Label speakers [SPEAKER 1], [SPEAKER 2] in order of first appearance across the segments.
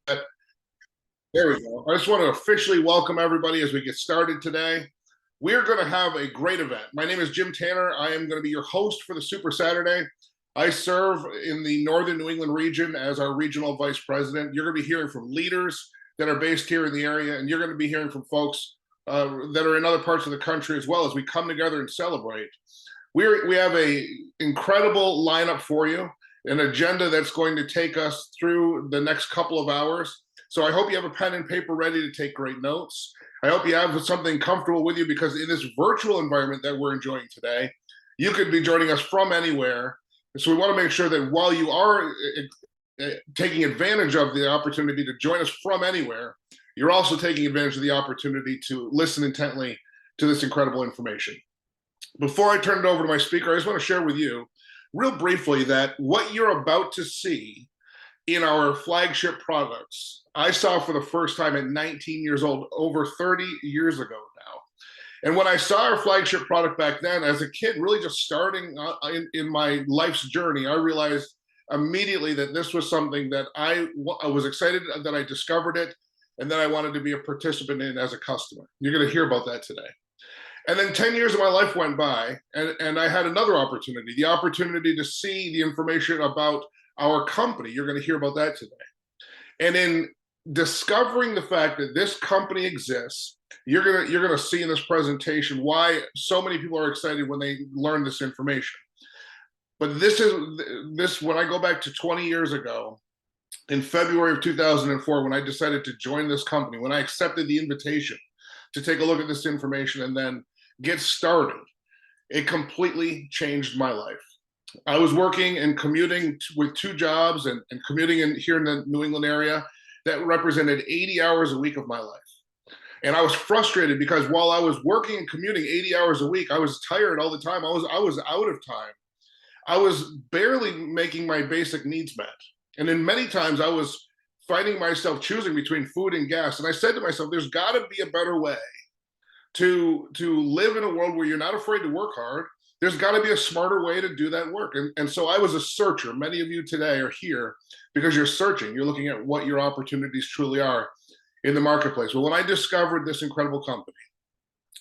[SPEAKER 1] There we go. I just want to officially welcome everybody as we get started today. We're going to have a great event. My name is Jim Tanner. I am going to be your host for the Super Saturday. I serve in the Northern New England region as our regional vice president. You're going to be hearing from leaders that are based here in the area, and you're going to be hearing from folks that are in other parts of the country as well as we come together and celebrate. We have a incredible lineup for you, an agenda that's going to take us through the next couple of hours. So I hope you have a pen and paper ready to take great notes. I hope you have something comfortable with you because in this virtual environment that we're enjoying today, you could be joining us from anywhere. So we want to make sure that while you are taking advantage of the opportunity to join us from anywhere, you're also taking advantage of the opportunity to listen intently to this incredible information. Before I turn it over to my speaker, I just want to share with you real briefly that what you're about to see in our flagship products, I saw for the first time at 19 years old, over 30 years ago now. And when I saw our flagship product back then, as a kid, really just starting in my life's journey, I realized immediately that this was something that I was excited that I discovered it and that I wanted to be a participant in as a customer. You're going to hear about that today. And then 10 years of my life went by, and I had another opportunity, the opportunity to see the information about our company. You're going to hear about that today. And in discovering the fact that this company exists, you're gonna see in this presentation why so many people are excited when they learn this information. But this when I go back to 20 years ago, in February of 2004, when I decided to join this company, when I accepted the invitation to take a look at this information and then get started, it completely changed my life. I was working and commuting with two jobs and commuting here in the New England area that represented 80 hours a week of my life. And I was frustrated because while I was working and commuting 80 hours a week, I was tired all the time. I was out of time. I was barely making my basic needs met. And then many times I was finding myself choosing between food and gas. And I said to myself, there's got to be a better way to live in a world where you're not afraid to work hard. There's got to be a smarter way to do that work. And so I was a searcher. Many of you today are here because you're searching. You're looking at what your opportunities truly are in the marketplace. Well, when I discovered this incredible company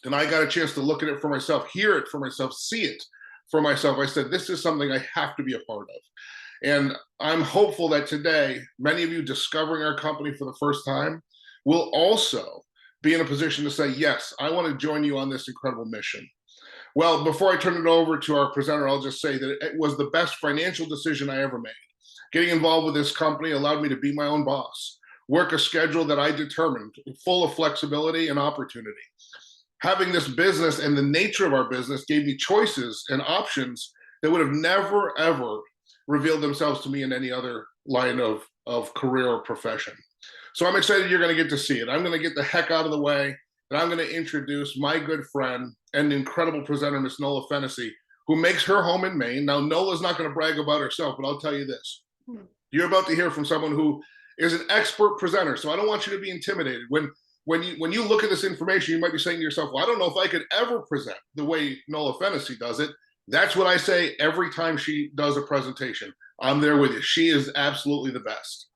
[SPEAKER 1] and I got a chance to look at it for myself, hear it for myself, see it for myself, I said, this is something I have to be a part of. And I'm hopeful that today, many of you discovering our company for the first time will also be in a position to say, yes, I want to join you on this incredible mission. Well, before I turn it over to our presenter, I'll just say that it was the best financial decision I ever made. Getting involved with this company allowed me to be my own boss, work a schedule that I determined, full of flexibility and opportunity. Having this business and the nature of our business gave me choices and options that would have never, ever revealed themselves to me in any other line of career or profession. So I'm excited you're going to get to see it. I'm going to get the heck out of the way, and I'm going to introduce my good friend and incredible presenter, Miss Nola Fennessy, who makes her home in Maine. Now, Nola's not going to brag about herself, but I'll tell you this. You're about to hear from someone who is an expert presenter, so I don't want you to be intimidated. When you look at this information, you might be saying to yourself, well, I don't know if I could ever present the way Nola Fennessy does it. That's what I say every time she does a presentation. I'm there with you. She is absolutely the best.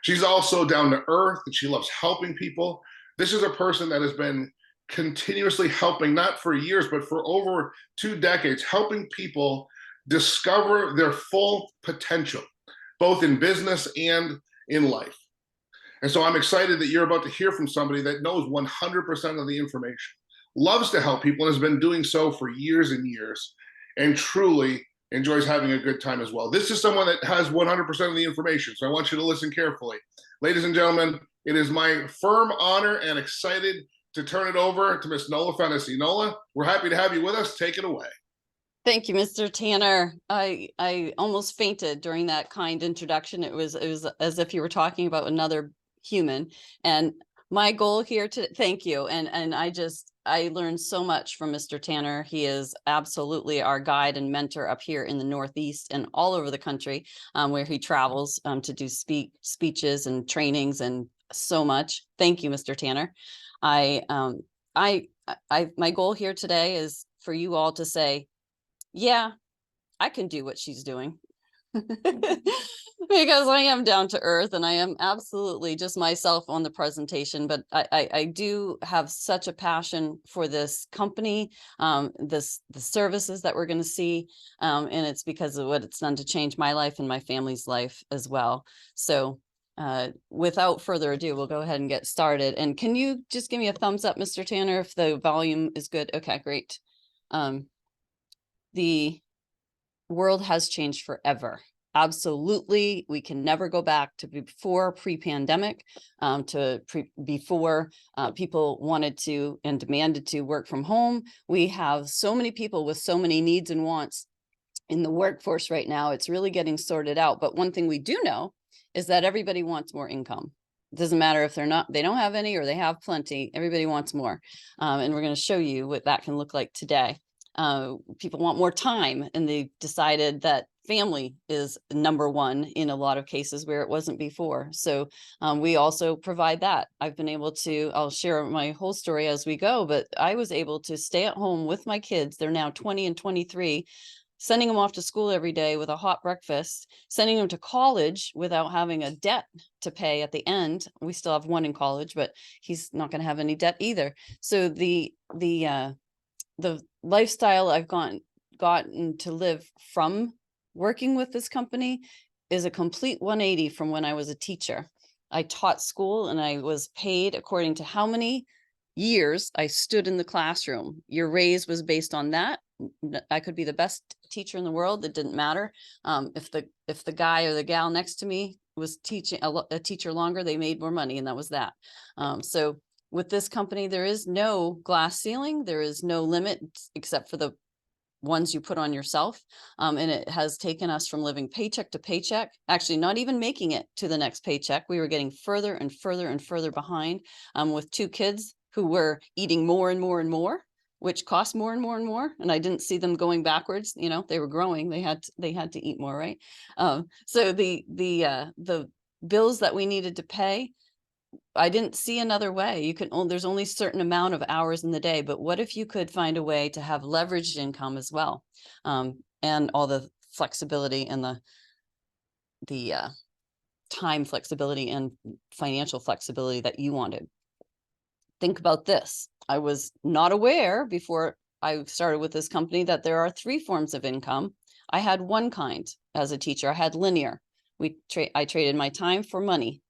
[SPEAKER 1] She's also down to earth and she loves helping people. This is a person that has been continuously helping, not for years, but for over 2 decades, helping people discover their full potential, both in business and in life. And so I'm excited that you're about to hear from somebody that knows 100% of the information, loves to help people, and has been doing so for years and years, and truly enjoys having a good time as well. This is someone that has 100% of the information, so I want you to listen carefully. Ladies and gentlemen, it is my firm honor and excited to turn it over to Miss Nola Fennessy. Nola, we're happy to have you with us. Take it away.
[SPEAKER 2] Thank you, Mr. Tanner. I almost fainted during that kind introduction. It was as if you were talking about another human. And my goal here to thank you. And I learned so much from Mr. Tanner. He is absolutely our guide and mentor up here in the Northeast and all over the country, where he travels to do speeches and trainings and so much. Thank you, Mr. Tanner. My goal here today is for you all to say, yeah, I can do what she's doing. Because I am down to earth and I am absolutely just myself on the presentation, but I do have such a passion for this company, the services that we're going to see, and it's because of what it's done to change my life and my family's life as well. So without further ado, we'll go ahead and get started. And can you just give me a thumbs up, Mr. Tanner, if the volume is good? Okay, great. The world has changed forever. Absolutely. We can never go back to before pre-pandemic, before people wanted to and demanded to work from home. We have so many people with so many needs and wants in the workforce right now. It's really getting sorted out. But one thing we do know is that everybody wants more income. It doesn't matter if they don't have any or they have plenty. Everybody wants more. And we're going to show you what that can look like today. People want more time, and they decided that family is number one in a lot of cases where it wasn't before. So we also provide that. I've been able to, I'll share my whole story as we go, but I was able to stay at home with my kids. They're now 20 and 23, sending them off to school every day with a hot breakfast, sending them to college without having a debt to pay at the end. We still have one in college, but he's not going to have any debt either. So the lifestyle I've gotten to live from working with this company is a complete 180 from when I was a teacher. I taught school and I was paid according to how many years I stood in the classroom. Your raise was based on that. I could be the best teacher in the world. It didn't matter. If the guy or the gal next to me was teaching a teacher longer, they made more money, and that was that. So with this company, there is no glass ceiling. There is no limit except for the ones you put on yourself. And it has taken us from living paycheck to paycheck, actually not even making it to the next paycheck. We were getting further and further and further behind, with 2 kids who were eating more and more and more, which cost more and more and more. And I didn't see them going backwards. You know, they were growing. They had to eat more, right? So the bills that we needed to pay, I didn't see another way. There's only a certain amount of hours in the day, but what if you could find a way to have leveraged income as well? And all the flexibility and the time flexibility and financial flexibility that you wanted. Think about this. I was not aware before I started with this company that there are 3 forms of income. I had one kind as a teacher. I had linear. I traded my time for money.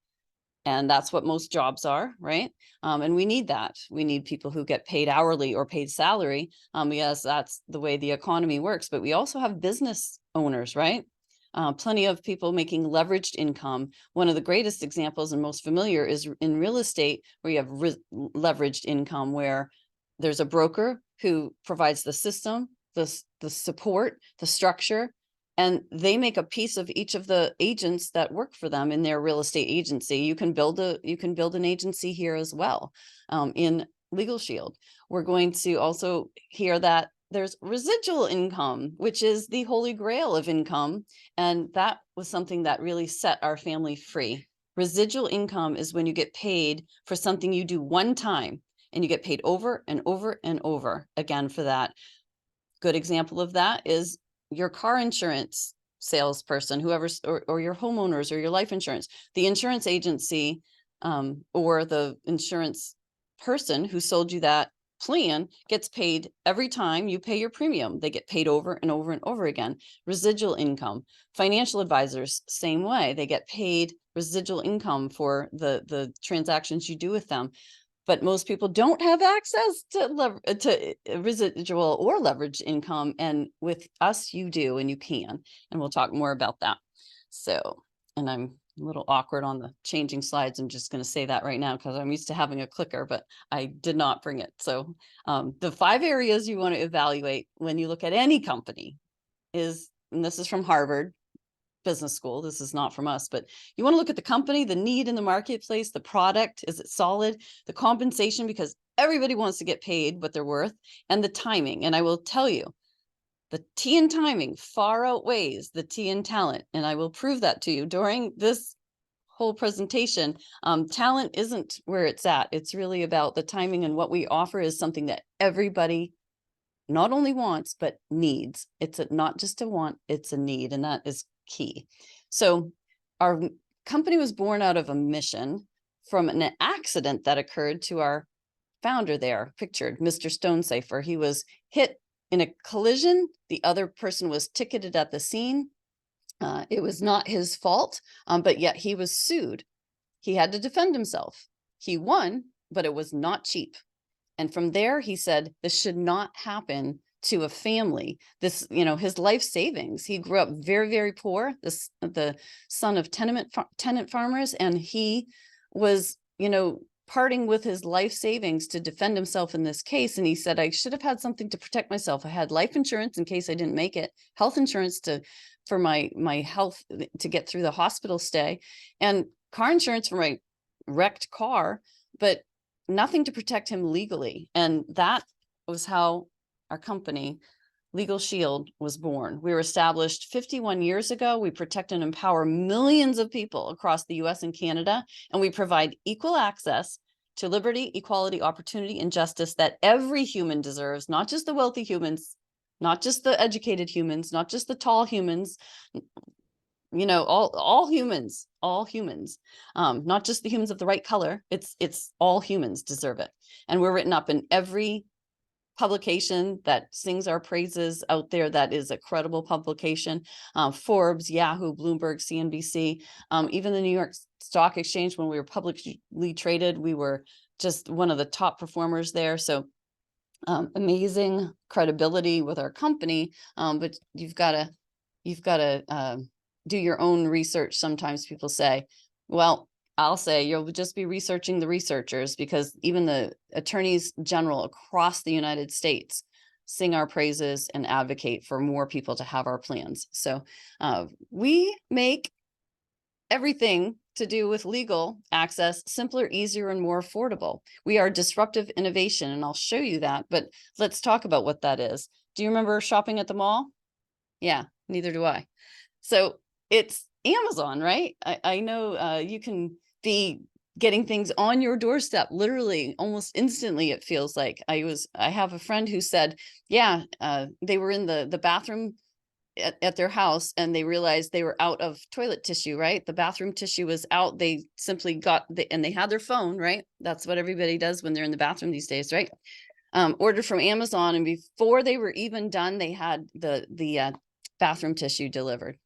[SPEAKER 2] And that's what most jobs are, right? And we need that. We need people who get paid hourly or paid salary. Yes, that's the way the economy works. But we also have business owners, right? Plenty of people making leveraged income. One of the greatest examples and most familiar is in real estate, where you have leveraged income, where there's a broker who provides the system, the support, the structure, and they make a piece of each of the agents that work for them in their real estate agency. You can build an agency here as well, in Legal Shield. We're going to also hear that there's residual income, which is the holy grail of income. And that was something that really set our family free. Residual income is when you get paid for something you do one time, and you get paid over and over and over again for that. Good example of that is your car insurance salesperson, or your homeowners or your life insurance. The insurance agency, or the insurance person who sold you that plan gets paid every time you pay your premium. They get paid over and over and over again. Residual income. Financial advisors, same way. They get paid residual income for the transactions you do with them. But most people don't have access to residual or leverage income. And with us, you do, and you can. And we'll talk more about that. So, and I'm a little awkward on the changing slides. I'm just going to say that right now because I'm used to having a clicker, but I did not bring it. So the 5 areas you want to evaluate when you look at any company is, and this is from Harvard Business School, this is not from us, but you want to look at the company, the need in the marketplace, the product, is it solid, the compensation, because everybody wants to get paid what they're worth, and the timing. And I will tell you, the T in timing far outweighs the T in talent. And I will prove that to you during this whole presentation. Talent isn't where it's at. It's really about the timing, and what we offer is something that everybody not only wants, but needs. It's not just a want, it's a need. And that is key. So our company was born out of a mission from an accident that occurred to our founder there, pictured, Mr. Stonesafer. He was hit in a collision. The other person was ticketed at the scene. It was not his fault, but yet he was sued. He had to defend himself. He won, but it was not cheap. And from there, he said, this should not happen to a family. This, his life savings. He grew up very, very poor, the son of tenant farmers, and he was, parting with his life savings to defend himself in this case. And he said, I should have had something to protect myself. I had life insurance in case I didn't make it, health insurance for my health to get through the hospital stay, and car insurance for my wrecked car, but nothing to protect him legally. And that was how our company, Legal Shield, was born. We were established 51 years ago. We protect and empower millions of people across the US and Canada, and we provide equal access to liberty, equality, opportunity, and justice that every human deserves, not just the wealthy humans, not just the educated humans, not just the tall humans, all humans, not just the humans of the right color. It's all humans deserve it. And we're written up in every publication that sings our praises out there. That is a credible publication. Forbes, Yahoo, Bloomberg, CNBC, even the New York Stock Exchange. When we were publicly traded, we were just one of the top performers there. So amazing credibility with our company. But you've got to do your own research. Sometimes people say, well, I'll say you'll just be researching the researchers, because even the attorneys general across the United States sing our praises and advocate for more people to have our plans. So we make everything to do with legal access simpler, easier, and more affordable. We are disruptive innovation, and I'll show you that, but let's talk about what that is. Do you remember shopping at the mall? Yeah, neither do I. So it's Amazon, right? I know you can be getting things on your doorstep, literally almost instantly, it feels like. I have a friend who said, yeah, they were in the bathroom at their house, and they realized they were out of toilet tissue, right? The bathroom tissue was out. They simply and they had their phone, right? That's what everybody does when they're in the bathroom these days, right? Ordered from Amazon, and before they were even done, they had the bathroom tissue delivered.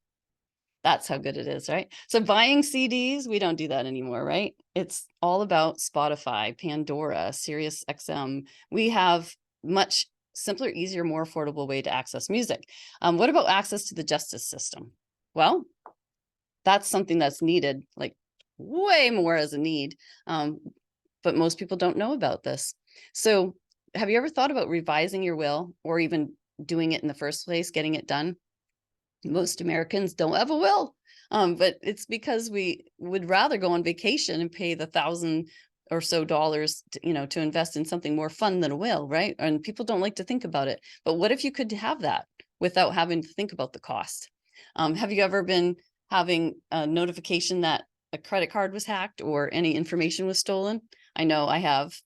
[SPEAKER 2] That's how good it is, right? So buying CDs, we don't do that anymore, right? It's all about Spotify, Pandora, Sirius XM. We have much simpler, easier, more affordable way to access music. What about access to the justice system? Well, that's something that's needed, like way more as a need. But most people don't know about this. So have you ever thought about revising your will, or even doing it in the first place, getting it done? Most Americans don't have a will, but it's because we would rather go on vacation and pay the $1,000 or so to invest in something more fun than a will, right? And people don't like to think about it. But what if you could have that without having to think about the cost? Have you ever been having a notification that a credit card was hacked or any information was stolen? I know I have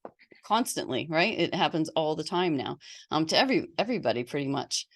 [SPEAKER 2] constantly, right? It happens all the time now, to everybody pretty much.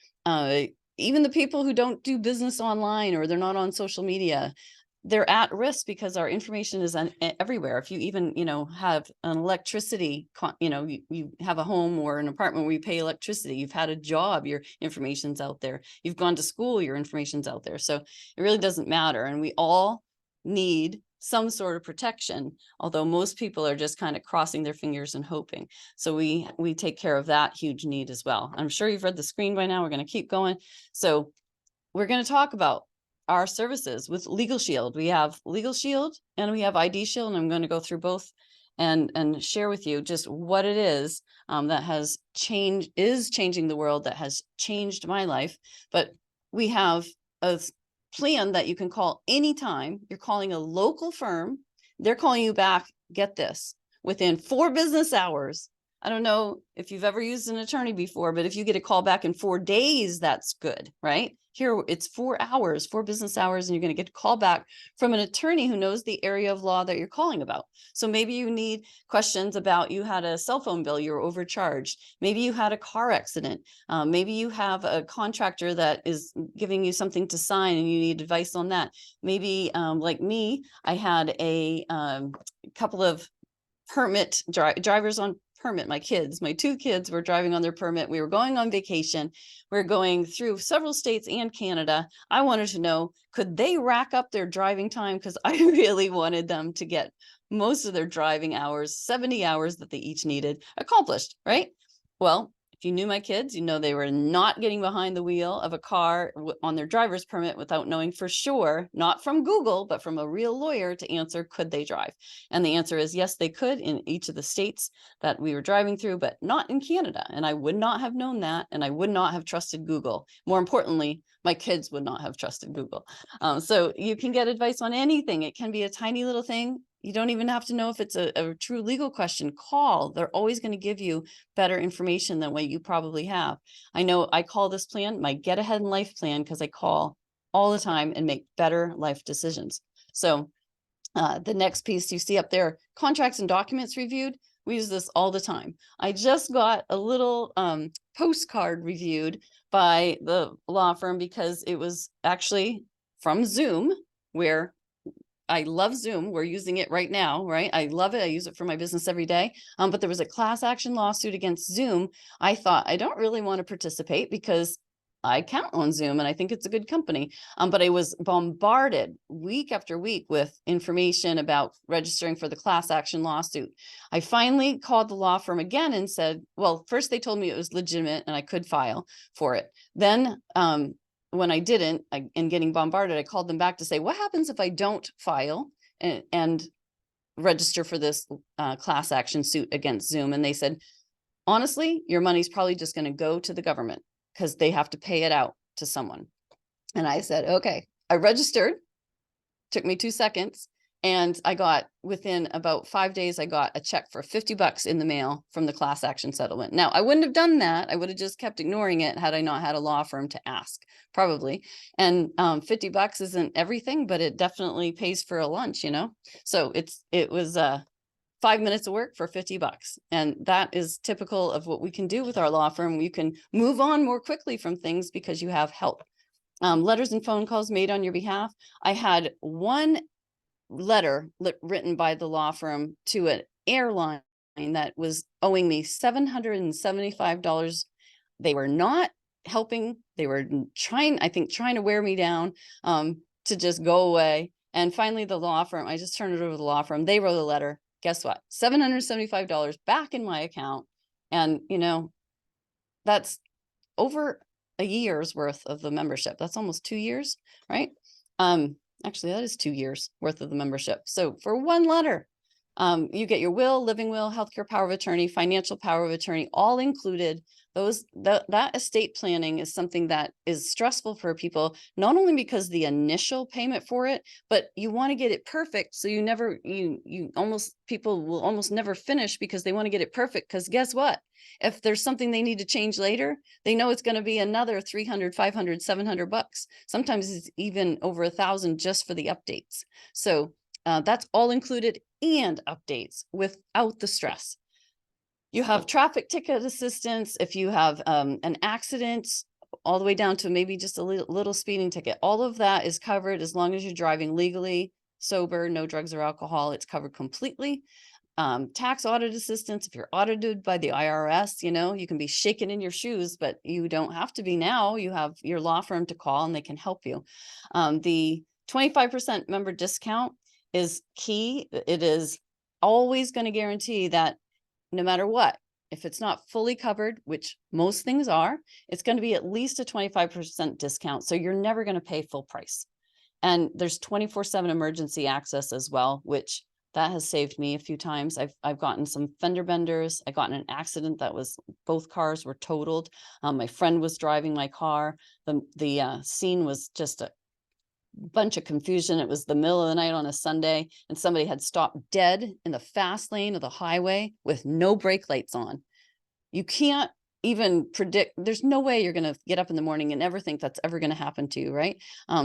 [SPEAKER 2] Even the people who don't do business online, or they're not on social media, they're at risk because our information is everywhere. If you even, have an electricity, you have a home or an apartment where you pay electricity, you've had a job, your information's out there. You've gone to school, your information's out there. So it really doesn't matter. And we all need some sort of protection, although most people are just kind of crossing their fingers and hoping. So we take care of that huge need as well. I'm sure you've read the screen by now. We're going to keep going. So we're going to talk about our services with Legal Shield. We have Legal Shield and we have ID Shield, and I'm going to go through both and share with you just what it is that is changing the world, that has changed my life. But we have a plan that you can call anytime. You're calling a local firm. They're calling you back, get this, within 4 business hours. I don't know if you've ever used an attorney before, but if you get a call back in 4 days, that's good, right? Here, it's 4 hours, 4 business hours, and you're going to get a call back from an attorney who knows the area of law that you're calling about. So maybe you need questions about, you had a cell phone bill, you're overcharged. Maybe you had a car accident. Maybe you have a contractor that is giving you something to sign and you need advice on that. Maybe like me, I had a couple of drivers on permit. My 2 kids were driving on their permit. We were going on vacation. We are going through several states and Canada. I wanted to know, could they rack up their driving time? Because I really wanted them to get most of their driving hours, 70 hours that they each needed, accomplished, right? Well, if you knew my kids, you know they were not getting behind the wheel of a car on their driver's permit without knowing for sure, not from Google, but from a real lawyer to answer, could they drive? And the answer is yes, they could in each of the states that we were driving through, but not in Canada. And I would not have known that. And I would not have trusted Google. More importantly, my kids would not have trusted Google. So you can get advice on anything. It can be a tiny little thing. You don't even have to know if it's a true legal question. Call. They're always going to give you better information than what you probably have. I know I call this plan my Get Ahead in Life plan because I call all the time and make better life decisions. So the next piece you see up there, contracts and documents reviewed. We use this all the time. I just got a little postcard reviewed by the law firm because it was actually from Zoom, where I love Zoom. We're using it right now, right? I love it. I use it for my business every day. But there was a class action lawsuit against Zoom. I thought I don't really want to participate because I count on Zoom and I think it's a good company. But I was bombarded week after week with information about registering for the class action lawsuit. I finally called the law firm again and said, well, first they told me it was legitimate and I could file for it. Then when I didn't, and getting bombarded, I called them back to say, what happens if I don't file and register for this class action suit against Zoom? And they said, honestly, your money's probably just going to go to the government because they have to pay it out to someone. And I said, okay. I registered, took me 2 seconds. And I got, within about 5 days, I got a check for $50 in the mail from the class action settlement. Now, I wouldn't have done that. I would have just kept ignoring it had I not had a law firm to ask, probably. And $50 isn't everything, but it definitely pays for a lunch, you know? So it was 5 minutes of work for $50. And that is typical of what we can do with our law firm. You can move on more quickly from things because you have help. Letters and phone calls made on your behalf. I had one letter written by the law firm to an airline that was owing me $775. They were not helping. They were trying to wear me down to just go away. And finally, the law firm, I just turned it over to the law firm. They wrote a letter. Guess what? $775 back in my account. And, you know, that's over a year's worth of the membership. That's almost 2 years, right? Actually, that is 2 years worth of the membership. So for one letter, you get your will, living will, healthcare power of attorney, financial power of attorney, all included. That estate planning is something that is stressful for people, not only because the initial payment for it, but you want to get it perfect. So people will almost never finish because they want to get it perfect. Because guess what? If there's something they need to change later, they know it's going to be another $300, $500, $700. Sometimes it's even over $1,000 just for the updates. So that's all included and updates without the stress. You have traffic ticket assistance. If you have an accident, all the way down to maybe just a little speeding ticket, all of that is covered as long as you're driving legally, sober, no drugs or alcohol. It's covered completely. Tax audit assistance. If you're audited by the IRS, you know, you can be shaken in your shoes, but you don't have to be now. You have your law firm to call and they can help you. The 25% member discount is key. It is always going to guarantee that no matter what, if it's not fully covered, which most things are, it's going to be at least a 25% discount. So you're never going to pay full price. And there's 24/7 emergency access as well, which that has saved me a few times. I've gotten some fender benders. I got in an accident that was, both cars were totaled. My friend was driving my car. The scene was just a bunch of confusion. It was the middle of the night on a Sunday, and somebody had stopped dead in the fast lane of the highway with no brake lights on. You can't even predict. There's no way you're going to get up in the morning and ever think that's ever going to happen to you, right?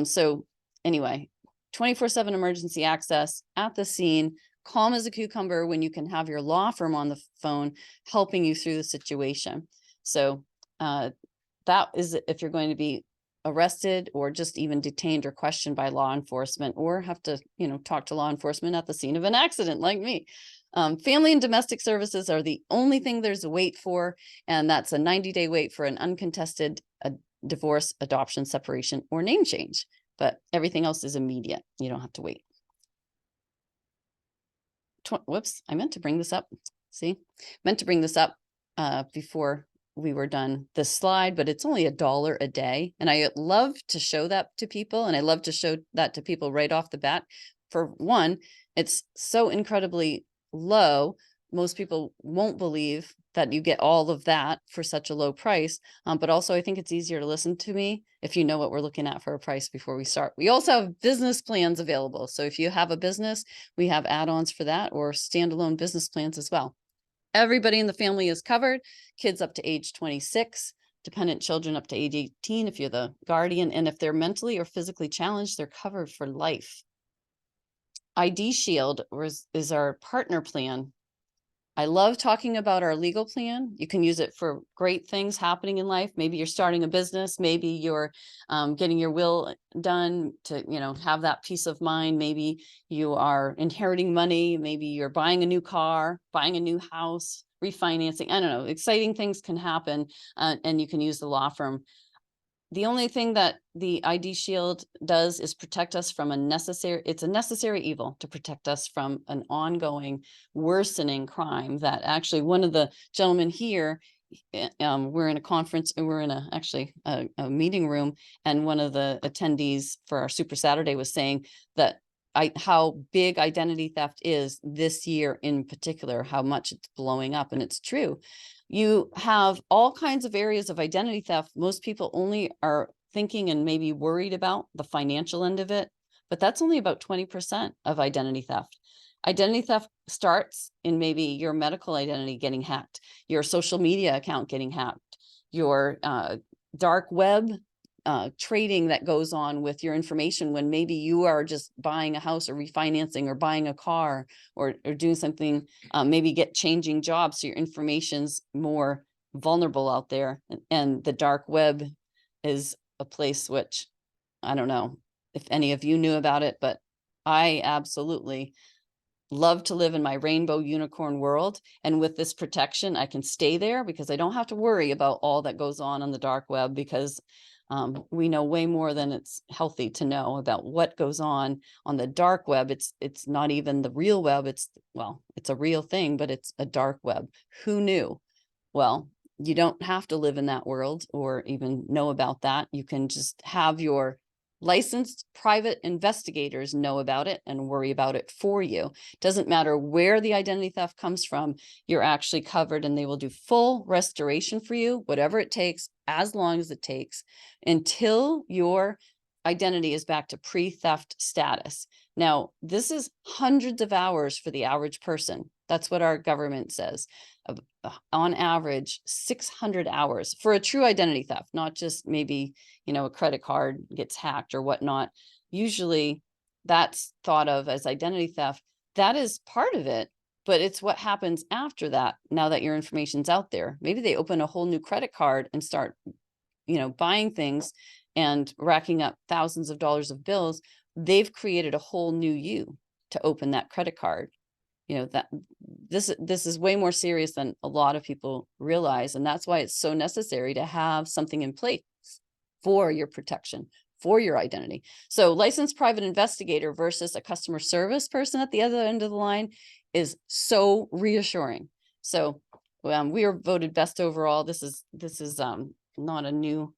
[SPEAKER 2] So anyway, 24/7 emergency access at the scene, calm as a cucumber when you can have your law firm on the phone helping you through the situation. So that is if you're going to be arrested or just even detained or questioned by law enforcement, or have to, talk to law enforcement at the scene of an accident like me. Family and domestic services are the only thing there's a wait for, and that's a 90-day wait for an uncontested divorce, adoption, separation, or name change. But everything else is immediate. You don't have to wait. Whoops, I meant to bring this up. See, meant to bring this up before we were done this slide, but it's only $1 a day. And I love to show that to people. And I love to show that to people right off the bat. For one, it's so incredibly low. Most people won't believe that you get all of that for such a low price. But also I think it's easier to listen to me if you know what we're looking at for a price before we start. We also have business plans available. So if you have a business, we have add-ons for that, or standalone business plans as well. Everybody in the family is covered, kids up to age 26, dependent children up to age 18 if you're the guardian, and if they're mentally or physically challenged, they're covered for life. ID Shield is our partner plan. I love talking about our legal plan. You can use it for great things happening in life. Maybe you're starting a business. Maybe you're getting your will done to, have that peace of mind. Maybe you are inheriting money. Maybe you're buying a new car, buying a new house, refinancing. I don't know. Exciting things can happen, and you can use the law firm. The only thing that the ID Shield does is protect us from it's a necessary evil to protect us from an ongoing worsening crime that actually one of the gentlemen here, we're in a conference and we're in a meeting room, and one of the attendees for our Super Saturday was saying that how big identity theft is this year in particular, how much it's blowing up. And it's true. You have all kinds of areas of identity theft. Most people only are thinking and maybe worried about the financial end of it, but that's only about 20% of identity theft. Identity theft starts in maybe your medical identity getting hacked, your social media account getting hacked, your dark web trading that goes on with your information when maybe you are just buying a house or refinancing or buying a car or doing something, maybe changing jobs. So your information's more vulnerable out there. And the dark web is a place which I don't know if any of you knew about it, but I absolutely love to live in my rainbow unicorn world. And with this protection, I can stay there because I don't have to worry about all that goes on the dark web, because we know way more than it's healthy to know about what goes on the dark web. It's not even the real web. It's a real thing, but it's a dark web. Who knew? Well, you don't have to live in that world or even know about that. You can just have your licensed private investigators know about it and worry about it for you. Doesn't matter where the identity theft comes from, you're actually covered, and they will do full restoration for you, whatever it takes, as long as it takes, until your identity is back to pre-theft status. Now, this is hundreds of hours for the average person. That's what our government says. On average, 600 hours for a true identity theft, not just maybe, a credit card gets hacked or whatnot. Usually that's thought of as identity theft. That is part of it, but it's what happens after that. Now that your information's out there, maybe they open a whole new credit card and start, buying things and racking up thousands of dollars of bills. They've created a whole new you to open that credit card. That this is way more serious than a lot of people realize. And that's why it's so necessary to have something in place for your protection, for your identity. So licensed private investigator versus a customer service person at the other end of the line is so reassuring. So we were voted best overall. This is not a new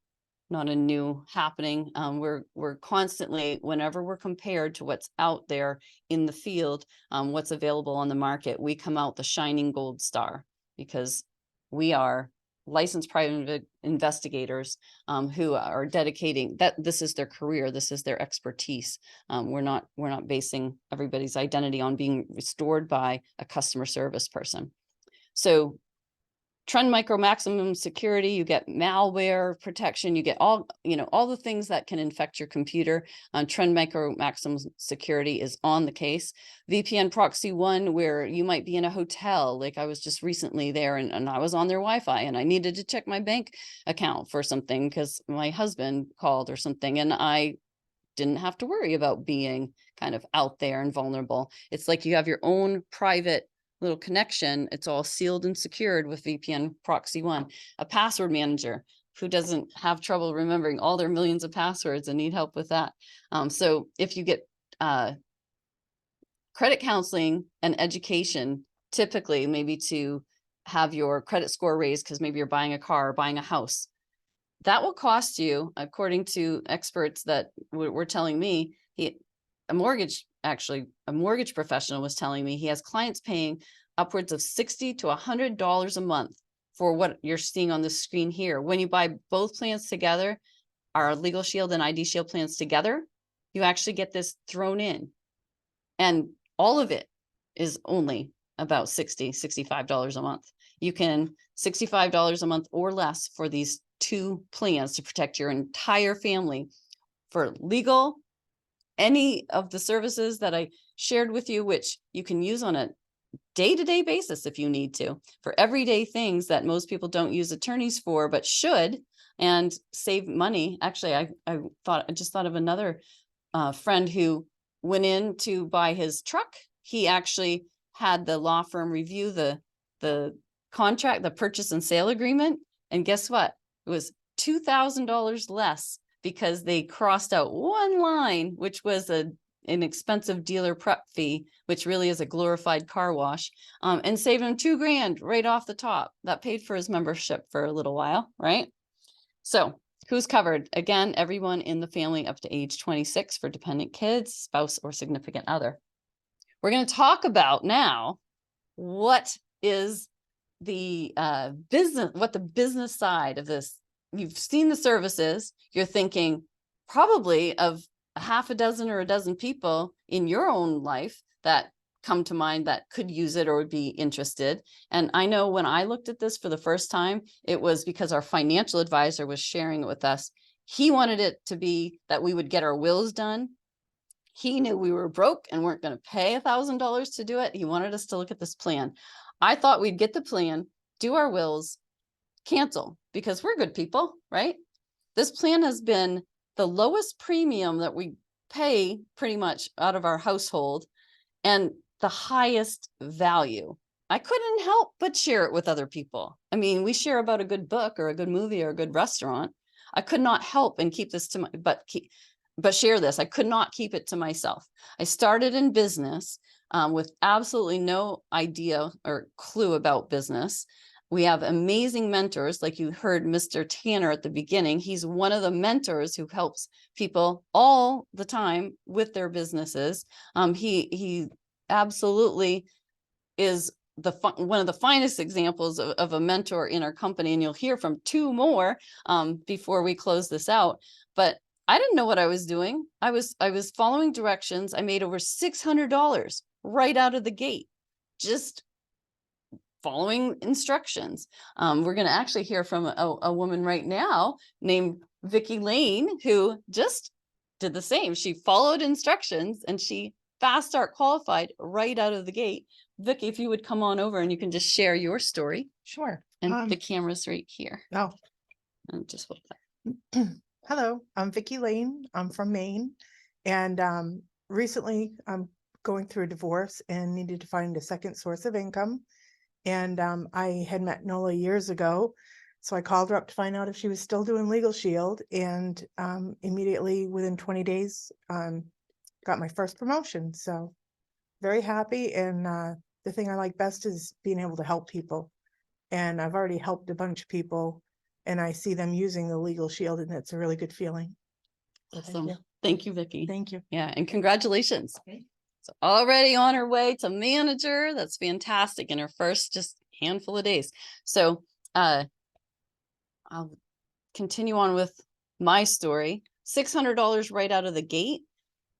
[SPEAKER 2] happening. We're constantly, whenever we're compared to what's out there in the field, what's available on the market, we come out the shining gold star, because we are licensed private investigators who are dedicating that. This is their career. This is their expertise. We're not basing everybody's identity on being restored by a customer service person. So Trend Micro Maximum Security, you get malware protection, you get all the things that can infect your computer. Trend Micro Maximum Security is on the case. VPN Proxy One, where you might be in a hotel, like I was just recently there and I was on their Wi-Fi and I needed to check my bank account for something because my husband called or something, and I didn't have to worry about being kind of out there and vulnerable. It's like you have your own private little connection. It's all sealed and secured with VPN Proxy One. A password manager who doesn't have trouble remembering all their millions of passwords and need help with that. So if you get credit counseling and education, typically maybe to have your credit score raised because maybe you're buying a car or buying a house, that will cost you, according to experts that were telling me, a mortgage professional was telling me he has clients paying upwards of $60 to $100 a month for what you're seeing on the screen here. When you buy both plans together, our Legal Shield and ID Shield plans together, you actually get this thrown in. And all of it is only about $65 a month. You can $65 a month or less for these 2 plans to protect your entire family for legal, any of the services that I shared with you, which you can use on a day-to-day basis if you need to, for everyday things that most people don't use attorneys for, but should, and save money. Actually, I just thought of another friend who went in to buy his truck. He actually had the law firm review the contract, the purchase and sale agreement. And guess what? It was $2,000 less because they crossed out one line, which was an expensive dealer prep fee, which really is a glorified car wash, and saved him $2,000 right off the top. That paid for his membership for a little while, right? So who's covered? Again, everyone in the family up to age 26 for dependent kids, spouse, or significant other. We're going to talk about now what is the business side of this. You've seen the services, you're thinking probably of a half a dozen or a dozen people in your own life that come to mind that could use it or would be interested. And I know when I looked at this for the first time, it was because our financial advisor was sharing it with us. He wanted it to be that we would get our wills done. He knew we were broke and weren't going to pay $1,000 to do it. He wanted us to look at this plan. I thought we'd get the plan, do our wills, cancel, because we're good people, right? This plan has been the lowest premium that we pay pretty much out of our household and the highest value. I couldn't help but share it with other people. I mean, we share about a good book or a good movie or a good restaurant. I could not help and keep this to my, but share this. I could not keep it to myself. I started in business with absolutely no idea or clue about business. We have amazing mentors, like you heard Mr. Tanner at the beginning. He's one of the mentors who helps people all the time with their businesses. He absolutely is one of the finest examples of a mentor in our company, and you'll hear from 2 more before we close this out. But I didn't know what I was doing. I was following directions. I made over $600 right out of the gate, just following instructions. We're going to actually hear from a woman right now named Vicki Lane, who just did the same. She followed instructions and she fast start qualified right out of the gate. Vicki, if you would come on over and you can just share your story.
[SPEAKER 3] Sure.
[SPEAKER 2] And the camera's right here.
[SPEAKER 3] Oh,
[SPEAKER 2] And just hold that.
[SPEAKER 3] hello, I'm Vicki Lane. I'm from Maine. And recently I'm going through a divorce and needed to find a second source of income. And I had met Nola years ago. So I called her up to find out if she was still doing Legal Shield, and immediately within 20 days, got my first promotion. So very happy. And the thing I like best is being able to help people. And I've already helped a bunch of people, and I see them using the Legal Shield, and it's a really good feeling. So
[SPEAKER 2] Awesome. Thank you, Vicki.
[SPEAKER 3] Thank you.
[SPEAKER 2] Yeah, and congratulations.
[SPEAKER 3] Okay.
[SPEAKER 2] So already on her way to manager. That's fantastic in her first just handful of days. So I'll continue on with my story. $600 right out of the gate,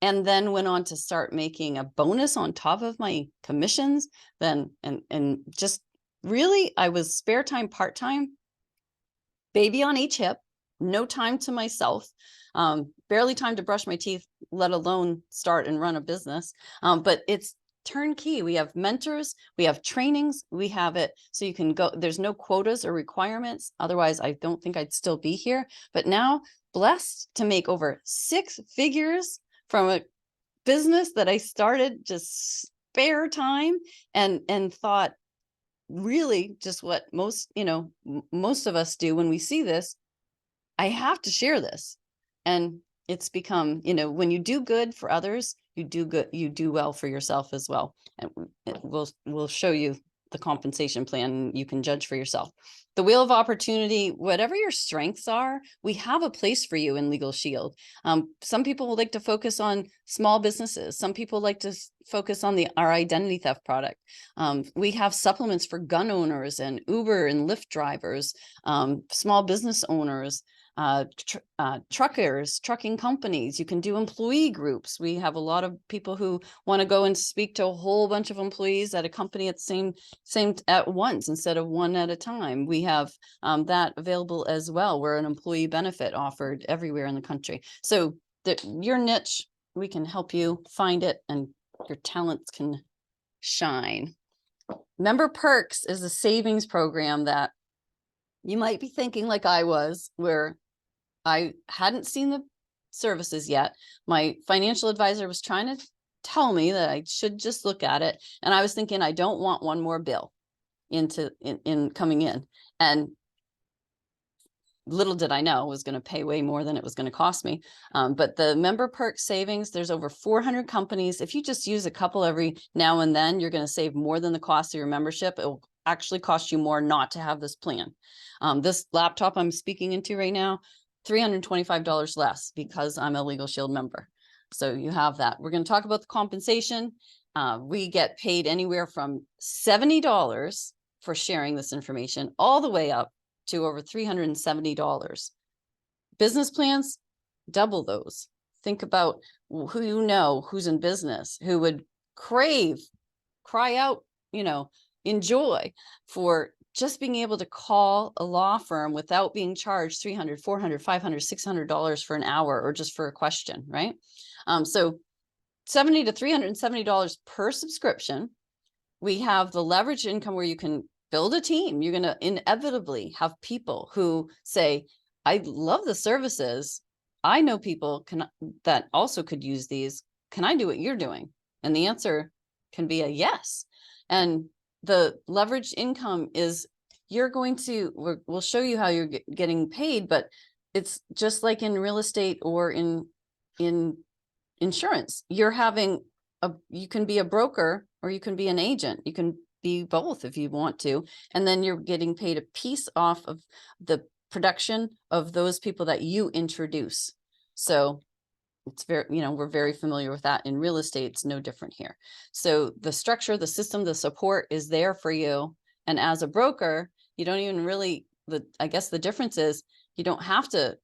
[SPEAKER 2] and then went on to start making a bonus on top of my commissions. Then and just really, I was spare time, part-time, baby on each hip, no time to myself, barely time to brush my teeth, let alone start and run a business. But it's turnkey. We have mentors, we have trainings, we have it so you can go. There's no quotas or requirements. Otherwise, I don't think I'd still be here. But now, blessed to make over 6 figures from a business that I started just spare time and thought, really just what most, most of us do when we see this. I have to share this. And it's become, when you do good for others, you do good, you do well for yourself as well. And we'll show you the compensation plan. You can judge for yourself. The wheel of opportunity, whatever your strengths are, we have a place for you in Legal Shield. Some people would like to focus on small businesses. Some people like to focus on our identity theft product. We have supplements for gun owners and Uber and Lyft drivers, small business owners, truckers, trucking companies. You can do employee groups. We have a lot of people who want to go and speak to a whole bunch of employees at a company at the same at once instead of one at a time. We have that available as well. We're an employee benefit offered everywhere in the country. So your niche, we can help you find it and your talents can shine. Member Perks is a savings program that you might be thinking like I was, where I hadn't seen the services yet. My financial advisor was trying to tell me that I should just look at it. And I was thinking, I don't want one more bill in coming in. And little did I know it was going to pay way more than it was going to cost me. But the Member Perks savings, there's over 400 companies. If you just use a couple every now and then, you're going to save more than the cost of your membership. It will actually cost you more not to have this plan. This laptop I'm speaking into right now, $325 less because I'm a Legal Shield member. So you have that. We're going to talk about the compensation. We get paid anywhere from $70 for sharing this information all the way up to over $370. Business plans, double those. Think about who you know, who's in business, who would cry out, enjoy for just being able to call a law firm without being charged $300, $400, $500, $600 for an hour or just for a question, right? So $70 to $370 per subscription. We have the leverage income where you can build a team. You're going to inevitably have people who say, I love the services. I know people that also could use these. Can I do what you're doing? And the answer can be a yes. And the leveraged income is we'll show you how you're getting paid, but it's just like in real estate or in insurance. You can be a broker or you can be an agent. You can be both if you want to. And then you're getting paid a piece off of the production of those people that you introduce. So it's very, we're very familiar with that in real estate. It's no different here. So the structure, the system, the support is there for you. And as a broker, you don't even really, I guess the difference is you don't have to,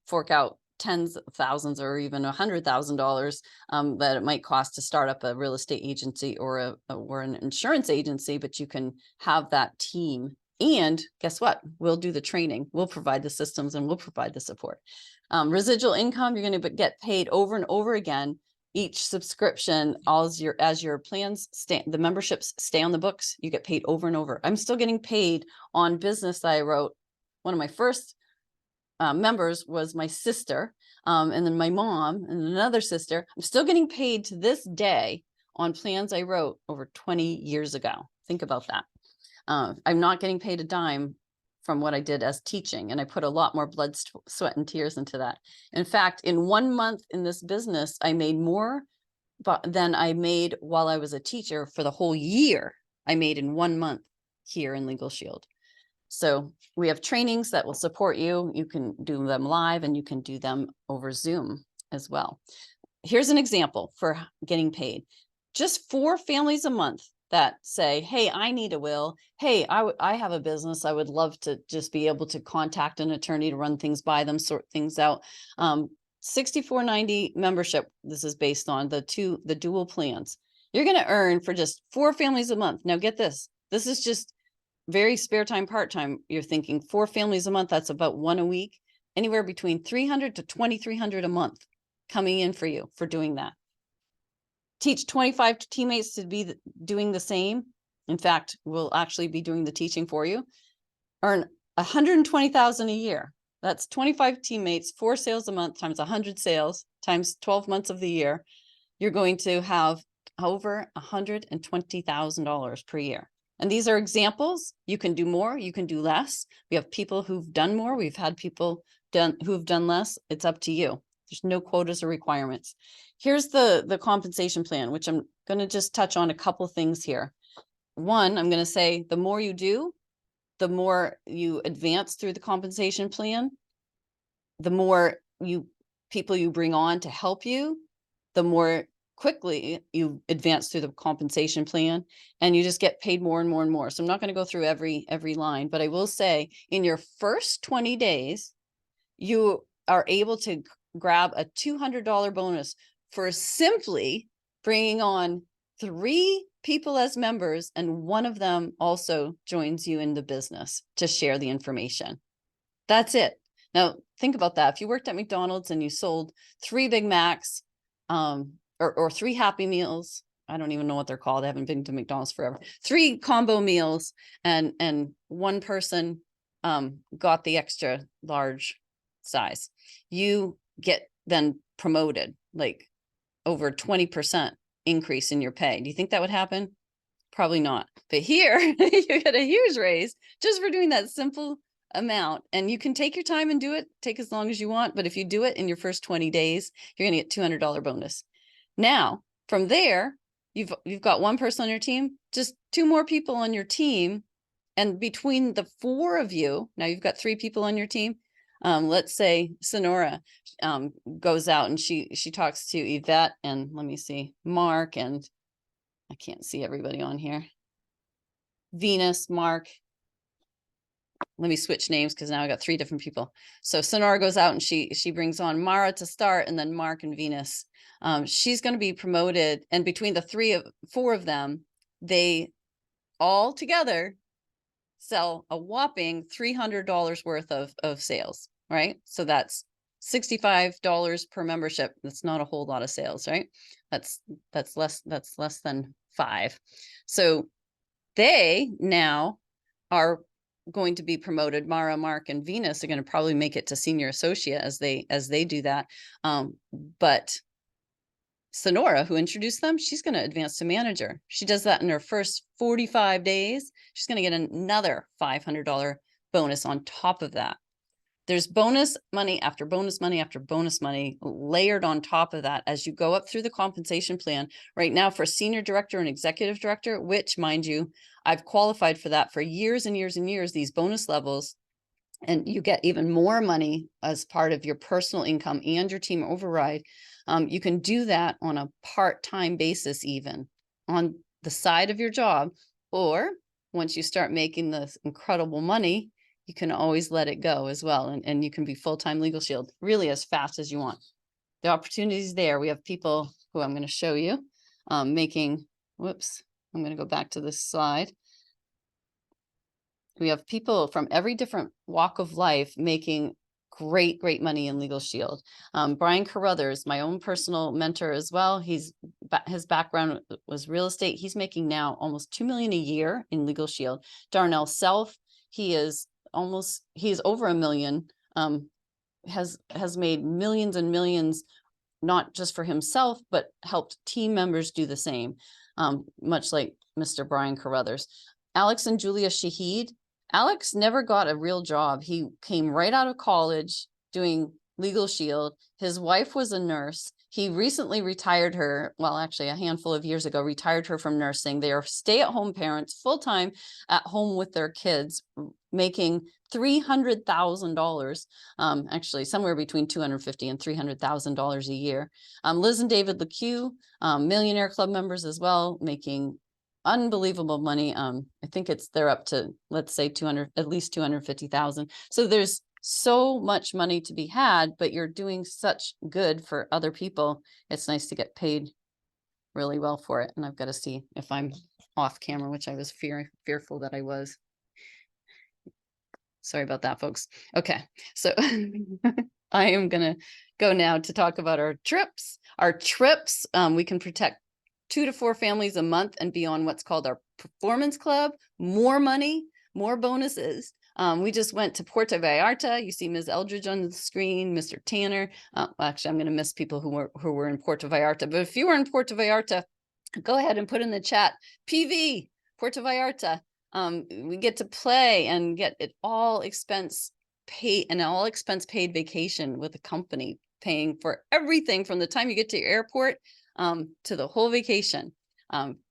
[SPEAKER 2] fork out tens of thousands or even $100,000 that it might cost to start up a real estate agency or an insurance agency, but you can have that team. And guess what? We'll do the training. We'll provide the systems and we'll provide the support. Residual income, you're going to get paid over and over again. Each subscription, as your plans the memberships stay on the books, you get paid over and over. I'm still getting paid on business that I wrote. One of my first members was my sister, and then my mom and another sister. I'm still getting paid to this day on plans I wrote over 20 years ago. Think about that. I'm not getting paid a dime from what I did as teaching, and I put a lot more blood, sweat, and tears into that. In fact, in 1 month in this business, I made more than I made while I was a teacher for the whole year. I made in 1 month here in Legal Shield. So we have trainings that will support you. You can do them live and you can do them over Zoom as well. Here's an example for getting paid. Just 4 families a month that say, hey, I need a will. Hey, I have a business. I would love to just be able to contact an attorney to run things by them, sort things out. $64.90 membership. This is based on the dual plans. You're going to earn for just 4 families a month. Now get this. This is just very spare time, part-time, you're thinking 4 families a month, that's about 1 a week, anywhere between 300 to 2,300 a month coming in for you for doing that. Teach 25 teammates to be doing the same. In fact, we'll actually be doing the teaching for you. Earn 120,000 a year. That's 25 teammates, 4 sales a month times 100 sales times 12 months of the year. You're going to have over $120,000 per year. And these are examples. You can do more, you can do less. We have people who've done more. We've had people who've done less. It's up to you. There's no quotas or requirements. Here's the compensation plan, which I'm going to just touch on a couple things here. One, I'm going to say the more you do, the more you advance through the compensation plan, the more people you bring on to help you, the more quickly you advance through the compensation plan, and you just get paid more and more and more. So I'm not going to go through every line, but I will say in your first 20 days, you are able to grab a $200 bonus for simply bringing on 3 people as members, and one of them also joins you in the business to share the information. That's it. Now think about that. If you worked at McDonald's and you sold 3 Big Macs, or 3 Happy Meals, I don't even know what they're called. I haven't been to McDonald's forever. 3 combo meals, and one person got the extra large size. You get then promoted, like over 20% increase in your pay. Do you think that would happen? Probably not. But here you get a huge raise just for doing that simple amount. And you can take your time and do it, take as long as you want. But if you do it in your first 20 days, you're going to get $200 bonus. Now, from there, you've got 1 person on your team, just 2 more people on your team. And between the 4 of you, now you've got 3 people on your team. Let's say Sonora goes out and she talks to Yvette and let me see, Mark, and I can't see everybody on here. Venus, Mark. Let me switch names because now I got 3 different people. So Sonora goes out and she brings on Mara to start, and then Mark and Venus. She's going to be promoted, and between the 4 of them, they all together sell a whopping $300 worth of sales, right? So that's $65 per membership. That's not a whole lot of sales, right? That's less than 5. So they now are going to be promoted. Mara, Mark, and Venus are going to probably make it to senior associate as they do that. But Sonora, who introduced them, she's going to advance to manager. She does that in her first 45 days. She's going to get another $500 bonus on top of that. There's bonus money after bonus money after bonus money layered on top of that as you go up through the compensation plan. Right now for senior director and executive director, which, mind you, I've qualified for that for years and years and years, these bonus levels, and you get even more money as part of your personal income and your team override. You can do that on a part-time basis, even on the side of your job, or once you start making this incredible money, you can always let it go as well. And you can be full-time Legal Shield really as fast as you want. The opportunities there. We have people who I'm going to show you making, whoops, I'm going to go back to this slide. We have people from every different walk of life making great money in Legal Shield. Brian Carruthers, my own personal mentor as well. His background was real estate. He's making now almost $2 million a year in Legal Shield. Darnell Self, he is over $1 million, has made millions and millions, not just for himself, but helped team members do the same, much like Mr. Brian Carruthers. Alex and Julia Shahid. Alex never got a real job. He came right out of college doing Legal Shield. His wife was a nurse. He recently retired her, well, actually a handful of years ago, retired her from nursing. They are stay-at-home parents, full-time at home with their kids, making $300,000, actually somewhere between $250,000 and $300,000 a year. Liz and David LeCue, Millionaire Club members as well, making unbelievable money. I think they're up to, let's say, at least 250,000. So there's so much money to be had, but you're doing such good for other people. It's nice to get paid really well for it. And I've got to see if I'm off camera, which I was fearful that I was. Sorry about that, folks. Okay, so I am gonna go now to talk about our trips. Our trips, we can protect 2 to 4 families a month and be on what's called our performance club. More money, more bonuses. We just went to Puerto Vallarta. You see Ms. Eldridge on the screen, Mr. Tanner. Actually, I'm going to miss people who were in Puerto Vallarta. But if you were in Puerto Vallarta, go ahead and put in the chat, PV, Puerto Vallarta. We get to play and get it all expense paid, an all expense paid vacation with the company paying for everything from the time you get to your airport to the whole vacation.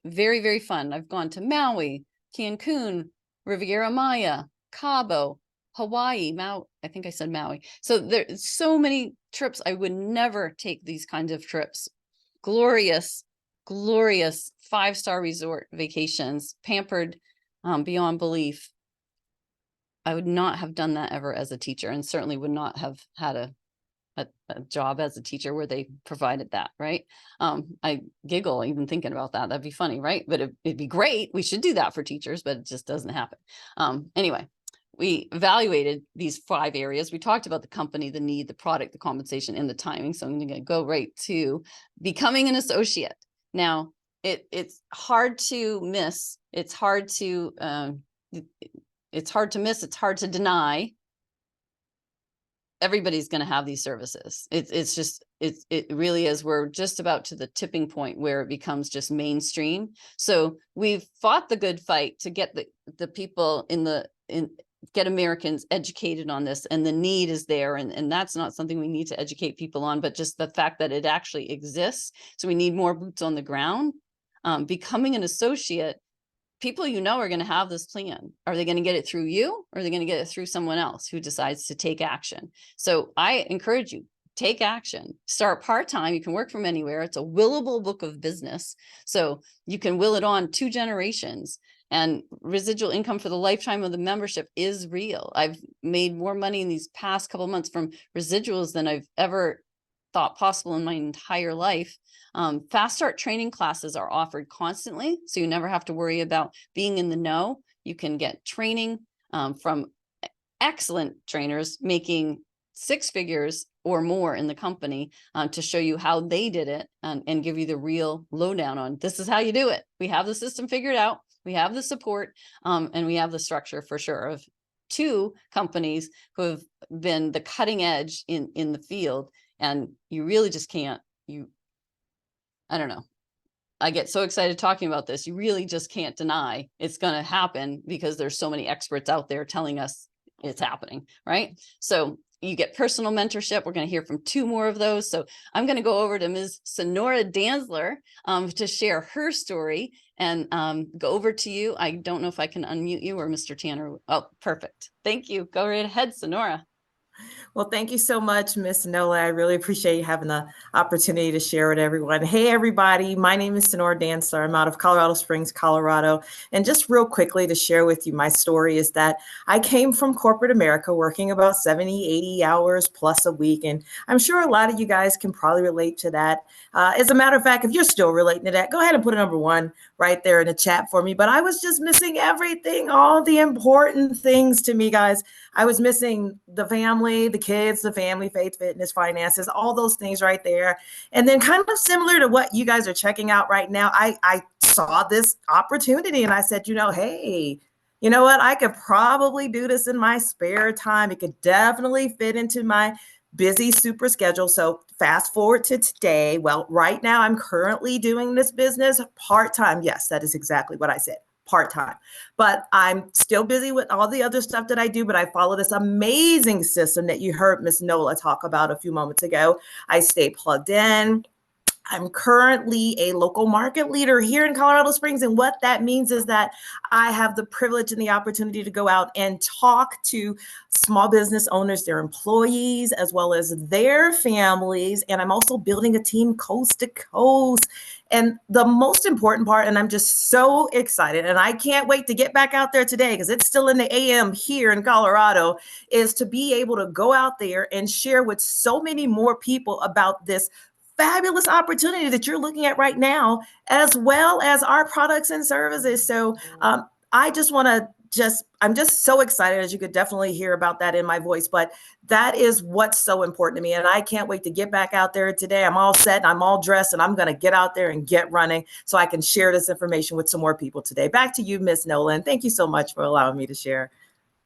[SPEAKER 2] Very, very fun. I've gone to Maui, Cancun, Riviera Maya, Cabo, Hawaii, I think I said Maui. So there's so many trips. I would never take these kinds of trips. Glorious, glorious 5-star resort vacations, pampered beyond belief. I would not have done that ever as a teacher, and certainly would not have had a job as a teacher where they provided that, right? I giggle even thinking about that. That'd be funny, right? But it'd be great. We should do that for teachers, but it just doesn't happen. Anyway, we evaluated these 5 areas. We talked about the company, the need, the product, the compensation, and the timing. So I'm going to go right to becoming an associate. Now, it's hard to miss. It's hard to it's hard to miss. It's hard to deny. Everybody's going to have these services. It really is. We're just about to the tipping point where it becomes just mainstream. So we've fought the good fight to get the people get Americans educated on this, and the need is there. And that's not something we need to educate people on, but just the fact that it actually exists. So we need more boots on the ground. Becoming an associate, people are going to have this plan. Are they going to get it through you, or are they going to get it through someone else who decides to take action? So I encourage you, take action. Start part-time. You can work from anywhere. It's a willable book of business. So you can will it on 2 generations, and residual income for the lifetime of the membership is real. I've made more money in these past couple of months from residuals than I've ever thought possible in my entire life. Fast start training classes are offered constantly, so you never have to worry about being in the know. You can get training from excellent trainers making 6 figures or more in the company to show you how they did it and give you the real lowdown on this is how you do it. We have the system figured out. We have the support and we have the structure for sure of 2 companies who have been the cutting edge in the field. And you really just can't, I don't know. I get so excited talking about this. You really just can't deny it's going to happen because there's so many experts out there telling us it's happening, right? So you get personal mentorship. We're going to hear from 2 more of those. So I'm going to go over to Ms. Sonora Danzler to share her story and go over to you. I don't know if I can unmute you or Mr. Tanner. Oh, perfect. Thank you. Go right ahead, Sonora.
[SPEAKER 4] Well, thank you so much, Miss Nola. I really appreciate you having the opportunity to share with everyone. Hey, everybody. My name is Sonora Danzler. I'm out of Colorado Springs, Colorado. And just real quickly to share with you my story is that I came from corporate America working about 70, 80 hours plus a week. And I'm sure a lot of you guys can probably relate to that. As a matter of fact, if you're still relating to that, go ahead and put a number 1 right there in the chat for me. But I was just missing everything, all the important things to me, guys. I was missing the family, the kids, the family, faith, fitness, finances, all those things right there. And then kind of similar to what you guys are checking out right now, I saw this opportunity and I said, hey, you know what? I could probably do this in my spare time. It could definitely fit into my busy super schedule. So fast forward to today. Well, right now I'm currently doing this business part-time. Yes, that is exactly what I said. Part-time, but I'm still busy with all the other stuff that I do, but I follow this amazing system that you heard Miss Nola talk about a few moments ago. I stay plugged in. I'm currently a local market leader here in Colorado Springs. And what that means is that I have the privilege and the opportunity to go out and talk to small business owners, their employees, as well as their families. And I'm also building a team coast to coast. And the most important part, and I'm just so excited, and I can't wait to get back out there today because it's still in the AM here in Colorado, is to be able to go out there and share with so many more people about this fabulous opportunity that you're looking at right now, as well as our products and services. So I just want to I'm just so excited, as you could definitely hear about that in my voice, but that is what's so important to me. And I can't wait to get back out there today. I'm all set and I'm all dressed and I'm going to get out there and get running so I can share this information with some more people today. Back to you, Ms. Nolan. Thank you so much for allowing me to share.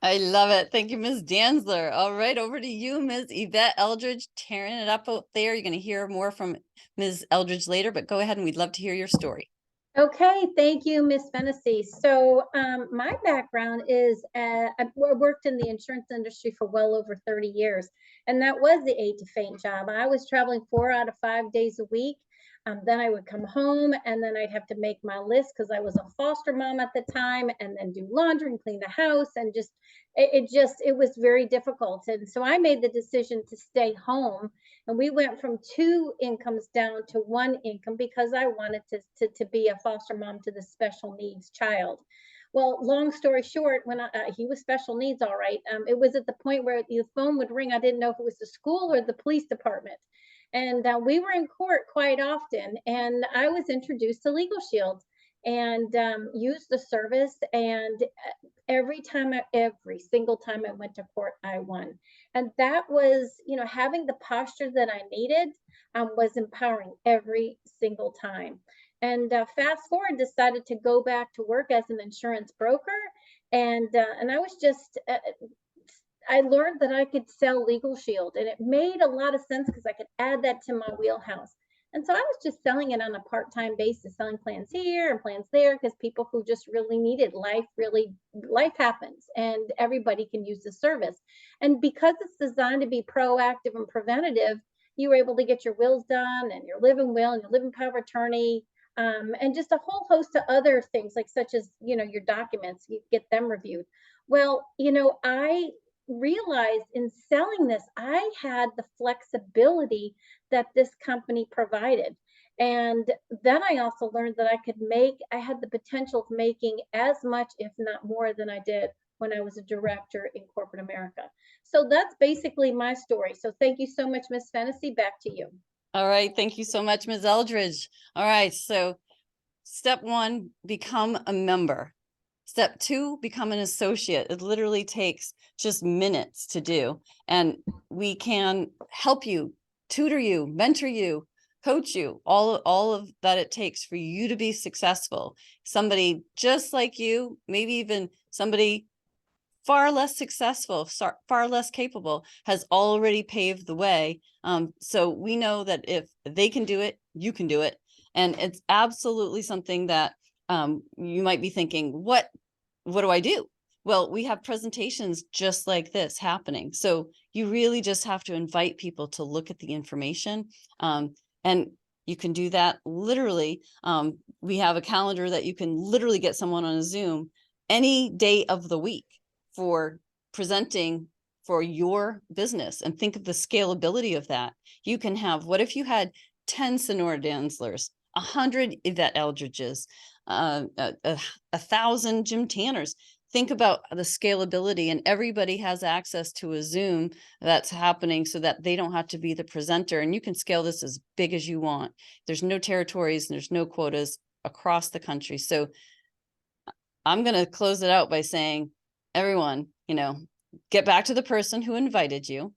[SPEAKER 2] I love it. Thank you, Ms. Danzler. All right, over to you, Ms. Yvette Eldridge, tearing it up out there. You're going to hear more from Ms. Eldridge later, but go ahead and we'd love to hear your story.
[SPEAKER 5] Okay, thank you, Miss Fennessy. So my background is I've worked in the insurance industry for well over 30 years, and that was the aid to faint job. I was traveling 4 out of 5 days a week. Then I would come home and then I'd have to make my list because I was a foster mom at the time, and then do laundry and clean the house, and it was very difficult. And so I made the decision to stay home, and we went from 2 incomes down to 1 income because I wanted to be a foster mom to the special needs child. Well, long story short, when he was special needs, all right, it was at the point where the phone would ring. I didn't know if it was the school or the police department. And we were in court quite often, and I was introduced to Legal Shield and used the service. And every single time I went to court, I won. And that was, having the posture that I needed was empowering every single time. And fast forward, decided to go back to work as an insurance broker. And I was just, I learned that I could sell Legal Shield, and it made a lot of sense because I could add that to my wheelhouse. And so I was just selling it on a part-time basis, selling plans here and plans there, because people who just really needed life happens and everybody can use the service. And because it's designed to be proactive and preventative, you were able to get your wills done and your living will and your living power of attorney, and just a whole host of other things, like such as, your documents, you get them reviewed. Well, I realized in selling this, I had the flexibility that this company provided. And then I also learned that I had the potential of making as much, if not more, than I did when I was a director in corporate America. So that's basically my story. So thank you so much, Miss Fennessy. Back to you.
[SPEAKER 2] All right. Thank you so much, Ms. Eldridge. All right. So step 1, become a member. Step 2, become an associate. It literally takes just minutes to do. And we can help you, tutor you, mentor you, coach you, all of that it takes for you to be successful. Somebody just like you, maybe even somebody far less successful, far less capable, has already paved the way. So we know that if they can do it, you can do it. And it's absolutely something that you might be thinking, what do I do? Well, we have presentations just like this happening. So you really just have to invite people to look at the information. And you can do that literally. We have a calendar that you can literally get someone on a Zoom any day of the week for presenting for your business. And think of the scalability of that. You can have, what if you had 10 Sonora Danzlers, 100 Yvette Eldridges, 1,000 Jim Tanners? Think about the scalability, and everybody has access to a Zoom that's happening so that they don't have to be the presenter, and you can scale this as big as you want. There's no territories, and there's no quotas across the country. So I'm going to close it out by saying, everyone, get back to the person who invited you.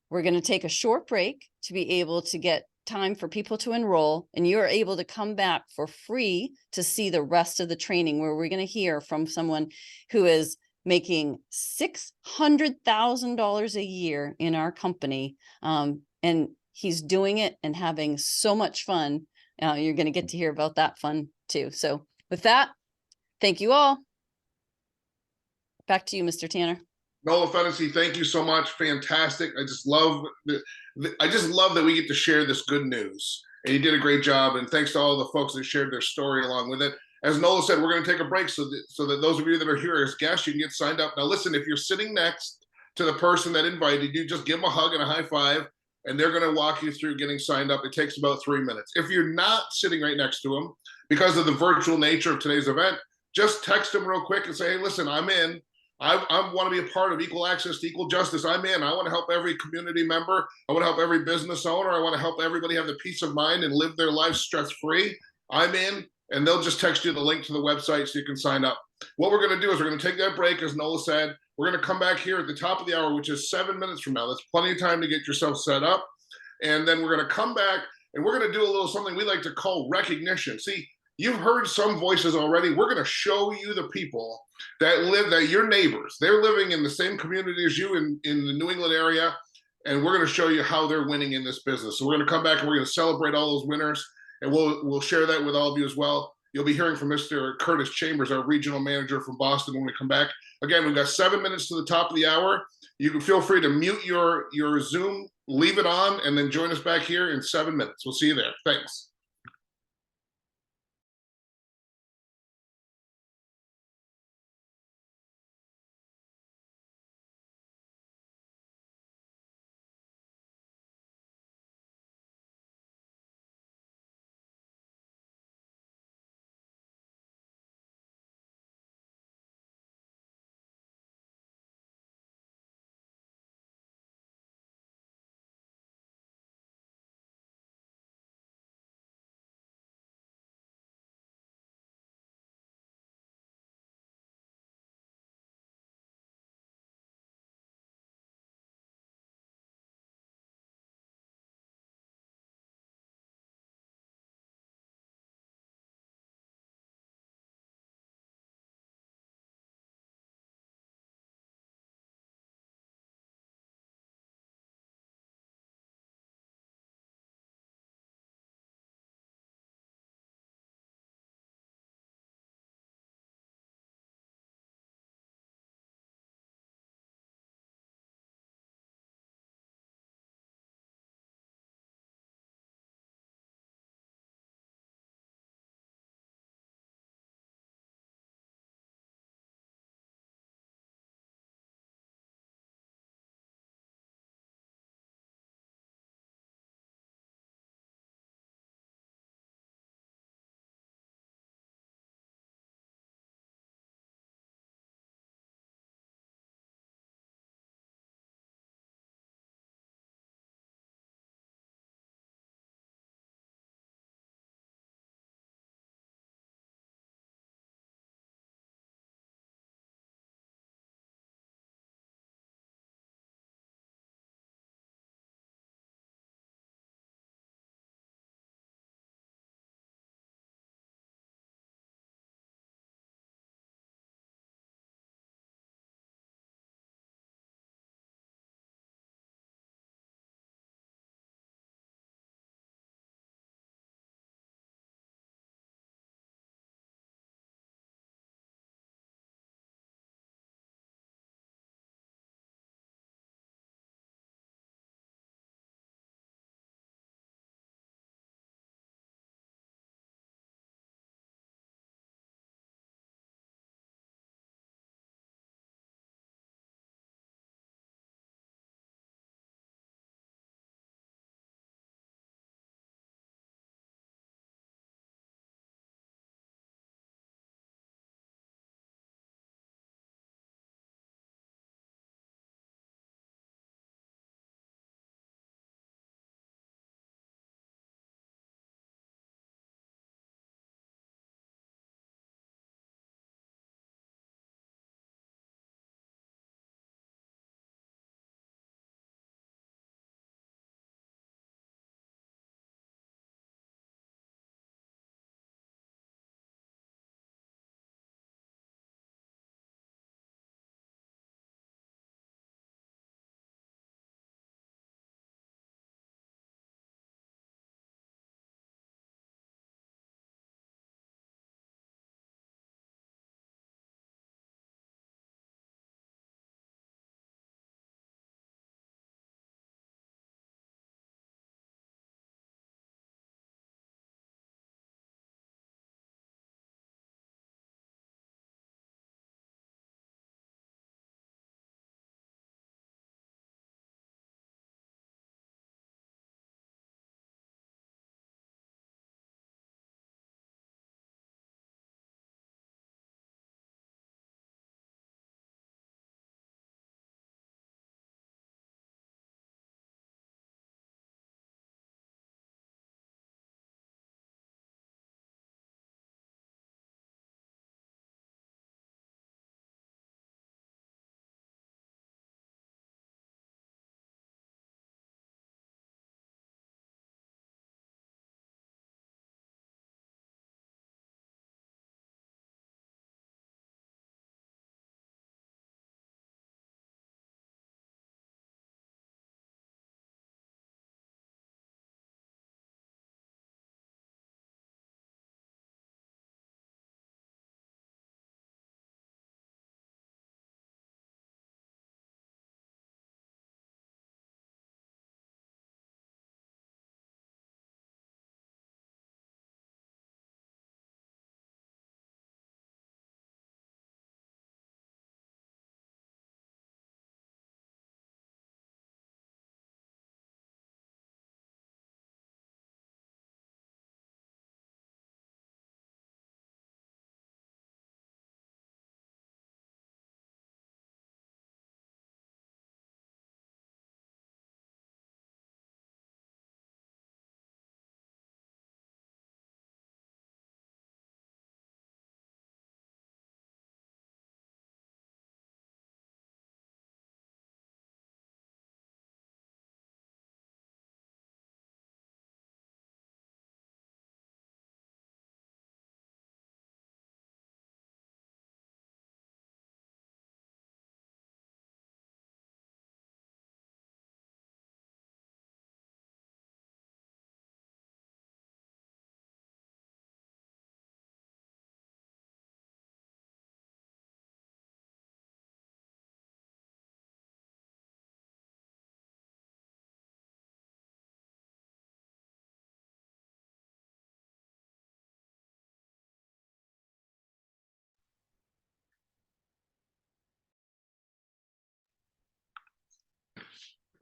[SPEAKER 2] We're going to take a short break to be able to get time for people to enroll, and you're able to come back for free to see the rest of the training, where we're going to hear from someone who is making $600,000 a year in our company. And he's doing it and having so much fun. You're going to get to hear about that fun too. So with that, thank you all. Back to you, Mr. Tanner.
[SPEAKER 1] Nola Fennessy, thank you so much. Fantastic. I just love that we get to share this good news. And you did a great job. And thanks to all the folks that shared their story along with it. As Nola said, we're going to take a break so that those of you that are here as guests, you can get signed up. Now, listen, if you're sitting next to the person that invited you, just give them a hug and a high five, and they're going to walk you through getting signed up. It takes about 3 minutes. If you're not sitting right next to them, because of the virtual nature of today's event, just text them real quick and say, hey, listen, I'm in. I want to be a part of equal access to equal justice. I'm in. I want to help every community member. I want to help every business owner. I want to help everybody have the peace of mind and live their life stress-free. I'm in. And they'll just text you the link to the website so you can sign up. what we're going to do is we're going to take that break, as Nola said. We're going to come back here at the top of the hour, which is 7 minutes from now. That's plenty of time to get yourself set up. And then we're going to come back and we're going to do a little something we like to call recognition. See, you've heard some voices already. We're going to show you the people that your neighbors, they're living in the same community as you in the New England area. And we're going to show you how they're winning in this business. So we're going to come back and we're going to celebrate all those winners. And we'll share that with all of you as well. You'll be hearing from Mr. Curtis Chambers, our regional manager from Boston, when we come back. Again, we've got 7 minutes to the top of the hour. You can feel free to mute your Zoom, leave it on, and then join us back here in 7 minutes. We'll see you there. Thanks.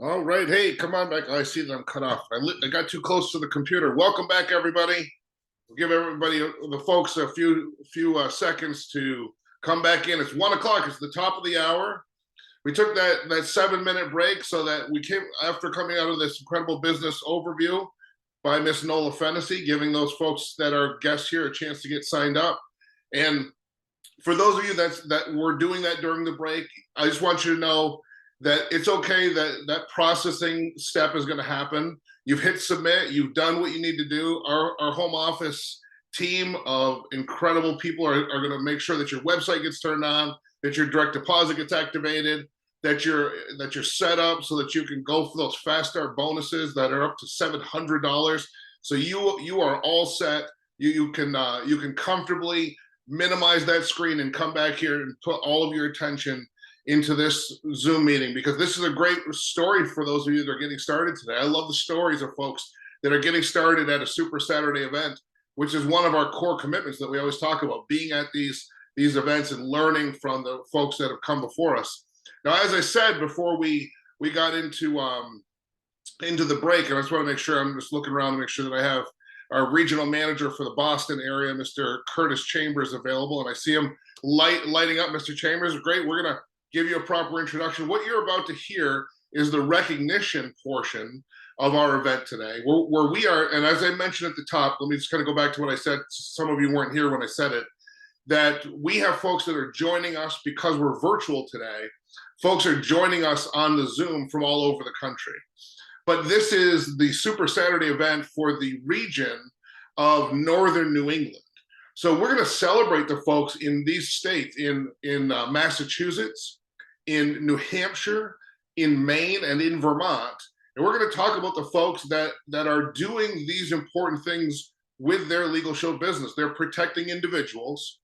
[SPEAKER 1] All right. Hey, come on back. I see that I'm cut off. I got too close to the computer. Welcome back, everybody. We'll give everybody, the folks, a few seconds to come back in. It's 1 o'clock. It's the top of the hour. We took that 7-minute break so that we came after coming out of this incredible business overview by Miss Nola Fennessy, giving those folks that are guests here a chance to get signed up. And for those of you that were doing that during the break, I just want you to know that it's okay that that processing step is going to happen. You've hit submit, you've done what you need to do. Our home office team of incredible people are going to make sure that your website gets turned on, that your direct deposit gets activated, that you're set up so that you can go for those fast start bonuses that are up to $700. So you are all set. You can comfortably minimize that screen and come back here and put all of your attention into this Zoom meeting, because this is a great story for those of you that are getting started today. I love the stories of folks that are getting started at a Super Saturday event, which is one of our core commitments that we always talk about, being at these events and learning from the folks that have come before us. Now, as I said before we got into the break, and I just want to make sure, I'm just looking around to make sure that I have our regional manager for the Boston area, Mr. Curtis Chambers, available, and I see him lighting up. Mr. Chambers, great. We're going to give you a proper introduction. What you're about to hear is the recognition portion of our event today, where we are, and as I mentioned at the top, let me just kind of go back to what I said. Some of you weren't here when I said it, that we have folks that are joining us because we're virtual today. Folks are joining us on the Zoom from all over the country. But this is the Super Saturday event for the region of Northern New England. So we're going to celebrate the folks in these states, in Massachusetts, in New Hampshire, in Maine, and in Vermont. And we're going to talk about the folks that are doing these important things with their legal show business. They're protecting individuals,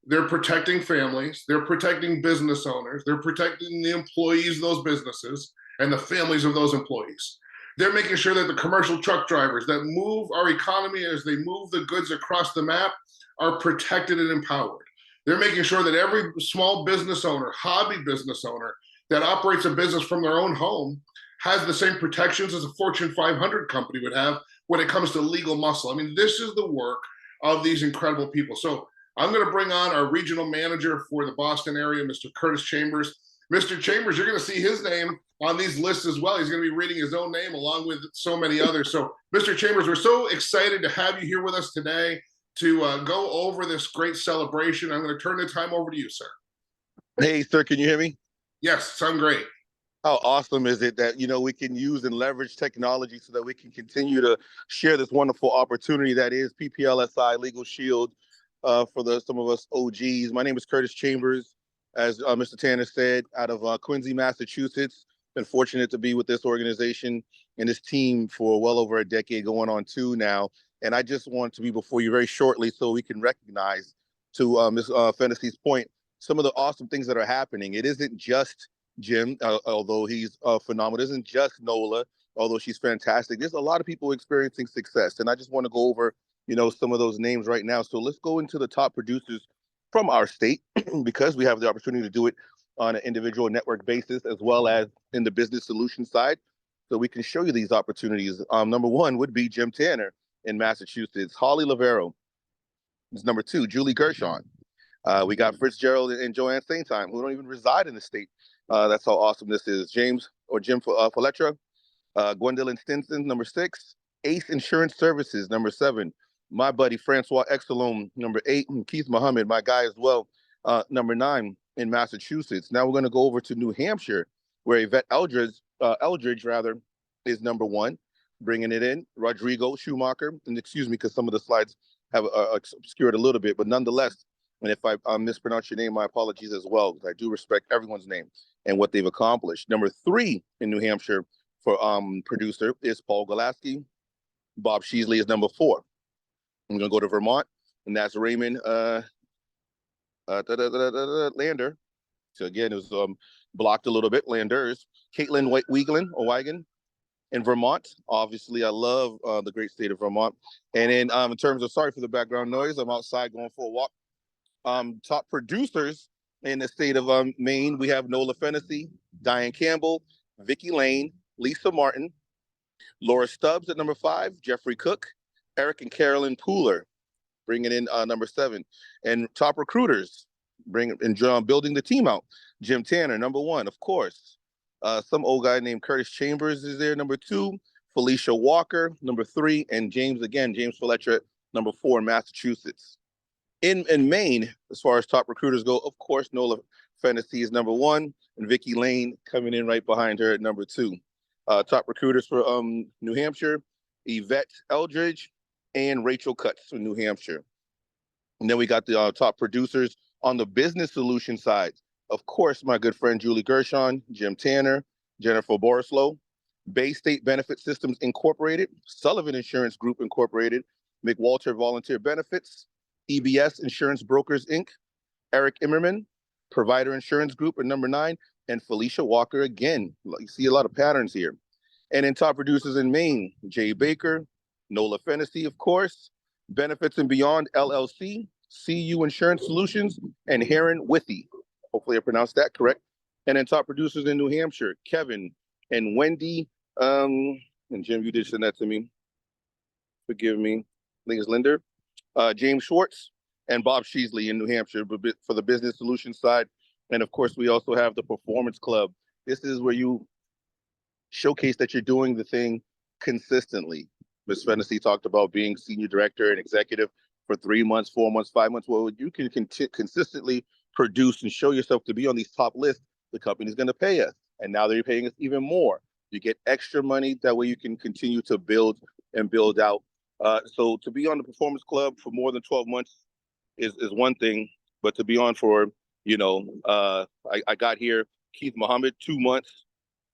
[SPEAKER 1] they're protecting families, they're protecting business owners, they're protecting the employees of those businesses and the families of those employees. They're making sure that the commercial truck drivers that move our economy as they move the goods across the map are protected and empowered. They're making sure that every small business owner, hobby business owner that operates a business from their own home has the same protections as a Fortune 500 company would have when it comes to legal muscle. I mean, this is the work of these incredible people. So I'm going to bring on our regional manager for the Boston area, Mr. Curtis Chambers. Mr. Chambers, you're going to see his name on these lists as well. He's going to be reading his own name along with so many others. So, Mr. Chambers, we're so excited to have you here with us today to go over this great celebration. I'm going to turn the time over to you, sir.
[SPEAKER 6] Hey, sir, can you hear me?
[SPEAKER 1] Yes, sound great.
[SPEAKER 6] How awesome is it that, we can use and leverage technology so that we can continue to share this wonderful opportunity that is PPLSI Legal Shield for some of us OGs. My name is Curtis Chambers, as Mr. Tanner said, out of Quincy, Massachusetts. Been fortunate to be with this organization and this team for well over a decade, going on 2 now. And I just want to be before you very shortly so we can recognize, to Ms. Fennessy's point, some of the awesome things that are happening. It isn't just Jim, although he's phenomenal. It isn't just Nola, although she's fantastic. There's a lot of people experiencing success. And I just want to go over, some of those names right now. So let's go into the top producers from our state, because we have the opportunity to do it on an individual network basis, as well as in the business solution side. So we can show you these opportunities. Number 1 would be Jim Tanner in Massachusetts. Holly Lavero is number 2. Julie Gershon. We got Fitzgerald and Joanne Saintheim, who don't even reside in the state. That's how awesome this is. Jim Foletra, Gwendolyn Stinson, number 6. Ace Insurance Services, number 7. My buddy Francois Exelome, number 8. And Keith Muhammad, my guy as well, number 9 in Massachusetts. Now we're going to go over to New Hampshire, where Yvette Eldridge is number 1, bringing it in. Rodrigo Schumacher, and excuse me, because some of the slides have obscured a little bit, but nonetheless, and if I mispronounce your name, my apologies as well, because I do respect everyone's name and what they've accomplished. Number 3 in New Hampshire for producer is Paul Golaski. Bob Sheasley is number 4. I'm going to go to Vermont, and that's Raymond Lander. So again, it was blocked a little bit, Landers. Caitlin Wiegand in Vermont. Obviously, I love the great state of Vermont. And then in terms of, sorry for the background noise, I'm outside going for a walk. Top producers in the state of Maine, we have Nola Fennessy, Diane Campbell, Vicki Lane, Lisa Martin, Laura Stubbs at number 5, Jeffrey Cook, Eric and Carolyn Pooler, bringing in number 7. And top recruiters, building the team out. Jim Tanner, number 1, of course. Some old guy named Curtis Chambers is there, number 2. Felicia Walker, number 3. And James Fletcher, number 4 in Massachusetts. In Maine, as far as top recruiters go, of course, Nola Fennessy is number 1, and Vicki Lane coming in right behind her at number 2. Top recruiters for New Hampshire, Yvette Eldridge and Rachel Cutts from New Hampshire. And then we got the top producers on the business solution side. Of course, my good friend Julie Gershon, Jim Tanner, Jennifer Borislow, Bay State Benefit Systems Incorporated, Sullivan Insurance Group Incorporated, McWalter Volunteer Benefits, EBS Insurance Brokers, Inc., Eric Immerman, Provider Insurance Group at number 9, and Felicia Walker again. You see a lot of patterns here. And in top producers in Maine, Jay Baker, Nola Fennessy, of course, Benefits and Beyond LLC, CU Insurance Solutions, and Heron Withy. Hopefully I pronounced that correct. And in top producers in New Hampshire, Kevin and Wendy, and Jim, you did send that to me. Forgive me. I think it's Linder. James Schwartz and Bob Sheasley in New Hampshire for the business solutions side. And of course, we also have the Performance Club. This is where you showcase that you're doing the thing consistently. Ms. Fennessy talked about being senior director and executive for 3 months, 4 months, 5 months. Well, you can consistently produce and show yourself to be on these top lists. The company's going to pay us. And now they're paying us even more. You get extra money. That way you can continue to build and build out. So to be on the Performance Club for more than 12 months is one thing, but to be on for, I got here, Keith Muhammad, 2 months,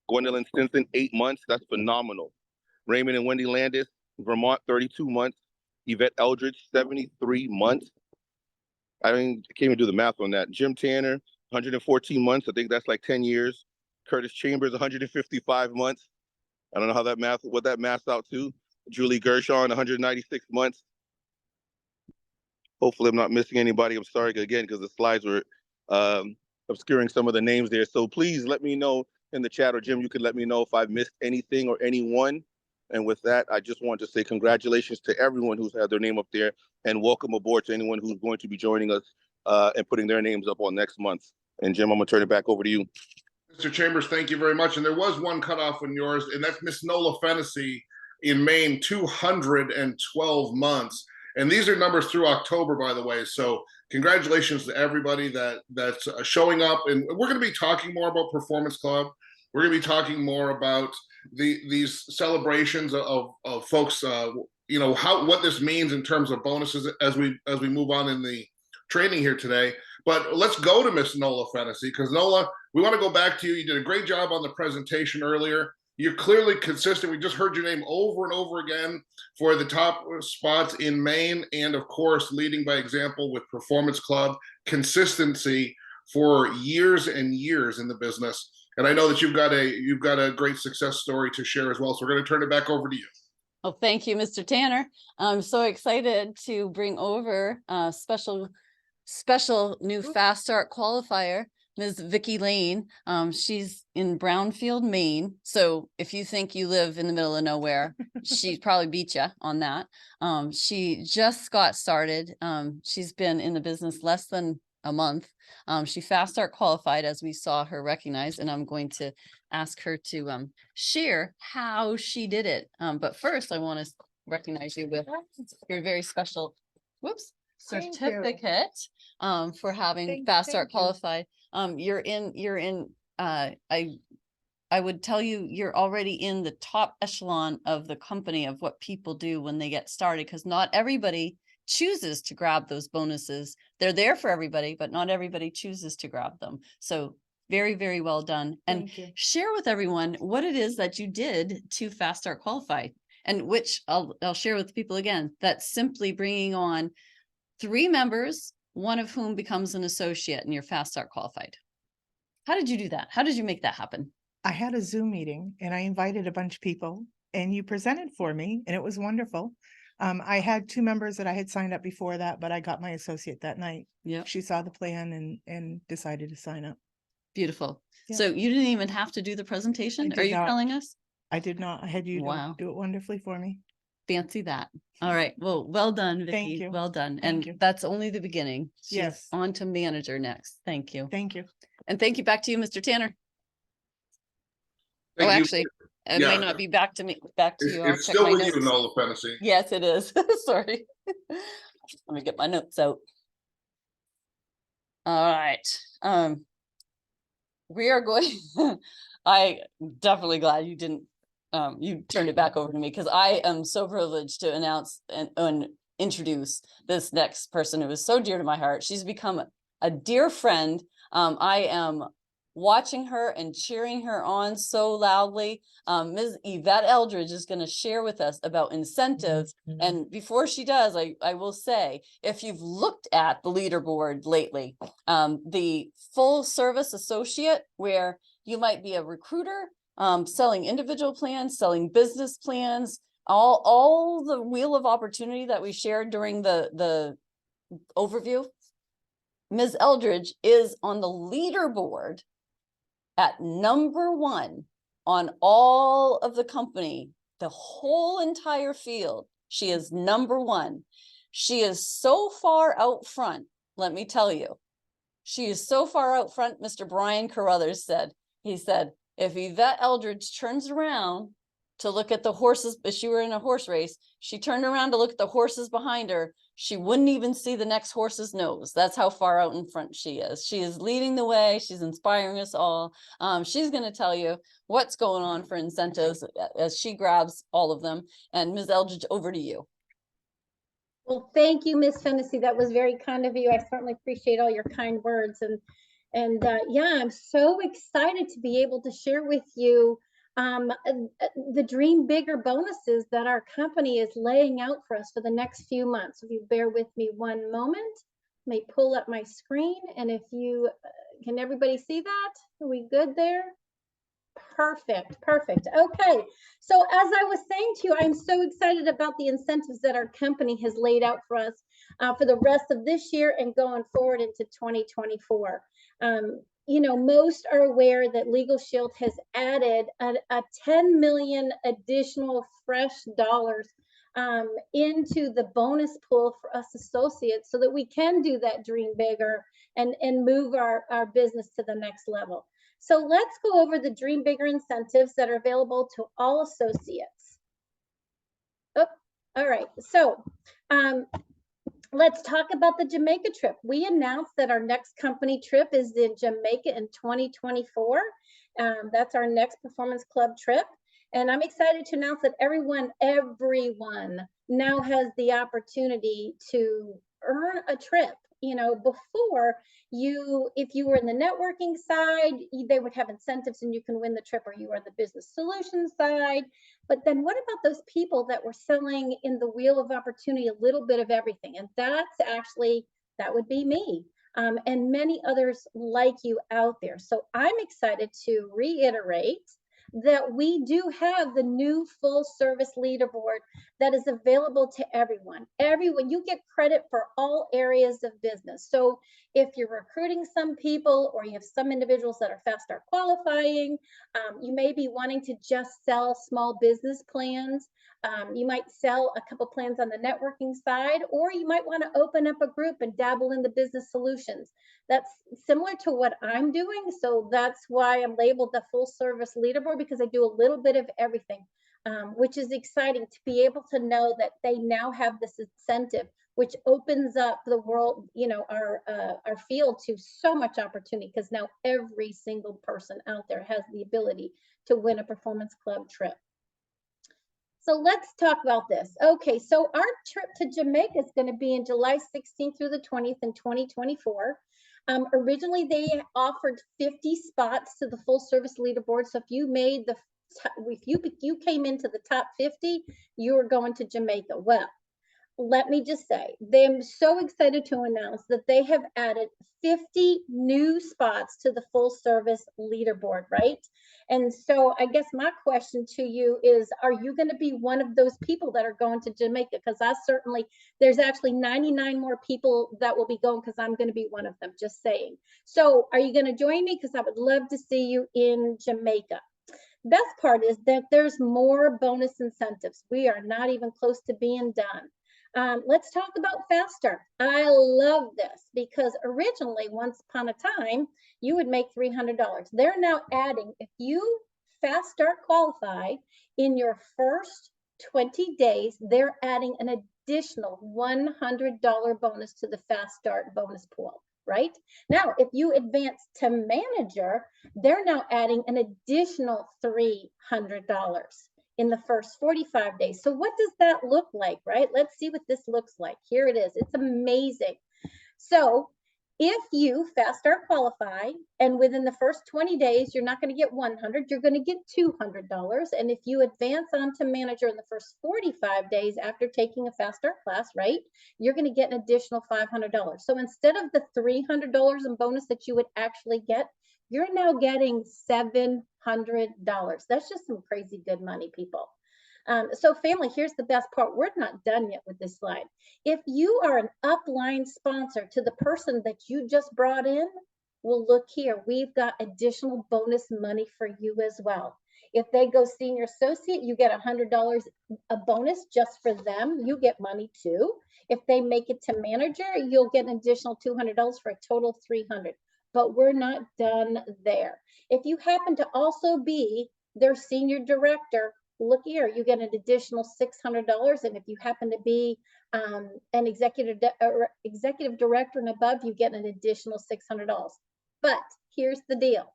[SPEAKER 6] Gwendolyn Stinson, 8 months. That's phenomenal. Raymond and Wendy Landis, Vermont, 32 months. Yvette Eldridge, 73 months. I can't even do the math on that. Jim Tanner, 114 months. I think that's like 10 years. Curtis Chambers, 155 months. I don't know what that maths out to. Julie Gershon, 196 months. Hopefully I'm not missing anybody. I'm sorry again, because the slides were obscuring some of the names there. So please let me know in the chat, or Jim, you could let me know if I've missed anything or anyone. And with that, I just want to say congratulations to everyone who's had their name up there, and welcome aboard to anyone who's going to be joining us and putting their names up on next month. And Jim, I'm gonna turn it back over to you.
[SPEAKER 1] Mr. Chambers, thank you very much. And there was one cutoff on yours, and that's Miss Nola Fennessy in Maine, 212 months. And these are numbers through October, by the way. So congratulations to everybody that's showing up. And we're going to be talking more about Performance Club. We're going to be talking more about these celebrations of folks, what this means in terms of bonuses as we move on in the training here today. But let's go to Miss Nola Fennessy, because Nola, we want to go back to you. You did a great job on the presentation earlier. You're clearly consistent. We just heard your name over and over again for the top spots in Maine, and of course, leading by example with Performance Club, consistency for years and years in the business. And I know that you've got a great success story to share as well. So we're going to turn it back over to you.
[SPEAKER 2] Oh, thank you, Mr. Tanner. I'm so excited to bring over a special new Fast Start qualifier, Ms. Vicki Lane. She's in Brownfield, Maine. So if you think you live in the middle of nowhere, she'd probably beat you on that. She just got started. She's been in the business less than a month. She Fast Start qualified, as we saw her recognized, and I'm going to ask her to share how she did it. But first, I want to recognize you with your very special,
[SPEAKER 3] Thank you.
[SPEAKER 2] certificate for having Fast Start qualified. I would tell you, you're already in the top echelon of the company of what people do when they get started, because not everybody chooses to grab those bonuses. They're there for everybody, but not everybody chooses to grab them. So very, very well done. And share with everyone what it is that you did to Fast Start qualify, and which I'll share with people again. That's simply bringing on 3 members, one of whom becomes an associate, and you're Fast Start qualified. How did you do that? How did you make that happen?
[SPEAKER 3] I had a Zoom meeting and I invited a bunch of people, and you presented for me, and it was wonderful. I had 2 members that I had signed up before that, but I got my associate that night.
[SPEAKER 2] Yeah.
[SPEAKER 3] She saw the plan and decided to sign up.
[SPEAKER 2] Beautiful.
[SPEAKER 3] Yeah.
[SPEAKER 2] So you didn't even have to do the presentation?
[SPEAKER 3] did
[SPEAKER 2] Are you
[SPEAKER 3] not.
[SPEAKER 2] telling us?
[SPEAKER 3] I did not. I had you
[SPEAKER 2] Wow.
[SPEAKER 3] do it wonderfully for me.
[SPEAKER 2] Fancy that. All right. Well, well done,
[SPEAKER 3] Thank
[SPEAKER 2] Vicky.
[SPEAKER 3] you.
[SPEAKER 2] Well done.
[SPEAKER 3] Thank
[SPEAKER 2] And
[SPEAKER 3] you.
[SPEAKER 2] that's only the beginning. She's
[SPEAKER 3] Yes.
[SPEAKER 2] on to manager next. Thank you.
[SPEAKER 3] Thank you.
[SPEAKER 2] And thank you back to you, Mr. Tanner.
[SPEAKER 1] Thank
[SPEAKER 2] Oh,
[SPEAKER 1] you.
[SPEAKER 2] actually, it
[SPEAKER 1] Yeah.
[SPEAKER 2] may not be back to me, back to
[SPEAKER 1] It's,
[SPEAKER 2] you. I'll
[SPEAKER 1] it's
[SPEAKER 2] check
[SPEAKER 1] still
[SPEAKER 2] my
[SPEAKER 1] with you,
[SPEAKER 2] notes.
[SPEAKER 1] Nola Fennessy.
[SPEAKER 2] Yes, it is. Sorry. Let me get my notes out. All right. We are going, I definitely glad you didn't, you turned it back over to me because I am so privileged to announce and introduce this next person who is so dear to my heart. She's become a dear friend. I am watching her and cheering her on so loudly. Ms. Yvette Eldridge is going to share with us about incentives. And before she does, I will say, if you've looked at the leaderboard lately, the full service associate, where you might be a recruiter, selling individual plans, selling business plans, all the wheel of opportunity that we shared during the overview. Ms. Eldridge is on the leaderboard at #1 on all of the company, the whole entire field. She is #1. She is so far out front, let me tell you. She is so far out front, Mr. Brian Carruthers said. He said, if Yvette Eldridge turns around to look at the horses, if she were in a horse race, she turned around to look at the horses behind her, she wouldn't even see the next horse's nose. That's how far out in front she is. She is leading the way. She's inspiring us all. She's going to tell you what's going on for incentives as she grabs all of them. And Ms. Eldridge, over to you.
[SPEAKER 5] Well, thank you, Miss Fennessy. That was very kind of you. I certainly appreciate all your kind words. And yeah, I'm so excited to be able to share with you the Dream Bigger bonuses that our company is laying out for us for the next few months. If you bear with me one moment, let me pull up my screen. And if you, can everybody see that? Are we good there? Perfect, perfect. Okay, so as I was saying to you, I'm so excited about the incentives that our company has laid out for us for the rest of this year and going forward into 2024. You know, most are aware that Legal Shield has added a 10 million additional fresh dollars into the bonus pool for us associates so that we can do that dream bigger and move our business to the next level. So let's go over the Dream Bigger incentives that are available to all associates. Oh, all right. So let's talk about the Jamaica trip. We announced that our next company trip is in Jamaica in 2024. That's our next Performance Club trip. And I'm excited to announce that everyone now has the opportunity to earn a trip. You know, before if you were in the networking side, they would have incentives and you can win the trip, or you are the business solutions side. But then what about those people that were selling in the wheel of opportunity, a little bit of everything? And that would be me. And many others like you out there. So I'm excited to reiterate that we do have the new full service leaderboard that is available to everyone. You get credit for all areas of business. So if you're recruiting some people, or you have some individuals that are fast start qualifying, you may be wanting to just sell small business plans. You might sell a couple plans on the networking side, or you might want to open up a group and dabble in the business solutions. That's similar to what I'm doing. So that's why I'm labeled the full service leaderboard, because I do a little bit of everything, which is exciting to be able to know that they now have this incentive, which opens up the world, you know, our field to so much opportunity, because now every single person out there has the ability to win a Performance Club trip. So let's talk about this. Okay, so our trip to Jamaica is going to be in July 16th through the 20th in 2024. Originally, they offered 50 spots to the full service leaderboard. So if you made if you came into the top 50, you were going to Jamaica. Well, let me just say, I'm so excited to announce that they have added 50 new spots to the full service leaderboard, right? And so I guess my question to you is, are you going to be one of those people that are going to Jamaica? Because there's actually 99 more people that will be going, because I'm going to be one of them, just saying. So are you going to join me? Because I would love to see you in Jamaica. best part is that there's more bonus incentives. We are not even close to being done. Let's talk about Fast Start. I love this because originally, once upon a time, you would make $300. They're now adding, if you Fast Start qualify in your first 20 days, they're adding an additional $100 bonus to the Fast Start bonus pool, right? Now, if you advance to manager, they're now adding an additional $300 in the first 45 days. So what does that look like, right? Let's see what this looks like. Here it is. It's amazing. So if you Fast Start qualify and within the first 20 days, you're not going to get 100, you're going to get $200. And if you advance on to manager in the first 45 days after taking a Fast Start class, right, you're going to get an additional $500. So instead of the $300 in bonus that you would actually get, you're now getting $700. That's just some crazy good money, people. So family, here's the best part. We're not done yet with this slide. If you are an upline sponsor to the person that you just brought in, well, look here, we've got additional bonus money for you as well. If they go senior associate, you get $100 a bonus just for them. You get money too. If they make it to manager, you'll get an additional $200 for a total of $300. But we're not done there. If you happen to also be their senior director, look here, you get an additional $600. And if you happen to be an executive director and above, you get an additional $600. But here's the deal.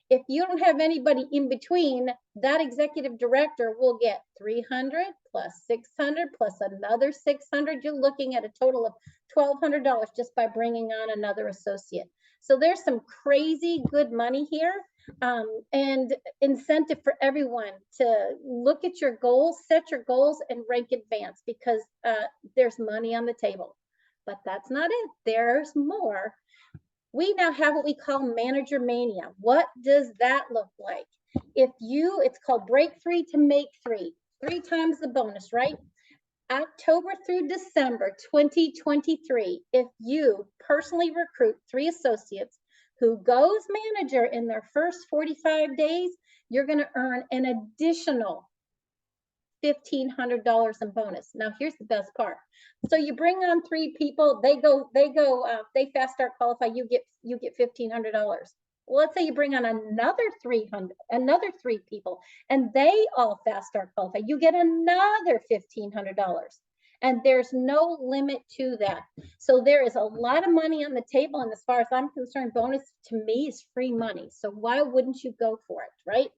[SPEAKER 5] If you don't have anybody in between, that executive director will get $300 plus $600 plus another $600. You're looking at a total of $1,200 just by bringing on another associate. So there's some crazy good money here, and incentive for everyone to look at your goals, set your goals, and rank advance, because there's money on the table. But that's not it. There's more. We now have what we call manager mania. What does that look like? It's called break 3 to make 3 times the bonus, right? October through December 2023, if you personally recruit 3 associates who goes manager in their first 45 days, you're going to earn an additional $1,500 in bonus. Now, here's the best part. So you bring on 3 people, they Fast Start qualify, you get $1,500. Well, let's say you bring on another 3 people and they all Fast Start qualify, you get another $1,500. And there's no limit to that. So there is a lot of money on the table. And as far as I'm concerned, bonus to me is free money. So why wouldn't you go for it, right?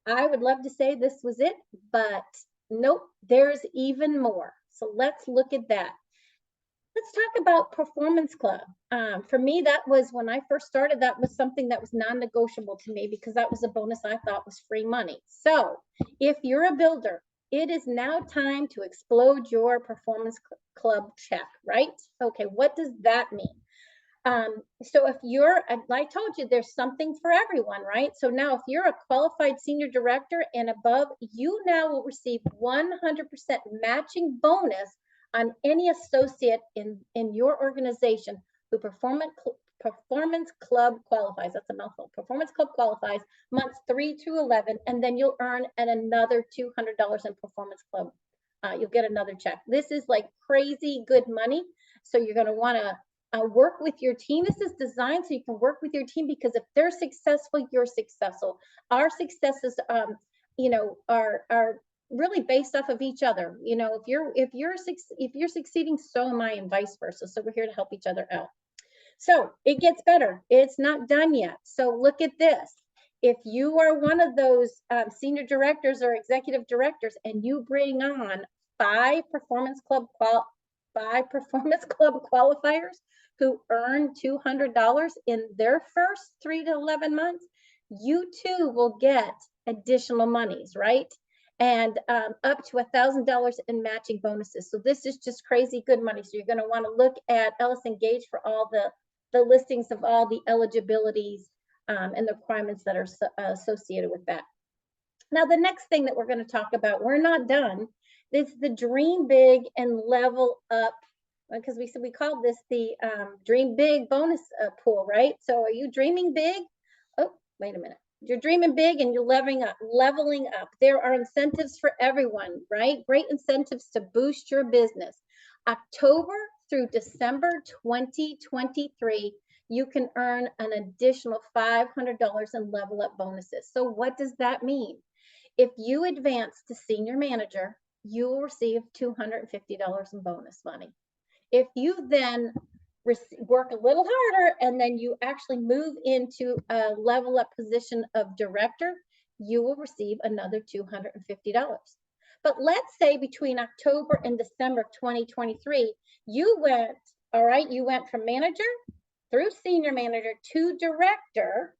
[SPEAKER 5] I would love to say this was it, but nope, there's even more. So let's look at that. Let's talk about Performance Club. For me, that was when I first started, that was something that was non-negotiable to me because that was a bonus I thought was free money. So if you're a builder, it is now time to explode your Performance Club check, right? Okay, what does that mean? So if I told you, there's something for everyone, right? So now if you're a qualified senior director and above, you now will receive 100% matching bonus on any associate in your organization who Performance Club qualifies. That's a mouthful. Performance Club qualifies months 3 through 11, and then you'll earn another $200 in Performance Club. You'll get another check. This is like crazy good money. So you're going to want to work with your team. This is designed so you can work with your team, because if they're successful, you're successful. Our successes, are really based off of each other. You know, if you're succeeding, so am I, and vice versa. So we're here to help each other out. So it gets better. It's not done yet. So look at this. If you are one of those senior directors or executive directors and you bring on 5 Performance Club qualifiers who earn $200 in their first 3 to 11 months, you too will get additional monies, right? And up to $1,000 in matching bonuses. So this is just crazy good money. So you're going to want to look at Ellis Engage for all the listings of all the eligibilities and the requirements that are associated with that. Now, the next thing that we're going to talk about, we're not done, is the Dream Big and Level Up, because we called this the Dream Big bonus pool, right? So are you dreaming big? Oh, wait a minute. You're dreaming big and you're leveling up. There are incentives for everyone, right? Great incentives to boost your business. October through December 2023, you can earn an additional $500 in level up bonuses. So what does that mean? If you advance to senior manager, you will receive $250 in bonus money. If you then work a little harder and then you actually move into a level up position of director, you will receive another $250. But let's say between October and December of 2023, you went from manager through senior manager to director,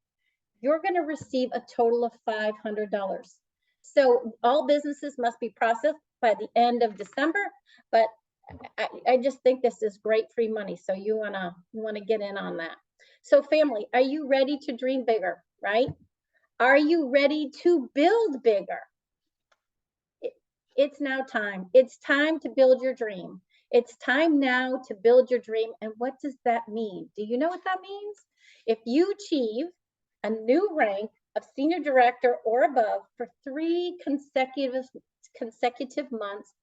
[SPEAKER 5] you're going to receive a total of $500. So all businesses must be processed by the end of December, but I just think this is great free money. So you wanna get in on that. So family, are you ready to dream bigger, right? Are you ready to build bigger? It's now time. It's time to build your dream. It's time now to build your dream. And what does that mean? Do you know what that means? If you achieve a new rank of senior director or above for 3 consecutive months,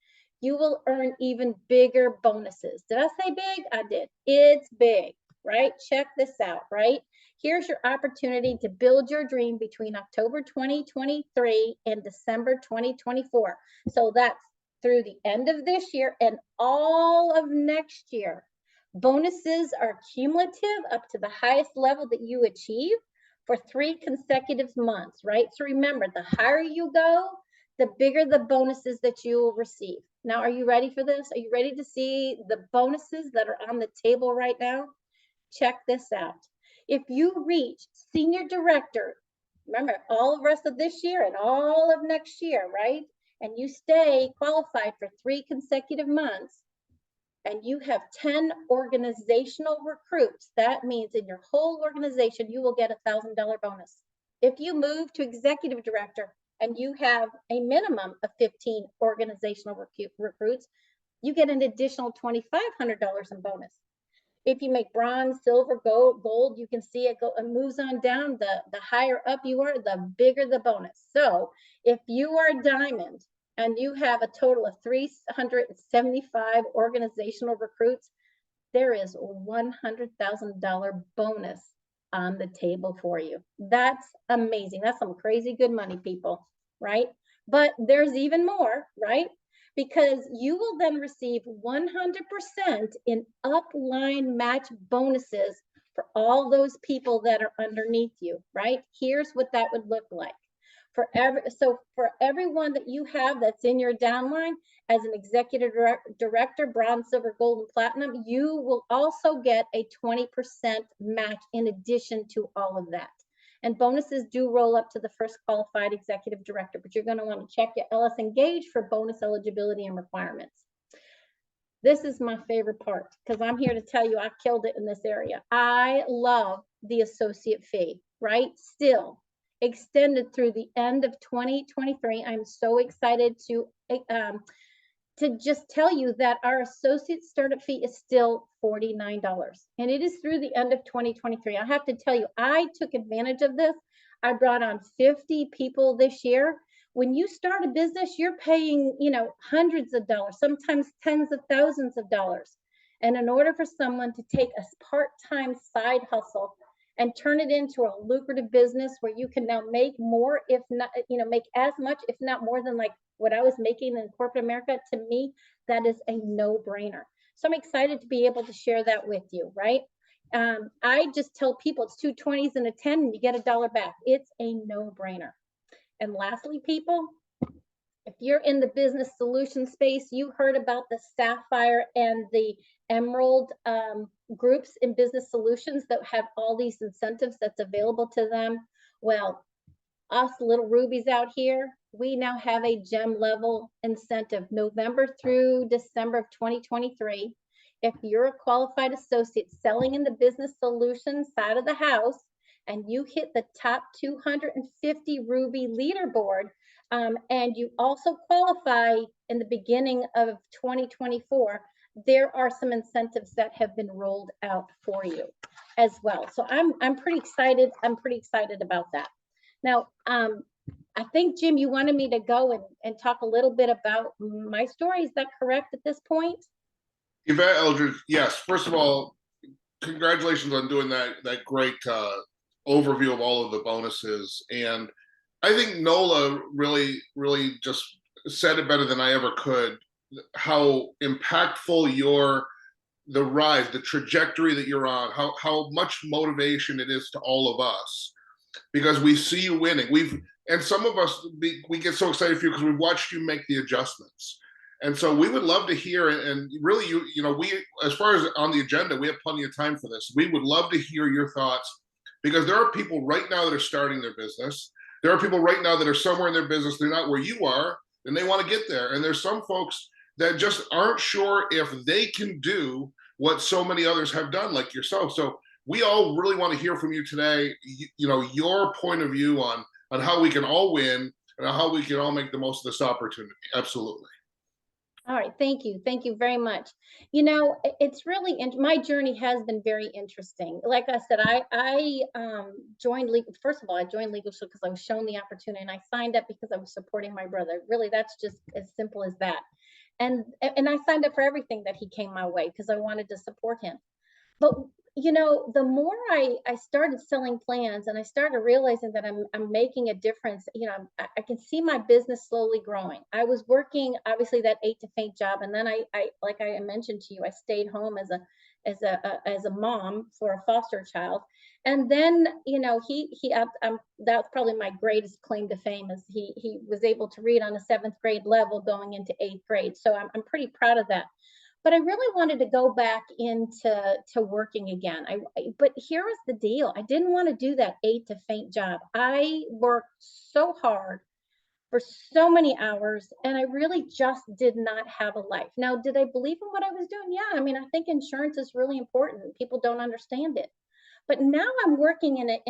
[SPEAKER 5] you will earn even bigger bonuses. Did I say big? I did. It's big, right? Check this out, right? Here's your opportunity to build your dream between October 2023 and December 2024. So that's through the end of this year and all of next year. Bonuses are cumulative up to the highest level that you achieve for 3 consecutive months, right? So remember, the higher you go, the bigger the bonuses that you will receive. Now, are you ready for this? Are you ready to see the bonuses that are on the table right now? Check this out. If you reach senior director, remember all the rest of this year and all of next year, right? And you stay qualified for 3 consecutive months, and you have 10 organizational recruits, that means in your whole organization, you will get a $1,000 bonus. If you move to executive director and you have a minimum of 15 organizational recruits, you get an additional $2,500 in bonus. If you make bronze, silver, gold, you can see it moves on down. The higher up you are, the bigger the bonus. So if you are a diamond and you have a total of 375 organizational recruits, there is a $100,000 bonus on the table for you. That's amazing. That's some crazy good money, people, right? But there's even more, right? Because you will then receive 100% in upline match bonuses for all those people that are underneath you, right? Here's what that would look like. For everyone that you have that's in your downline as an executive director, bronze, silver, gold, and platinum, you will also get a 20% match in addition to all of that. And bonuses do roll up to the first qualified executive director, but you're going to want to check your LS Engage for bonus eligibility and requirements. This is my favorite part because I'm here to tell you I killed it in this area. I love the associate fee, right? Still extended through the end of 2023. I'm so excited to just tell you that our associate startup fee is still $49, and it is through the end of 2023. I have to tell you, I took advantage of this. I brought on 50 people this year. When you start a business, you're paying, hundreds of dollars, sometimes tens of thousands of dollars. And in order for someone to take a part-time side hustle and turn it into a lucrative business where you can now make more, if not, make as much, if not more than like what I was making in corporate America, to me, that is a no-brainer. So I'm excited to be able to share that with you, right? I just tell people it's 2 20s and a 10 and you get $1 back. It's a no-brainer. And lastly, people, if you're in the business solution space, you heard about the Sapphire and the Emerald groups in business solutions that have all these incentives that's available to them. Well, us little rubies out here, we now have a gem level incentive, November through December of 2023. If you're a qualified associate selling in the business solutions side of the house, and you hit the top 250 Ruby leaderboard, and you also qualify in the beginning of 2024, there are some incentives that have been rolled out for you as well. So I'm pretty excited. I'm pretty excited about that. Now, I think, Jim, you wanted me to go and talk a little bit about my story. Is that correct at this point?
[SPEAKER 1] Yvette Eldridge, yes. First of all, congratulations on doing that great overview of all of the bonuses. And I think Nola really just said it better than I ever could, how impactful the rise, the trajectory that you're on, how much motivation it is to all of us, because we see you winning. And some of us, we get so excited for you because we've watched you make the adjustments. And so we would love to hear, and really, we, as far as on the agenda, we have plenty of time for this. We would love to hear your thoughts, because there are people right now that are starting their business. There are people right now that are somewhere in their business, they're not where you are, and they want to get there. And there's some folks that just aren't sure if they can do what so many others have done, like yourself. So we all really want to hear from you today, your point of view on how we can all win and how we can all make the most of this opportunity. Absolutely.
[SPEAKER 5] All right, thank you. Thank you very much. It's really, my journey has been very interesting. Like I said, I joined legal. First of all, I joined Legal Shield because I was shown the opportunity, and I signed up because I was supporting my brother. Really, that's just as simple as that. And I signed up for everything that he came my way because I wanted to support him. But the more I started selling plans, and I started realizing that I'm making a difference, I can see my business slowly growing. I was working, obviously, that 8 to 5 job, and then I like I mentioned to you, I stayed home as a mom for a foster child. And then that's probably my greatest claim to fame, is he was able to read on a 7th grade level going into 8th grade. So I'm pretty proud of that. But I really wanted to go back into working again. But here was the deal. I didn't want to do that 8 to 5 job. I worked so hard for so many hours, and I really just did not have a life. Now, did I believe in what I was doing? Yeah. I mean, I think insurance is really important. People don't understand it. But now I'm working I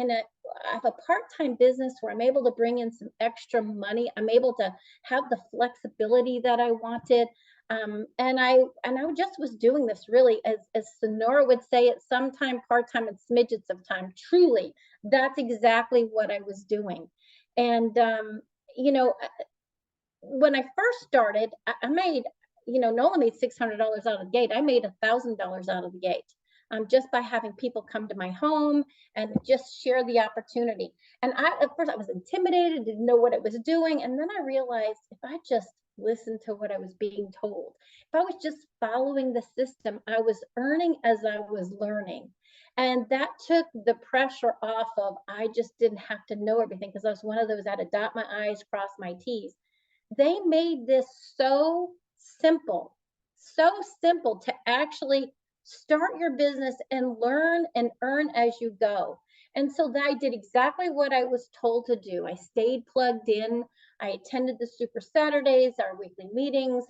[SPEAKER 5] have a part-time business where I'm able to bring in some extra money. I'm able to have the flexibility that I wanted. And I just was doing this really, as Sonora would say it, sometime part-time and smidgets of time. Truly, that's exactly what I was doing. And, when I first started, I made, Nola made $600 out of the gate. I made $1,000 out of the gate. Just by having people come to my home and just share the opportunity. And at first I was intimidated, didn't know what it was doing. And then I realized, if I just listened to what I was being told, if I was just following the system, I was earning as I was learning. And that took the pressure off of, I just didn't have to know everything, because I was one of those that had to dot my I's, cross my T's. They made this so simple to actually start your business and learn and earn as you go. And so I did exactly what I was told to do. I stayed plugged in. I attended the Super Saturdays, our weekly meetings,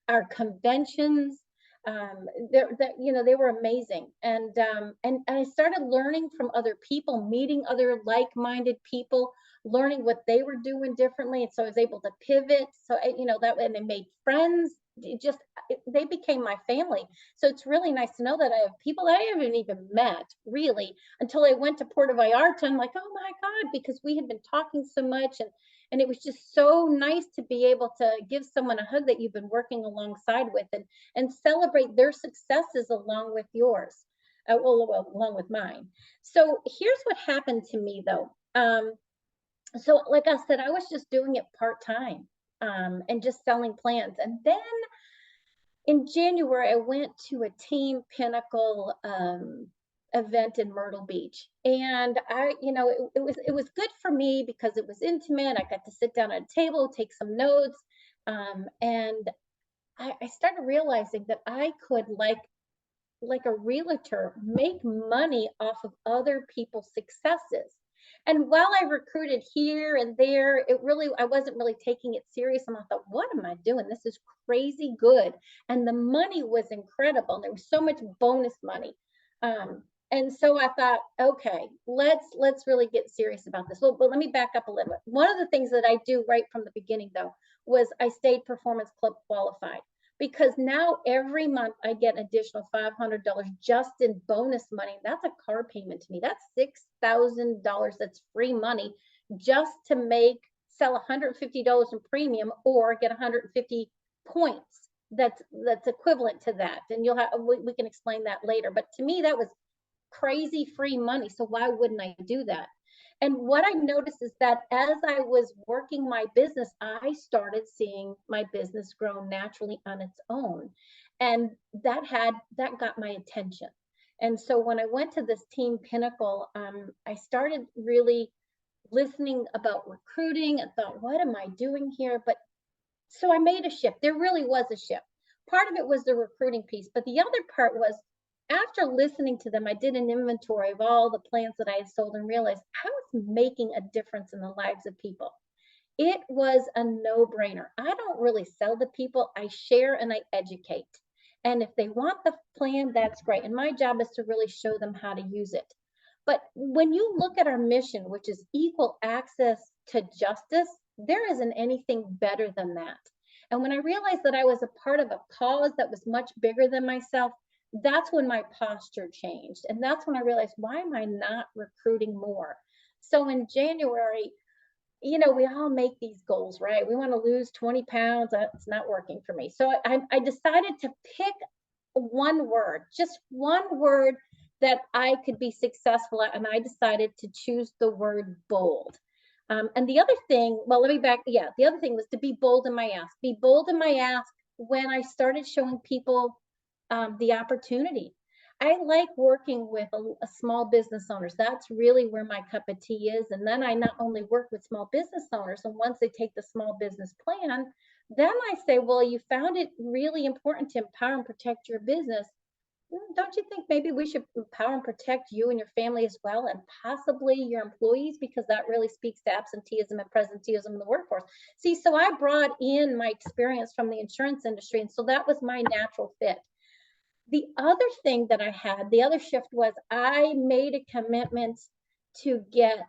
[SPEAKER 5] our conventions. They were amazing. And I started learning from other people, meeting other like-minded people, learning what they were doing differently. And so I was able to pivot. So, and I made friends. They became my family. So it's really nice to know that I have people that I haven't even met, really, until I went to Puerto Vallarta. I'm like, oh my God, because we had been talking so much, and it was just so nice to be able to give someone a hug that you've been working alongside with, and celebrate their successes along with yours, along with mine. So here's what happened to me, though. So like I said, I was just doing it part-time. And just selling plans. And then in January, I went to a Team Pinnacle event in Myrtle Beach. And it was good for me because it was intimate. I got to sit down at a table, take some notes. And I started realizing that I could, like a realtor, make money off of other people's successes. And while I recruited here and there, I wasn't really taking it serious. And I thought, what am I doing? This is crazy good. And the money was incredible. There was so much bonus money. And so I thought, okay, let's really get serious about this. Well, but let me back up a little bit. One of the things that I do right from the beginning, though, was I stayed Performance Club qualified, because now every month I get an additional $500 just in bonus money. That's a car payment to me. That's $6,000. That's free money just to sell $150 in premium or get 150 points. That's equivalent to that. And we can explain that later. But to me, that was crazy free money. So why wouldn't I do that? And what I noticed is that as I was working my business, I started seeing my business grow naturally on its own. And that got my attention. And so when I went to this Team Pinnacle, I started really listening about recruiting and thought, what am I doing here? But so I made a shift. There really was a shift. Part of it was the recruiting piece, but the other part was, after listening to them, I did an inventory of all the plans that I had sold and realized I was making a difference in the lives of people. It was a no-brainer. I don't really sell to people. I share and I educate. And if they want the plan, that's great. And my job is to really show them how to use it. But when you look at our mission, which is equal access to justice, there isn't anything better than that. And when I realized that I was a part of a cause that was much bigger than myself, that's when my posture changed. And that's when I realized, why am I not recruiting more? So in January, we all make these goals, right? We want to lose 20 pounds. It's not working for me. So I decided to pick one word, just one word that I could be successful at. And I decided to choose the word bold. And the other thing, the other thing was to be bold in my ask. Be bold in my ask when I started showing people the opportunity. I like working with a small business owners. That's really where my cup of tea is. And then I not only work with small business owners, and once they take the small business plan, then I say, well, you found it really important to empower and protect your business. Don't you think maybe we should empower and protect you and your family as well, and possibly your employees, because that really speaks to absenteeism and presenteeism in the workforce. See, so I brought in my experience from the insurance industry, and so that was my natural fit. The other thing that I had, the other shift was I made a commitment to get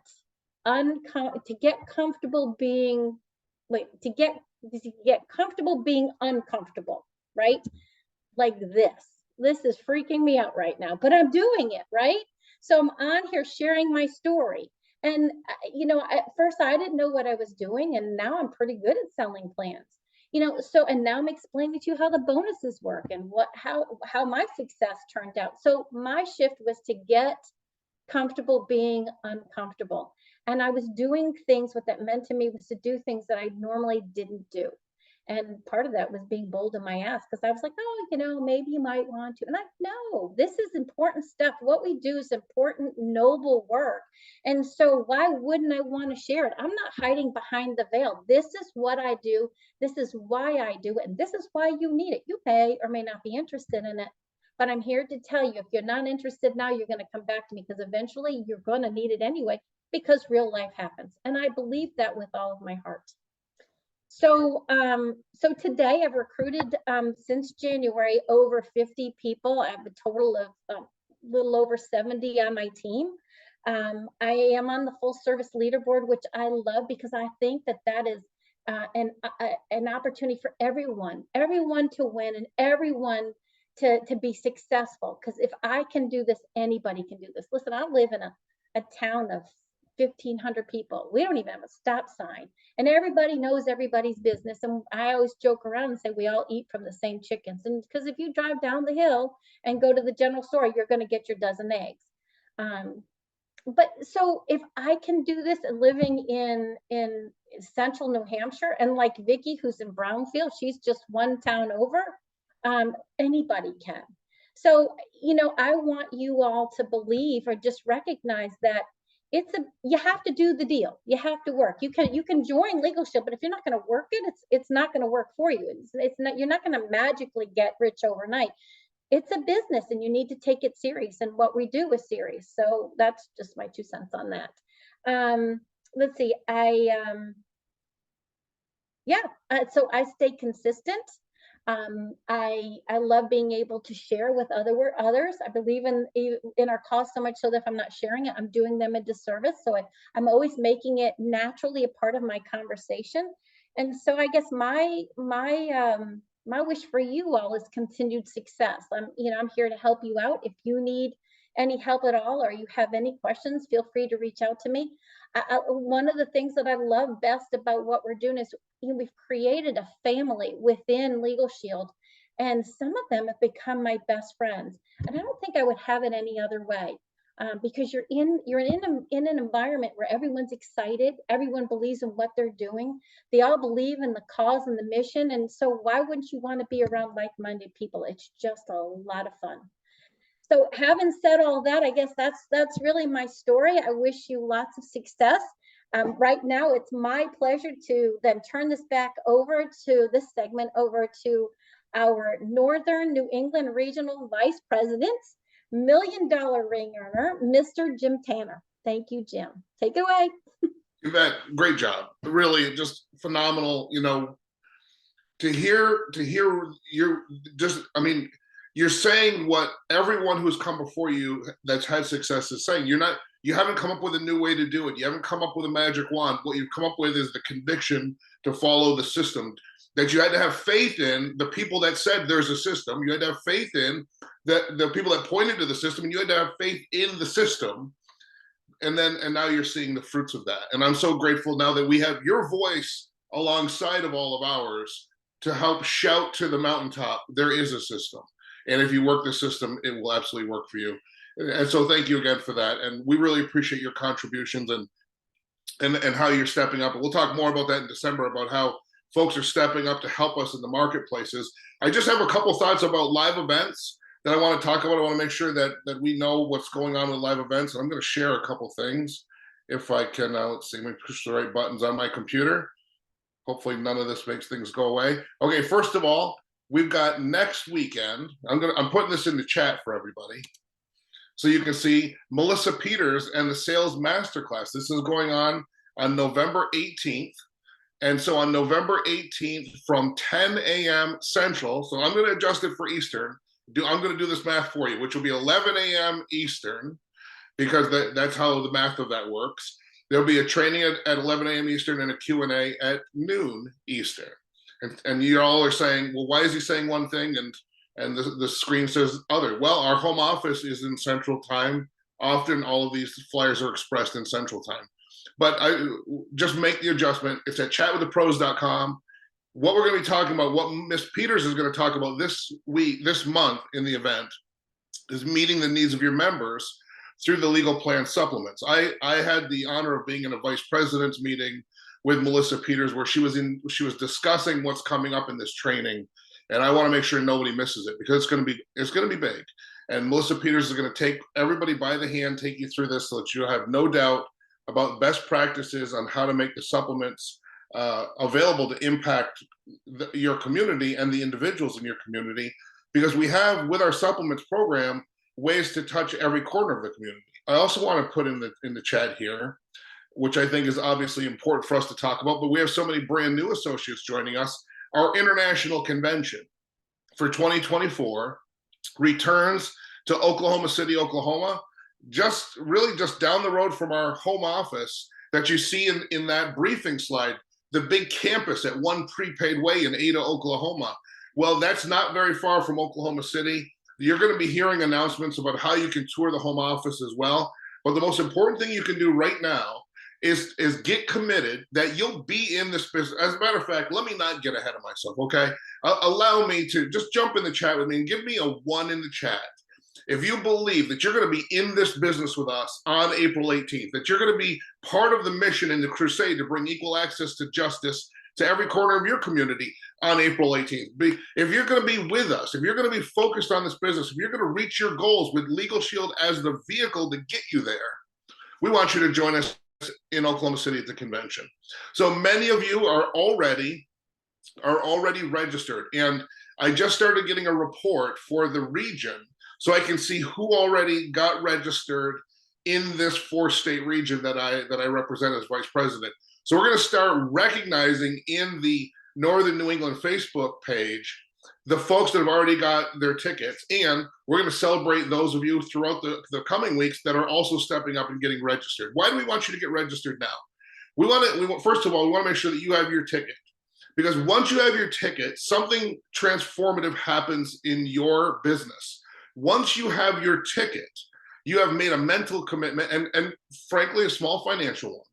[SPEAKER 5] comfortable being uncomfortable, right? Like this is freaking me out right now, but I'm doing it, right? So I'm on here sharing my story. And, at first I didn't know what I was doing, and now I'm pretty good at selling plans. And now I'm explaining to you how the bonuses work and how my success turned out. So my shift was to get comfortable being uncomfortable. And I was doing things, what that meant to me was to do things that I normally didn't do. And part of that was being bold in my ask, because I was like, oh, maybe you might want to. And no, this is important stuff. What we do is important, noble work. And so why wouldn't I want to share it? I'm not hiding behind the veil. This is what I do. This is why I do it. And this is why you need it. You may or may not be interested in it, but I'm here to tell you, if you're not interested now, you're going to come back to me, because eventually you're going to need it anyway, because real life happens. And I believe that with all of my heart. So today I've recruited since January over 50 people. I have a total of a little over 70 on my team. I am on the full service leaderboard, which I love, because I think that is an opportunity for everyone to win, and everyone to be successful. Because if I can do this, anybody can do this. Listen, I live in a town of 1,500 people. We don't even have a stop sign, and everybody knows everybody's business. And I always joke around and say we all eat from the same chickens. And because if you drive down the hill and go to the general store, you're going to get your dozen eggs. But so if I can do this, living in central New Hampshire, and like Vicki, who's in Brownfield, she's just one town over, anybody can. So, I want you all to believe, or just recognize that you have to do the deal. You have to work. You can join Legal Shield, but if you're not going to work it, it's not going to work for you. It's not, you're not going to magically get rich overnight. It's a business, and you need to take it serious. And what we do is serious. So that's just my 2 cents on that. Let's see. So I stay consistent. I love being able to share with others. I believe in our cause so much so that if I'm not sharing it, I'm doing them a disservice. So I'm always making it naturally a part of my conversation. And so I guess my my wish for you all is continued success. I'm here to help you out. If you need any help at all, or you have any questions, feel free to reach out to me. One of the things that I love best about what we're doing is, we've created a family within Legal Shield, and some of them have become my best friends. And I don't think I would have it any other way, because you're in an environment where everyone's excited, everyone believes in what they're doing, they all believe in the cause and the mission. And so why wouldn't you want to be around like-minded people? It's just a lot of fun. So having said all that, I guess that's really my story. I wish you lots of success. Right now, it's my pleasure to then turn this back over to this segment over to our Northern New England Regional Vice President, $1 Million ring earner, Mr. Jim Tanner. Thank you, Jim. Take it away.
[SPEAKER 1] Yvette, great job. Really just phenomenal. To hear you're saying what everyone who's come before you that's had success is saying. You haven't come up with a new way to do it. You haven't come up with a magic wand. What you've come up with is the conviction to follow the system, that you had to have faith in the people that said there's a system. You had to have faith in the people that pointed to the system, and you had to have faith in the system. And now you're seeing the fruits of that. And I'm so grateful now that we have your voice alongside of all of ours to help shout to the mountaintop, there is a system. And if you work the system, it will absolutely work for you. And so thank you again for that. And we really appreciate your contributions and how you're stepping up. And we'll talk more about that in December, about how folks are stepping up to help us in the marketplaces. I just have a couple thoughts about live events that I want to talk about. I want to make sure that we know what's going on with live events. And I'm going to share a couple things if I can. Let's see, let me push the right buttons on my computer. Hopefully none of this makes things go away. Okay, first of all, we've got next weekend. I'm putting this in the chat for everybody, so you can see Melissa Peters and the Sales Masterclass. This is going on November 18th. And so on November 18th from 10 a.m. Central, so I'm going to adjust it for Eastern. I'm going to do this math for you, which will be 11 a.m. Eastern, because that's how the math of that works. There'll be a training at 11 a.m. Eastern and a Q&A at noon Eastern. And you all are saying, well, why is he saying one thing and the screen says other? Well, our home office is in Central Time. Often all of these flyers are expressed in Central Time. But I just make the adjustment. It's at chatwiththepros.com. What we're going to be talking about, what Ms. Peters is going to talk about this month in the event, is meeting the needs of your members through the legal plan supplements. I had the honor of being in a vice president's meeting with Melissa Peters where she was discussing what's coming up in this training, and I want to make sure nobody misses it, because it's going to be big. And Melissa Peters is going to take everybody by the hand, take you through this so that you have no doubt about best practices on how to make the supplements available to impact your community and the individuals in your community, because we have, with our supplements program, ways to touch every corner of the community. I also want to put in the chat here, which I think is obviously important for us to talk about, but we have so many brand new associates joining us. Our international convention for 2024 returns to Oklahoma City, Oklahoma, just down the road from our home office that you see in that briefing slide, the big campus at One Prepaid Way in Ada, Oklahoma. Well, that's not very far from Oklahoma City. You're going to be hearing announcements about how you can tour the home office as well. But the most important thing you can do right now is get committed that you'll be in this business. As a matter of fact, let me not get ahead of myself, okay? Allow me to just jump in the chat with me and give me a 1 in the chat if you believe that you're going to be in this business with us on April 18th, that you're going to be part of the mission in the crusade to bring equal access to justice to every corner of your community on April 18th. If you're going to be with us, if you're going to be focused on this business, if you're going to reach your goals with Legal Shield as the vehicle to get you there, we want you to join us in Oklahoma City at the convention. So many of you are already registered, and I just started getting a report for the region so I can see who already got registered in this 4-state region that I represent as vice president. So we're going to start recognizing in the Northern New England Facebook page the folks that have already got their tickets, and we're going to celebrate those of you throughout the coming weeks that are also stepping up and getting registered. Why do we want you to get registered now? First of all, we want to make sure that you have your ticket, Because once you have your ticket, something transformative happens in your business. Once you have your ticket, you have made a mental commitment and frankly, a small financial one,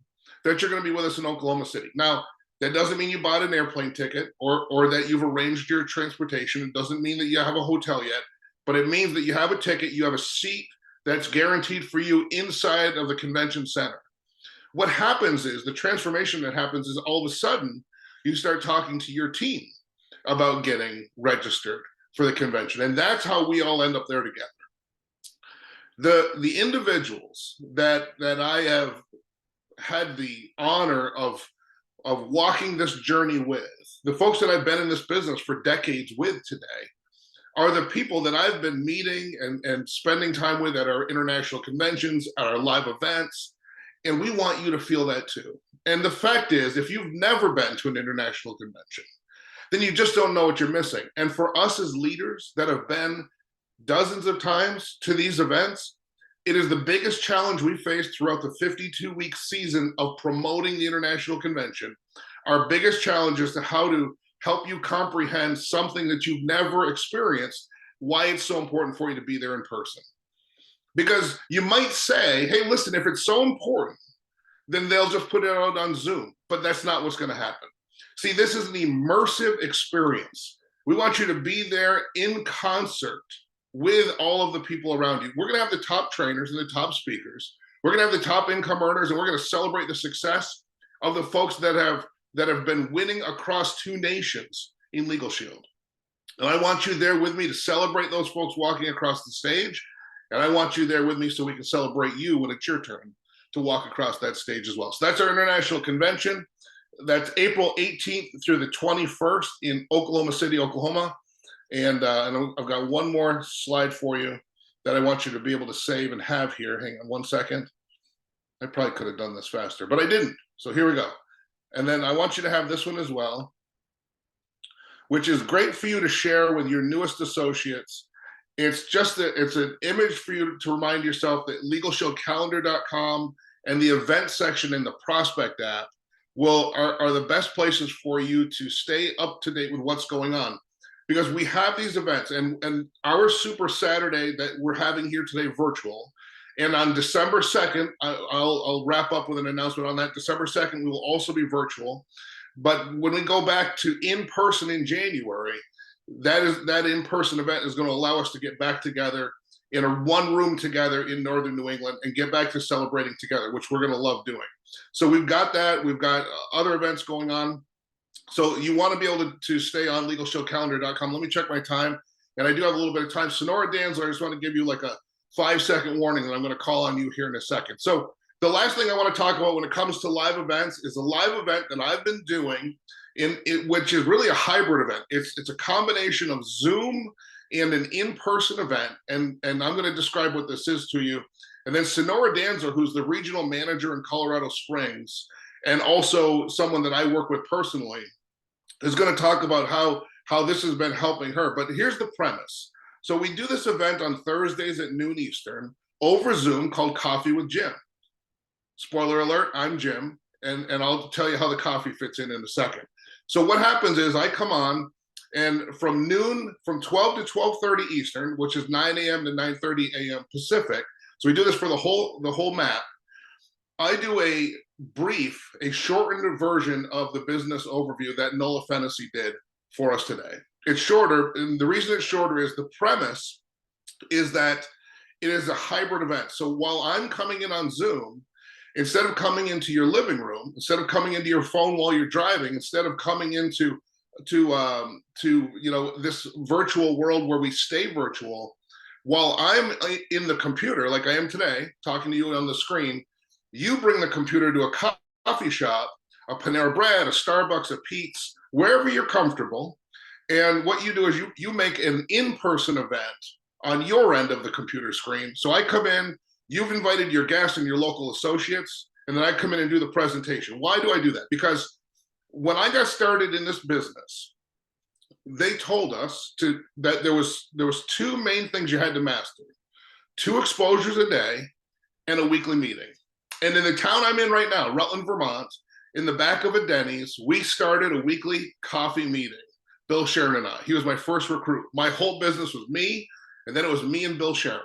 [SPEAKER 1] that you're going to be with us in Oklahoma City. Now, that doesn't mean you bought an airplane ticket or that you've arranged your transportation. It doesn't mean that you have a hotel yet, but it means that you have a ticket, you have a seat that's guaranteed for you inside of the convention center. What happens is, the transformation that happens is, all of a sudden, you start talking to your team about getting registered for the convention. And that's how we all end up there together. The individuals that I have had the honor of walking this journey with, the folks that I've been in this business for decades with today, are the people that I've been meeting and spending time with at our international conventions, at our live events. And we want you to feel that too. And the fact is, if you've never been to an international convention, then you just don't know what you're missing. And for us as leaders that have been dozens of times to these events, it is the biggest challenge we face throughout the 52-week season of promoting the international convention. Our biggest challenge is to how to help you comprehend something that you've never experienced, why it's so important for you to be there in person. Because you might say, hey, listen, if it's so important, then they'll just put it out on Zoom. But that's not what's going to happen. See, this is an immersive experience. We want you to be there in concert with all of the people around you. We're going to have the top trainers and the top speakers. We're going to have the top income earners, and we're going to celebrate the success of the folks that have been winning across 2 nations in Legal Shield. And I want you there with me to celebrate those folks walking across the stage. And I want you there with me so we can celebrate you when it's your turn to walk across that stage as well. So that's our international convention. That's April 18th through the 21st in Oklahoma City, Oklahoma. And I've got one more slide for you that I want you to be able to save and have here. Hang on one second. I probably could have done this faster, but I didn't. So here we go. And then I want you to have this one as well, which is great for you to share with your newest associates. It's just it's an image for you to remind yourself that LegalShieldCalendar.com and the event section in the Prospect app are the best places for you to stay up to date with what's going on. Because we have these events, and our Super Saturday that we're having here today virtual, and on December 2nd, I'll wrap up with an announcement on that. December 2nd, we will also be virtual. But when we go back to in-person in January, that in-person event is going to allow us to get back together in one room together in Northern New England and get back to celebrating together, which we're going to love doing. So we've got that. We've got other events going on. So you want to be able to stay on LegalShieldCalendar.com. Let me check my time. And I do have a little bit of time. Sonora Danzler, I just want to give you like a 5-second warning that I'm going to call on you here in a second. So the last thing I want to talk about when it comes to live events is a live event that I've been doing, which is really a hybrid event. It's a combination of Zoom and an in-person event. And I'm going to describe what this is to you. And then Sonora Danzler, who's the regional manager in Colorado Springs, and also someone that I work with personally, is going to talk about how this has been helping her. But here's the premise. So we do this event on Thursdays at noon Eastern over Zoom called Coffee with Jim. Spoiler alert, I'm Jim, and I'll tell you how the coffee fits in a second. So what happens is I come on, and from 12 to 12:30 Eastern, which is 9 a.m. to 9:30 a.m. Pacific, so we do this for the whole map, I do a shortened version of the business overview that Nola Fennessy did for us today. It's shorter, and the reason it's shorter is the premise is that it is a hybrid event. So while I'm coming in on Zoom, instead of coming into your living room, instead of coming into your phone while you're driving, instead of coming into this virtual world where we stay virtual, while I'm in the computer, like I am today, talking to you on the screen, you bring the computer to a coffee shop, a Panera Bread, a Starbucks, a Pete's, wherever you're comfortable. And what you do is you make an in-person event on your end of the computer screen. So I come in, you've invited your guests and your local associates, and then I come in and do the presentation. Why do I do that? Because when I got started in this business, they told us that there was 2 main things you had to master: 2 exposures a day and a weekly meeting. And in the town I'm in right now, Rutland, Vermont, in the back of a Denny's, we started a weekly coffee meeting, Bill Sharon and I. He was my first recruit. My whole business was me, and then it was me and Bill Sharon.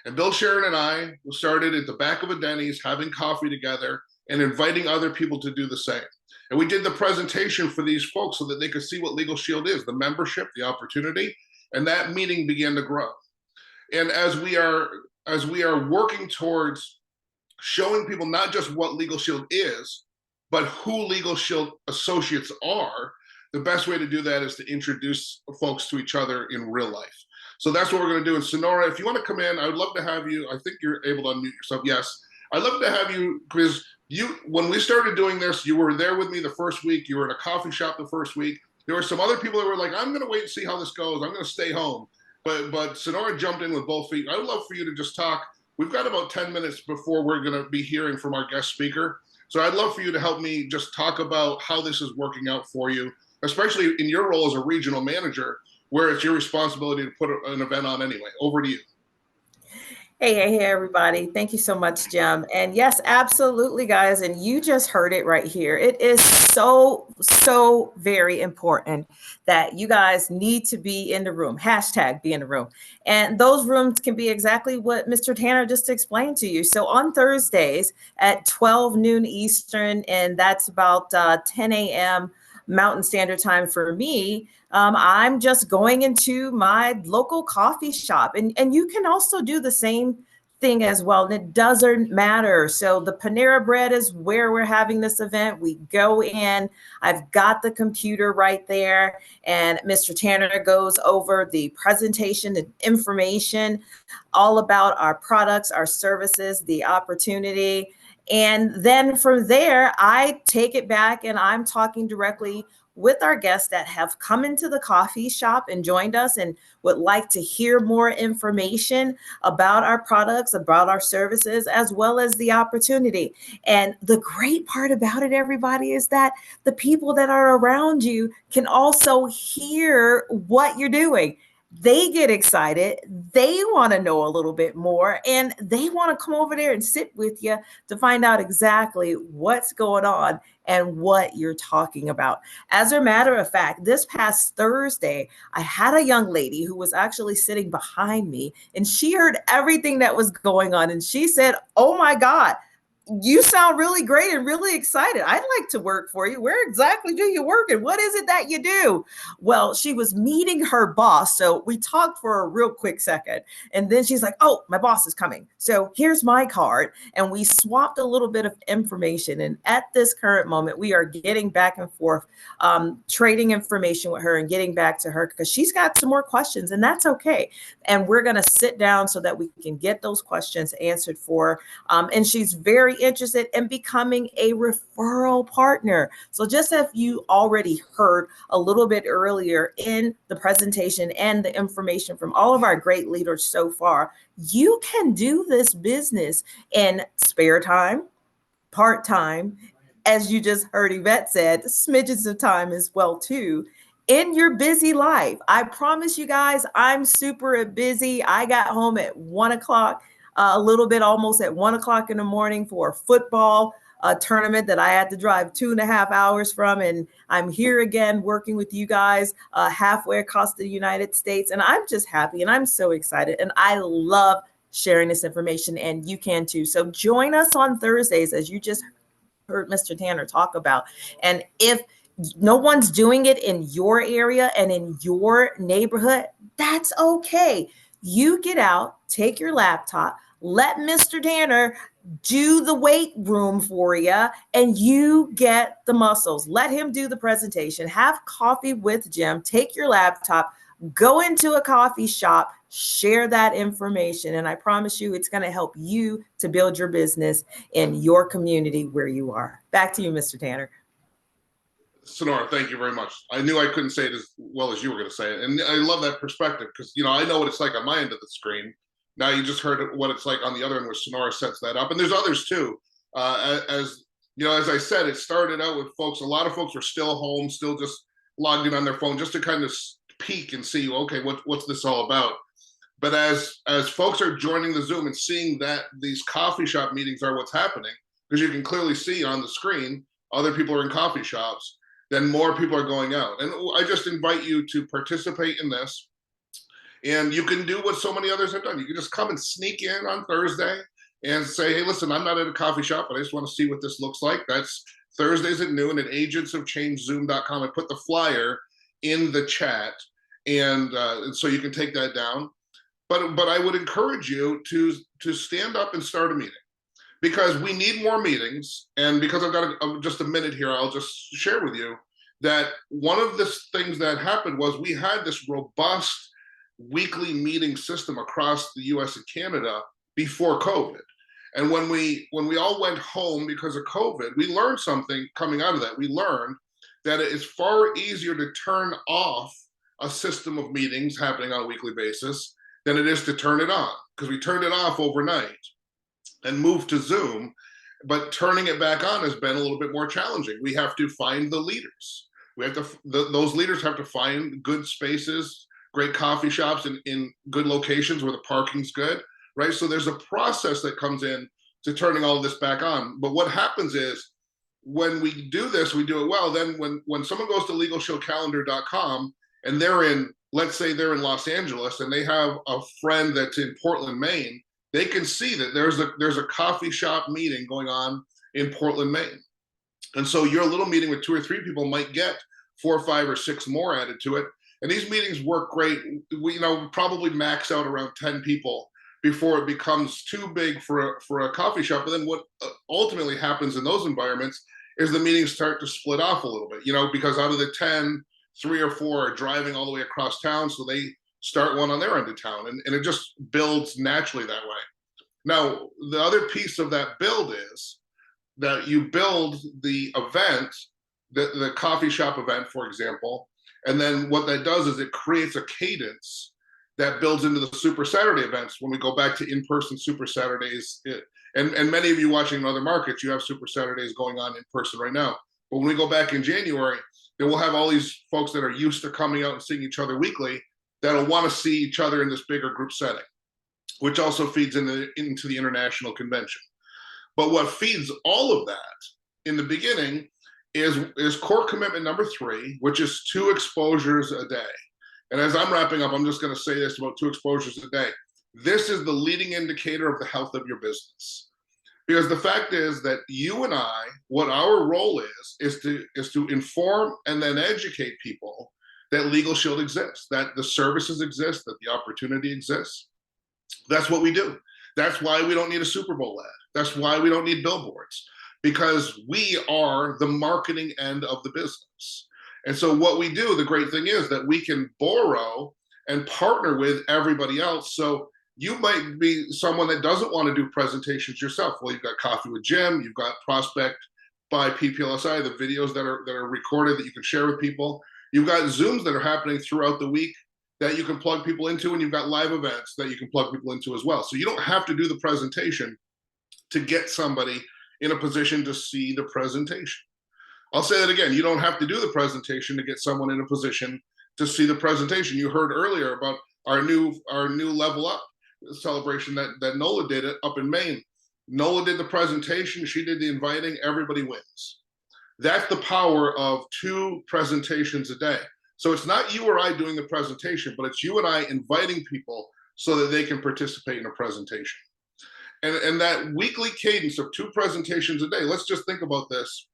[SPEAKER 1] And Bill Sharon and I started at the back of a Denny's having coffee together and inviting other people to do the same. And we did the presentation for these folks so that they could see what Legal Shield is, the membership, the opportunity, and that meeting began to grow. And as we are working towards showing people not just what Legal Shield is, but who Legal Shield associates are, the best way to do that is to introduce folks to each other in real life. So that's what we're going to do. And Sonora, if you want to come in, I would love to have you. I think you're able to unmute yourself. Yes. I'd love to have you, because when we started doing this, you were there with me the first week. You were in a coffee shop the first week. There were some other people that were like, I'm going to wait and see how this goes. I'm going to stay home. But Sonora jumped in with both feet. I would love for you to just talk. We've got about 10 minutes before we're going to be hearing from our guest speaker. So I'd love for you to help me just talk about how this is working out for you, especially in your role as a regional manager, where it's your responsibility to put an event on anyway. Over to you.
[SPEAKER 4] Hey, everybody. Thank you so much, Jim. And yes, absolutely, guys. And you just heard it right here. It is so very important that you guys need to be in the room. Hashtag be in the room. And those rooms can be exactly what Mr. Tanner just explained to you. So on Thursdays at 12 noon Eastern, and that's about 10 a.m. Mountain Standard Time for me, I'm just going into my local coffee shop, and you can also do the same thing as well. And it doesn't matter. So the Panera Bread is where we're having this event. We go in, I've got the computer right there, and Mr. Tanner goes over the presentation and information all about our products, our services, the opportunity. And then from there, I take it back and I'm talking directly with our guests that have come into the coffee shop and joined us and would like to hear more information about our products, about our services, as well as the opportunity. And the great part about it, everybody, is that the people that are around you can also hear what you're doing. They get excited. They want to know a little bit more, and they want to come over there and sit with you to find out exactly what's going on and what you're talking about. As a matter of fact, this past Thursday, I had a young lady who was actually sitting behind me, and she heard everything that was going on. And she said, "Oh my God, you sound really great and really excited. I'd like to work for you. Where exactly do you work and what is it that you do?" Well, she was meeting her boss. So we talked for a real quick second. And then she's like, "Oh, my boss is coming. So here's my card." And we swapped a little bit of information. And at this current moment, we are getting back and forth, trading information with her and getting back to her because she's got some more questions, and that's okay. And we're going to sit down so that we can get those questions answered for her. And she's very interested in becoming a referral partner. So just as you already heard a little bit earlier in the presentation and the information from all of our great leaders so far, you can do this business in spare time, part-time, as you just heard Yvette said, smidgens of time as well too, in your busy life. I promise you guys, I'm super busy. I got home at 1 o'clock. A little bit almost at 1 o'clock in the morning for a football tournament that I had to drive 2.5 hours from. And I'm here again working with you guys halfway across the United States. And I'm just happy and I'm so excited. And I love sharing this information, and you can too. So join us on Thursdays, as you just heard Mr. Tanner talk about. And if no one's doing it in your area and in your neighborhood, that's okay. You get out, take your laptop, let Mr. Tanner do the weight room for you, and you get the muscles. Let him do the presentation. Have coffee with Jim. Take your laptop, go into a coffee shop, share that information, and I promise you it's going to help you to build your business in your community where you are. Back to you, Mr. Tanner.
[SPEAKER 1] Sonora, thank you very much. I knew I couldn't say it as well as you were going to say it. And I love that perspective because, I know what it's like on my end of the screen. Now you just heard what it's like on the other end where Sonora sets that up. And there's others too. As I said, it started out with folks. A lot of folks were still home, still just logged in on their phone just to kind of peek and see, okay, what's this all about? But as folks are joining the Zoom and seeing that these coffee shop meetings are what's happening, because you can clearly see on the screen, other people are in coffee shops, then more people are going out. And I just invite you to participate in this. And you can do what so many others have done. You can just come and sneak in on Thursday and say, hey, listen, I'm not at a coffee shop, but I just want to see what this looks like. That's Thursdays at noon at agentsofchangezoom.com. I put the flyer in the chat, and so you can take that down. But I would encourage you to stand up and start a meeting, because we need more meetings. And because I've got just a minute here, I'll just share with you that one of the things that happened was we had this robust weekly meeting system across the US and Canada before COVID. And when we all went home because of COVID, we learned something coming out of that. We learned that it is far easier to turn off a system of meetings happening on a weekly basis than it is to turn it on, because we turned it off overnight and moved to Zoom, but turning it back on has been a little bit more challenging. We have to find the leaders. We have to, those leaders have to find good spaces, great coffee shops in good locations where the parking's good, right? So there's a process that comes in to turning all of this back on. But what happens is when we do this, we do it well. Then when someone goes to legalshowcalendar.com and they're in, let's say they're in Los Angeles and they have a friend that's in Portland, Maine, they can see that there's a coffee shop meeting going on in Portland, Maine. And so your little meeting with 2 or 3 people might get 4 or 5 or 6 more added to it. And these meetings work great. We probably max out around 10 people before it becomes too big for a coffee shop. But then what ultimately happens in those environments is the meetings start to split off a little bit, because out of the 10, 3 or 4 are driving all the way across town. So they start one on their end of town, and it just builds naturally that way. Now, the other piece of that build is that you build the event, the coffee shop event, for example, and then what that does is it creates a cadence that builds into the Super Saturday events. When we go back to in-person Super Saturdays, and many of you watching in other markets, you have Super Saturdays going on in person right now. But when we go back in January, then we'll have all these folks that are used to coming out and seeing each other weekly that'll want to see each other in this bigger group setting, which also feeds into the international convention. But what feeds all of that in the beginning is core commitment number 3, which is 2 exposures a day. And as I'm wrapping up, I'm just going to say this about 2 exposures a day. This is the leading indicator of the health of your business. Because the fact is that you and I, what our role is to inform and then educate people that Legal Shield exists, that the services exist, that the opportunity exists. That's what we do. That's why we don't need a Super Bowl ad. That's why we don't need billboards, because we are the marketing end of the business. And so what we do, the great thing is that we can borrow and partner with everybody else. So you might be someone that doesn't want to do presentations yourself. Well, you've got Coffee with Jim, you've got Prospect by PPLSI, the videos that are recorded that you can share with people. You've got Zooms that are happening throughout the week that you can plug people into, and you've got live events that you can plug people into as well. So you don't have to do the presentation to get somebody in a position to see the presentation. I'll say that again, you don't have to do the presentation to get someone in a position to see the presentation. You heard earlier about our new Level Up celebration that Nola did it up in Maine. Nola did the presentation, she did the inviting, everybody wins. That's the power of 2 presentations a day. So it's not you or I doing the presentation, but it's you and I inviting people so that they can participate in a presentation. And that weekly cadence of 2 presentations a day, let's just think about this.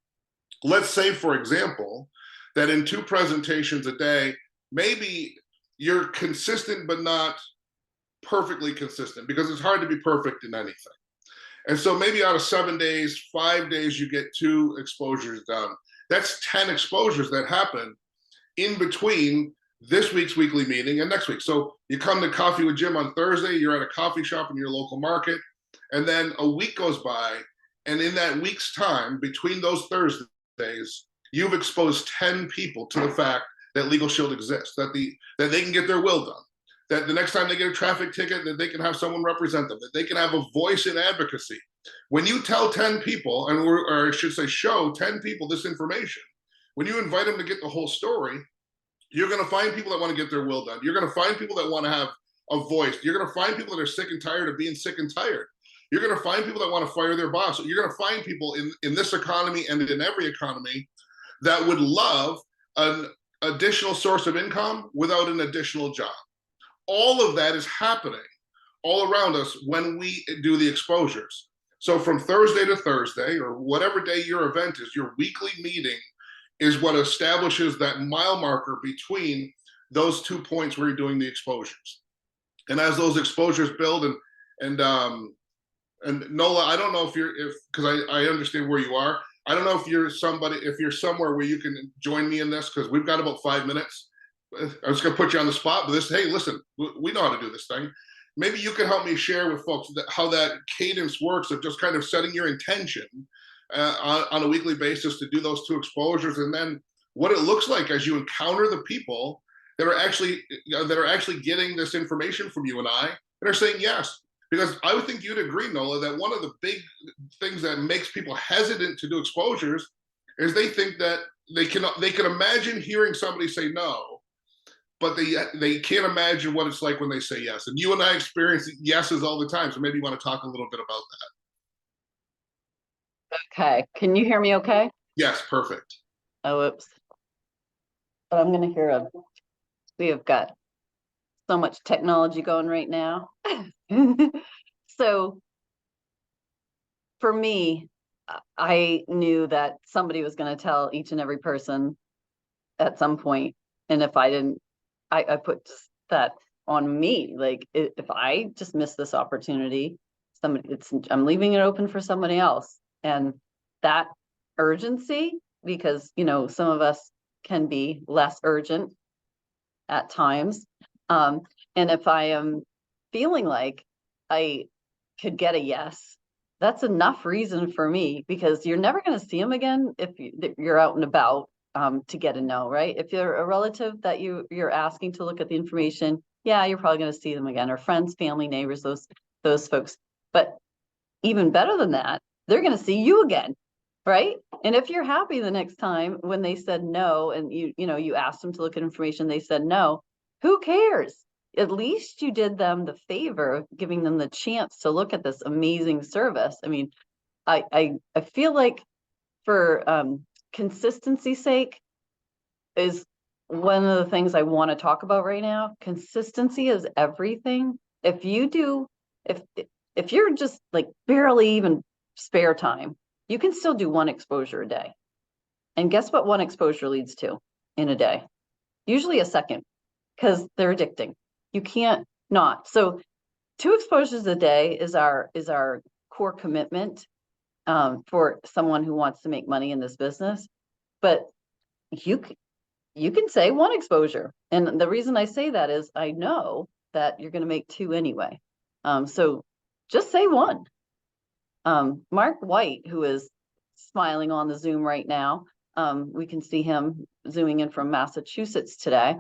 [SPEAKER 1] Let's say, for example, that in 2 presentations a day, maybe you're consistent, but not perfectly consistent, because it's hard to be perfect in anything. And so maybe out of 7 days, 5 days, you get 2 exposures done. That's 10 exposures that happen in between this week's weekly meeting and next week. So you come to Coffee with Jim on Thursday, you're at a coffee shop in your local market, and then a week goes by, and in that week's time, between those Thursdays, you've exposed 10 people to the fact that Legal Shield exists, that they can get their will done, that the next time they get a traffic ticket, that they can have someone represent them, that they can have a voice in advocacy. When you tell 10 people, or I should say show 10 people this information, when you invite them to get the whole story, you're going to find people that want to get their will done. You're going to find people that want to have a voice. You're going to find people that are sick and tired of being sick and tired. You're going to find people that want to fire their boss. You're going to find people in this economy and in every economy that would love an additional source of income without an additional job. All of that is happening all around us when we do the exposures. So from Thursday to Thursday, or whatever day your event is, your weekly meeting is what establishes that mile marker between those 2 points where you're doing the exposures. And as those exposures build, and Nola, I don't know because I understand where you are. I don't know if you're somewhere where you can join me in this, because we've got about 5 minutes. I was going to put you on the spot, but hey, listen, we know how to do this thing. Maybe you can help me share with folks how that cadence works of just kind of setting your intention on a weekly basis to do those 2 exposures, and then what it looks like as you encounter the people that are actually getting this information from you and I, and are saying yes. Because I would think you'd agree, Nola, that one of the big things that makes people hesitant to do exposures is they think that they can imagine hearing somebody say no, but they can't imagine what it's like when they say yes. And you and I experience yeses all the time. So maybe you want to talk a little bit about that.
[SPEAKER 2] Okay, can you hear me okay?
[SPEAKER 1] Yes, perfect.
[SPEAKER 2] Oh, oops. But I'm gonna hear we have got so much technology going right now. So for me, I knew that somebody was going to tell each and every person at some point. And if I didn't, I put that on me. Like, if I just miss this opportunity, I'm leaving it open for somebody else. And that urgency, because, some of us can be less urgent at times. And if I am feeling like I could get a yes, that's enough reason for me, because you're never going to see them again if you're out and about to get a no, right? If you're a relative that you're asking to look at the information, yeah, you're probably going to see them again, or friends, family, neighbors, those folks. But even better than that, they're going to see you again, right? And if you're happy the next time when they said no, and you asked them to look at information, they said no, who cares? At least you did them the favor of giving them the chance to look at this amazing service. I mean, I feel like for consistency's sake is one of the things I want to talk about right now. Consistency is everything. If you're just like barely even spare time, you can still do 1 exposure a day. And guess what 1 exposure leads to in a day? Usually a second, because they're addicting. You can't not. So 2 exposures a day is our core commitment for someone who wants to make money in this business. But you can say 1 exposure. And the reason I say that is I know that you're going to make 2 anyway. So just say 1. Mark White, who is smiling on the Zoom right now, we can see him zooming in from Massachusetts today.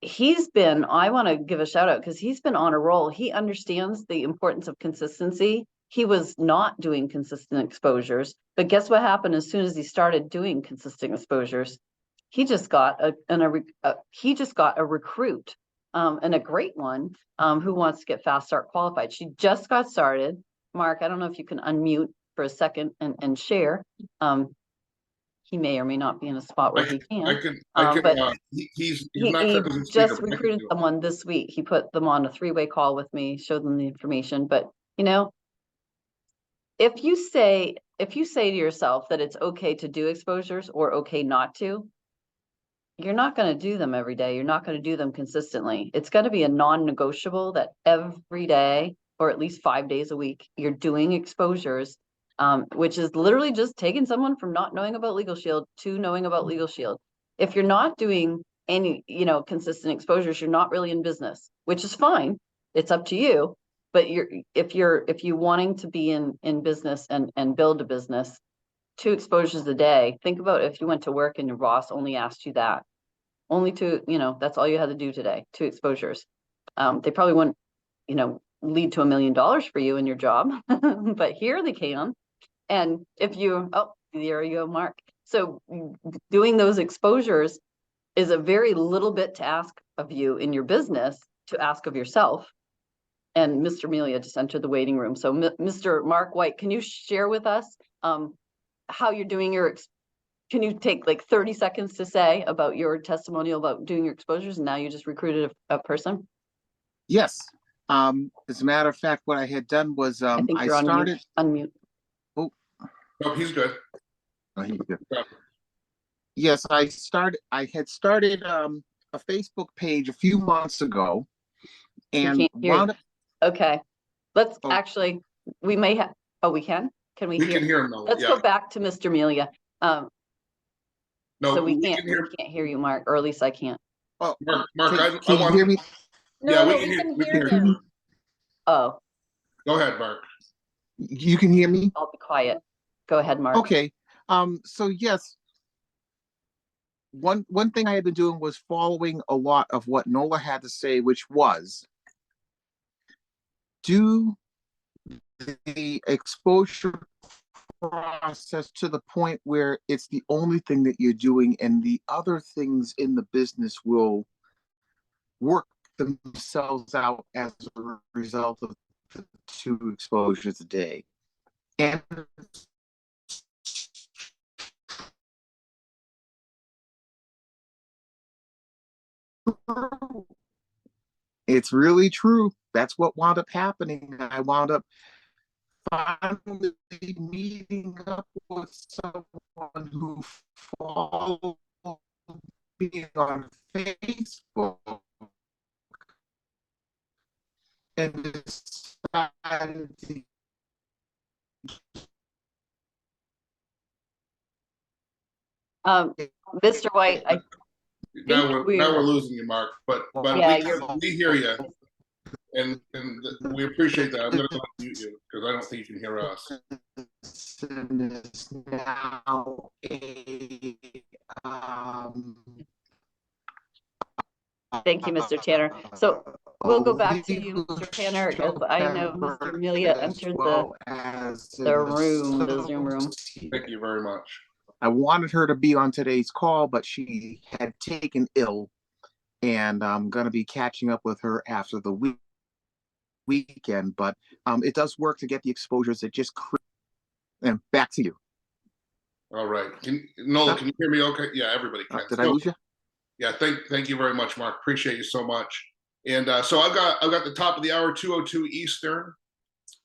[SPEAKER 2] I want to give a shout out because he's been on a roll. He understands the importance of consistency. He was not doing consistent exposures, but guess what happened as soon as he started doing consistent exposures? He just got a recruit, and a great one, who wants to get Fast Start qualified. She just got started. Mark, I don't know if you can unmute for a second and share. He may or may not be in a spot where he can. But
[SPEAKER 1] he's
[SPEAKER 2] he
[SPEAKER 1] not
[SPEAKER 2] just recruited someone this week. He put them on a 3-way call with me, showed them the information. But if you say to yourself that it's okay to do exposures or okay not to, you're not going to do them every day. You're not going to do them consistently. It's going to be a non-negotiable that every day, or at least 5 days a week, you're doing exposures. Which is literally just taking someone from not knowing about Legal Shield to knowing about Legal Shield. If you're not doing any, consistent exposures, you're not really in business, which is fine. It's up to you. But if you wanting to be in business and build a business, 2 exposures a day. Think about if you went to work and your boss only asked you that. Only 2, that's all you had to do today, 2 exposures. They probably wouldn't, lead to $1 million for you in your job, but here they can. And if there you go, Mark. So doing those exposures is a very little bit to ask of you in your business, to ask of yourself. and Mr. Melia just entered the waiting room. So Mr. Mark White, can you share with us how you're doing your, can you take like 30 seconds to say about your testimonial about doing your exposures, and now you just recruited a person?
[SPEAKER 7] Yes. As a matter of fact, what I had done was
[SPEAKER 2] I think
[SPEAKER 7] I
[SPEAKER 2] you're
[SPEAKER 7] started.
[SPEAKER 2] unmute.
[SPEAKER 1] Oh, he's good.
[SPEAKER 7] Oh, he's good.
[SPEAKER 1] Yeah.
[SPEAKER 7] Yes, I had started a Facebook page a few months ago, and
[SPEAKER 2] can't hear
[SPEAKER 7] wound up.
[SPEAKER 2] Okay, let's
[SPEAKER 7] Oh.
[SPEAKER 2] actually, we may have, oh, we can? Can we
[SPEAKER 1] We
[SPEAKER 2] hear?
[SPEAKER 1] can hear him now.
[SPEAKER 2] Let's
[SPEAKER 1] Yeah.
[SPEAKER 2] go back to Mr. Melia.
[SPEAKER 1] No,
[SPEAKER 2] So we
[SPEAKER 1] can hear.
[SPEAKER 2] can't hear you, Mark, or at least I can't.
[SPEAKER 7] Oh,
[SPEAKER 1] Mark,
[SPEAKER 7] can,
[SPEAKER 1] I
[SPEAKER 7] can you
[SPEAKER 1] want.
[SPEAKER 7] hear me?
[SPEAKER 1] Yeah,
[SPEAKER 5] No,
[SPEAKER 1] we
[SPEAKER 5] we
[SPEAKER 1] can hear-
[SPEAKER 5] can
[SPEAKER 1] we
[SPEAKER 5] hear
[SPEAKER 1] can
[SPEAKER 5] him.
[SPEAKER 2] Oh,
[SPEAKER 1] Go ahead, Mark.
[SPEAKER 7] You can hear me?
[SPEAKER 2] I'll be quiet. Go ahead, Mark.
[SPEAKER 7] Okay. So yes, one thing I had been doing was following a lot of what Nola had to say, which was do the exposure process to the point where it's the only thing that you're doing, and the other things in the business will work themselves out as a result of the 2 exposures a day. And it's really true. That's what wound up happening. I wound up finally meeting up with someone who followed me on Facebook and decided to
[SPEAKER 2] Mr. White, I
[SPEAKER 1] Now
[SPEAKER 2] we-
[SPEAKER 1] we're losing you, Mark. But
[SPEAKER 2] Yeah,
[SPEAKER 1] we hear you, and we appreciate that. I'm going to mute you because I don't think you can hear us.
[SPEAKER 7] is now a
[SPEAKER 2] Thank you, Mr. Tanner. So we'll go back to you, Mr. Tanner, because I know Mr. Melia entered the room, the Zoom room.
[SPEAKER 1] Thank you very much.
[SPEAKER 7] I wanted her to be on today's call, but she had taken ill, and I'm going to be catching up with her after the weekend. But it does work to get the exposures that just create. And back to you.
[SPEAKER 1] All right. Nola, can you hear me okay? Yeah, everybody can.
[SPEAKER 7] Did I lose you?
[SPEAKER 1] Yeah, thank you very much, Mark. Appreciate you so much. And so I've got the top of the hour, 2:02 Eastern,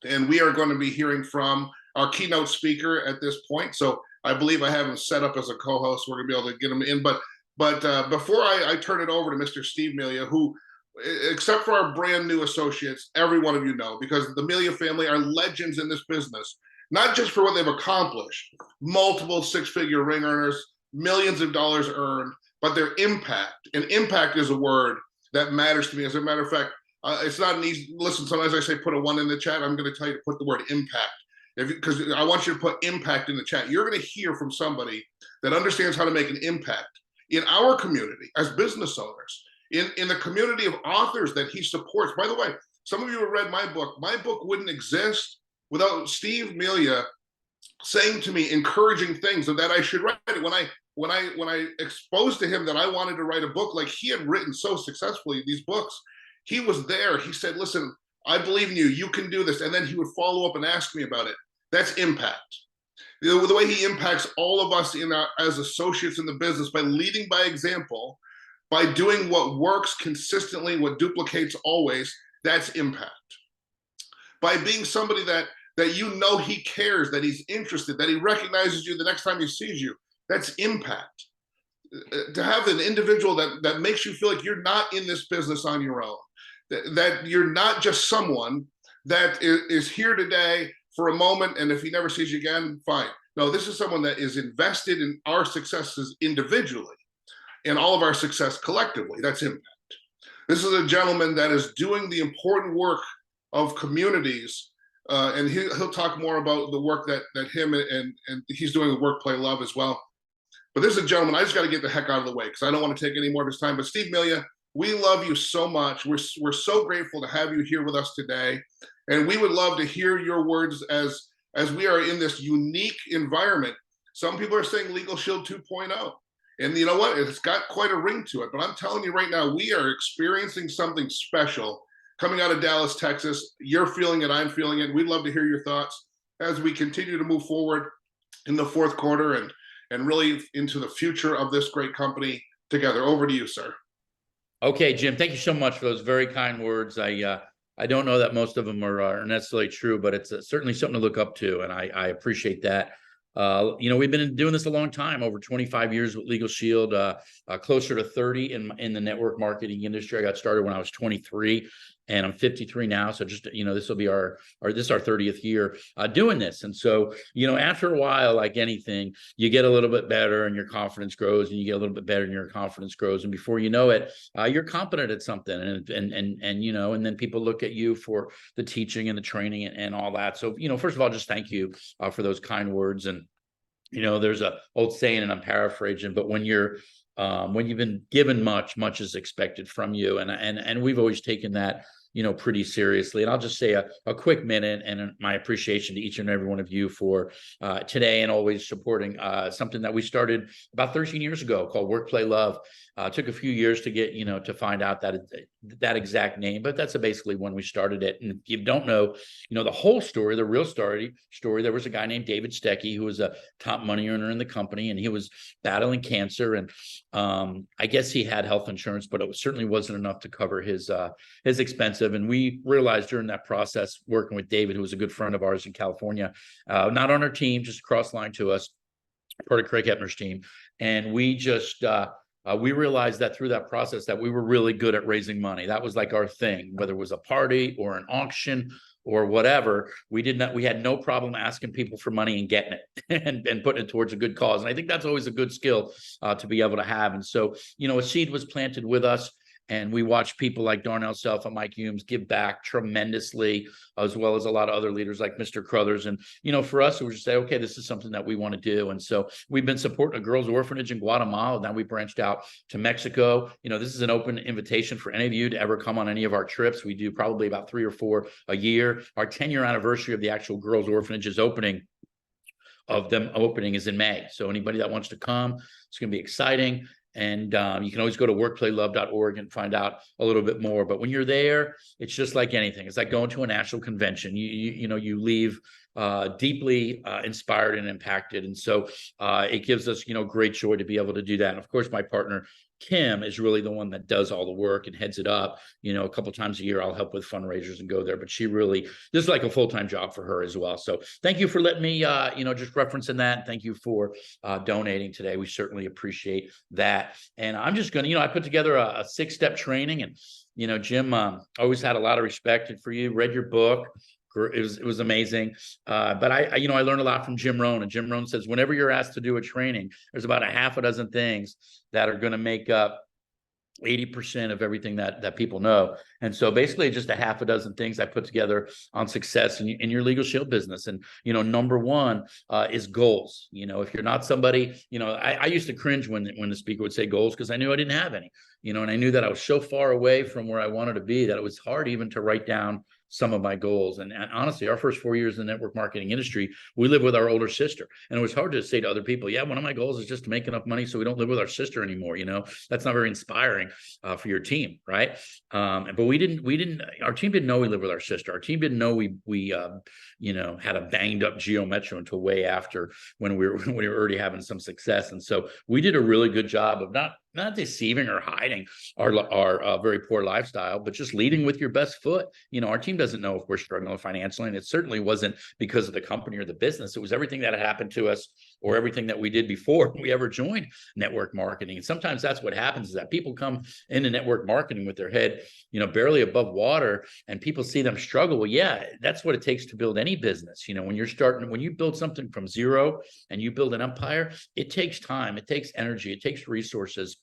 [SPEAKER 1] and we are going to be hearing from our keynote speaker at this point. So I believe I have him set up as a co-host. We're gonna be able to get him in. But before I turn it over to Mr. Steve Melia, who, except for our brand new associates, every one of you know, because the Melia family are legends in this business, not just for what they've accomplished, multiple 6-figure ring earners, millions of dollars earned, but their impact. And impact is a word that matters to me. As a matter of fact, it's not an easy, listen, sometimes I say put a 1 in the chat. I'm gonna tell you to put the word impact. Because I want you to put impact in the chat. You're going to hear from somebody that understands how to make an impact in our community as business owners, in the community of authors that he supports. By the way, some of you have read my book. My book wouldn't exist without Steve Melia saying to me encouraging things and that I should write it. When I exposed to him that I wanted to write a book, like he had written so successfully these books, he was there. He said, listen, I believe in you. You can do this. And then he would follow up and ask me about it. That's impact. The way he impacts all of us as associates in the business by leading by example, by doing what works consistently, what duplicates always, that's impact. By being somebody that you know he cares, that he's interested, that he recognizes you the next time he sees you, that's impact. To have an individual that makes you feel like you're not in this business on your own, that you're not just someone that is here today for a moment, and if he never sees you again, fine. No, this is someone that is invested in our successes individually and all of our success collectively. That's impact. This is a gentleman that is doing the important work of communities, and he'll talk more about the work that him and he's doing with Work, Play, Love as well. But this is a gentleman, I just got to get the heck out of the way because I don't want to take any more of his time. But Steve Melia, we love you so much. We're so grateful to have you here with us today. And we would love to hear your words as we are in this unique environment. Some people are saying Legal Shield 2.0. And you know what? It's got quite a ring to it. But I'm telling you right now, we are experiencing something special coming out of Dallas, Texas. You're feeling it, I'm feeling it. We'd love to hear your thoughts as we continue to move forward in the fourth quarter and really into the future of this great company together. Over to you, sir.
[SPEAKER 8] Okay, Jim, thank you so much for those very kind words. I don't know that most of them are necessarily true, but it's certainly something to look up to, and I appreciate that. We've been doing this a long time, over 25 years with Legal Shield, closer to 30 in the network marketing industry. I got started when I was 23, and I'm 53 now. So just, this will be our 30th year doing this. And so, after a while, like anything, you get a little bit better and your confidence grows, and you get a little bit better and your confidence grows. And before you know it, you're competent at something. And then people look at you for the teaching and the training and all that. So, first of all, just thank you for those kind words. And, there's a old saying, and I'm paraphrasing, but when you've been given much is expected from you. And we've always taken that, pretty seriously. And I'll just say a quick minute and my appreciation to each and every one of you for today and always supporting something that we started about 13 years ago called Work, Play, Love. Took a few years to get, to find out that exact name, but that's basically when we started it. And if you don't know, the whole story, the real story, there was a guy named David Stecky, who was a top money earner in the company, and he was battling cancer. And I guess he had health insurance, but it certainly wasn't enough to cover his expenses. And we realized during that process, working with David, who was a good friend of ours in California, not on our team, just cross line to us, part of Craig Hepner's team. And we just, we realized that through that process that we were really good at raising money. That was like our thing, whether it was a party or an auction or whatever. We had no problem asking people for money and getting it and putting it towards a good cause. And I think that's always a good skill to be able to have. And so, a seed was planted with us. And we watched people like Darnell Self and Mike Humes give back tremendously, as well as a lot of other leaders like Mr. Crothers. And, for us, it was just say, okay, this is something that we want to do. And so we've been supporting a girls' orphanage in Guatemala. Now we branched out to Mexico. This is an open invitation for any of you to ever come on any of our trips. We do probably about 3 or 4 a year. Our 10-year anniversary of the actual girls' orphanage is opening is in May. So anybody that wants to come, it's going to be exciting. And you can always go to workplaylove.org and find out a little bit more. But when you're there, it's just like anything. It's like going to a national convention. You leave deeply inspired and impacted. And so it gives us, great joy to be able to do that. And of course, my partner, Kim, is really the one that does all the work and heads it up. A couple of times a year, I'll help with fundraisers and go there. But this is like a full-time job for her as well. So thank you for letting me, just referencing that. And thank you for donating today. We certainly appreciate that. And I'm just going to, I put together a 6-step training. And, Jim, always had a lot of respect for you, read your book. It was amazing. But I learned a lot from Jim Rohn. And Jim Rohn says, whenever you're asked to do a training, there's about a half a dozen things that are going to make up 80% of everything that people know. And so basically just a half a dozen things I put together on success in your Legal Shield business. And, number one is goals. If you're not somebody, I used to cringe when the speaker would say goals because I knew I didn't have any, and I knew that I was so far away from where I wanted to be that it was hard even to write down some of my goals. And honestly, our first 4 years in the network marketing industry, we lived with our older sister. And it was hard to say to other people, yeah, one of my goals is just to make enough money so we don't live with our sister anymore. That's not very inspiring for your team, right? But our team didn't know we lived with our sister. Our team didn't know we had a banged up Geo Metro until way after when we were already having some success. And so we did a really good job of not deceiving or hiding our very poor lifestyle, but just leading with your best foot. Our team doesn't know if we're struggling financially, and it certainly wasn't because of the company or the business. It was everything that had happened to us or everything that we did before we ever joined network marketing. And sometimes that's what happens, is that people come into network marketing with their head, barely above water, and people see them struggle. Well, yeah, that's what it takes to build any business. When you build something from zero and you build an empire, it takes time, it takes energy, it takes resources.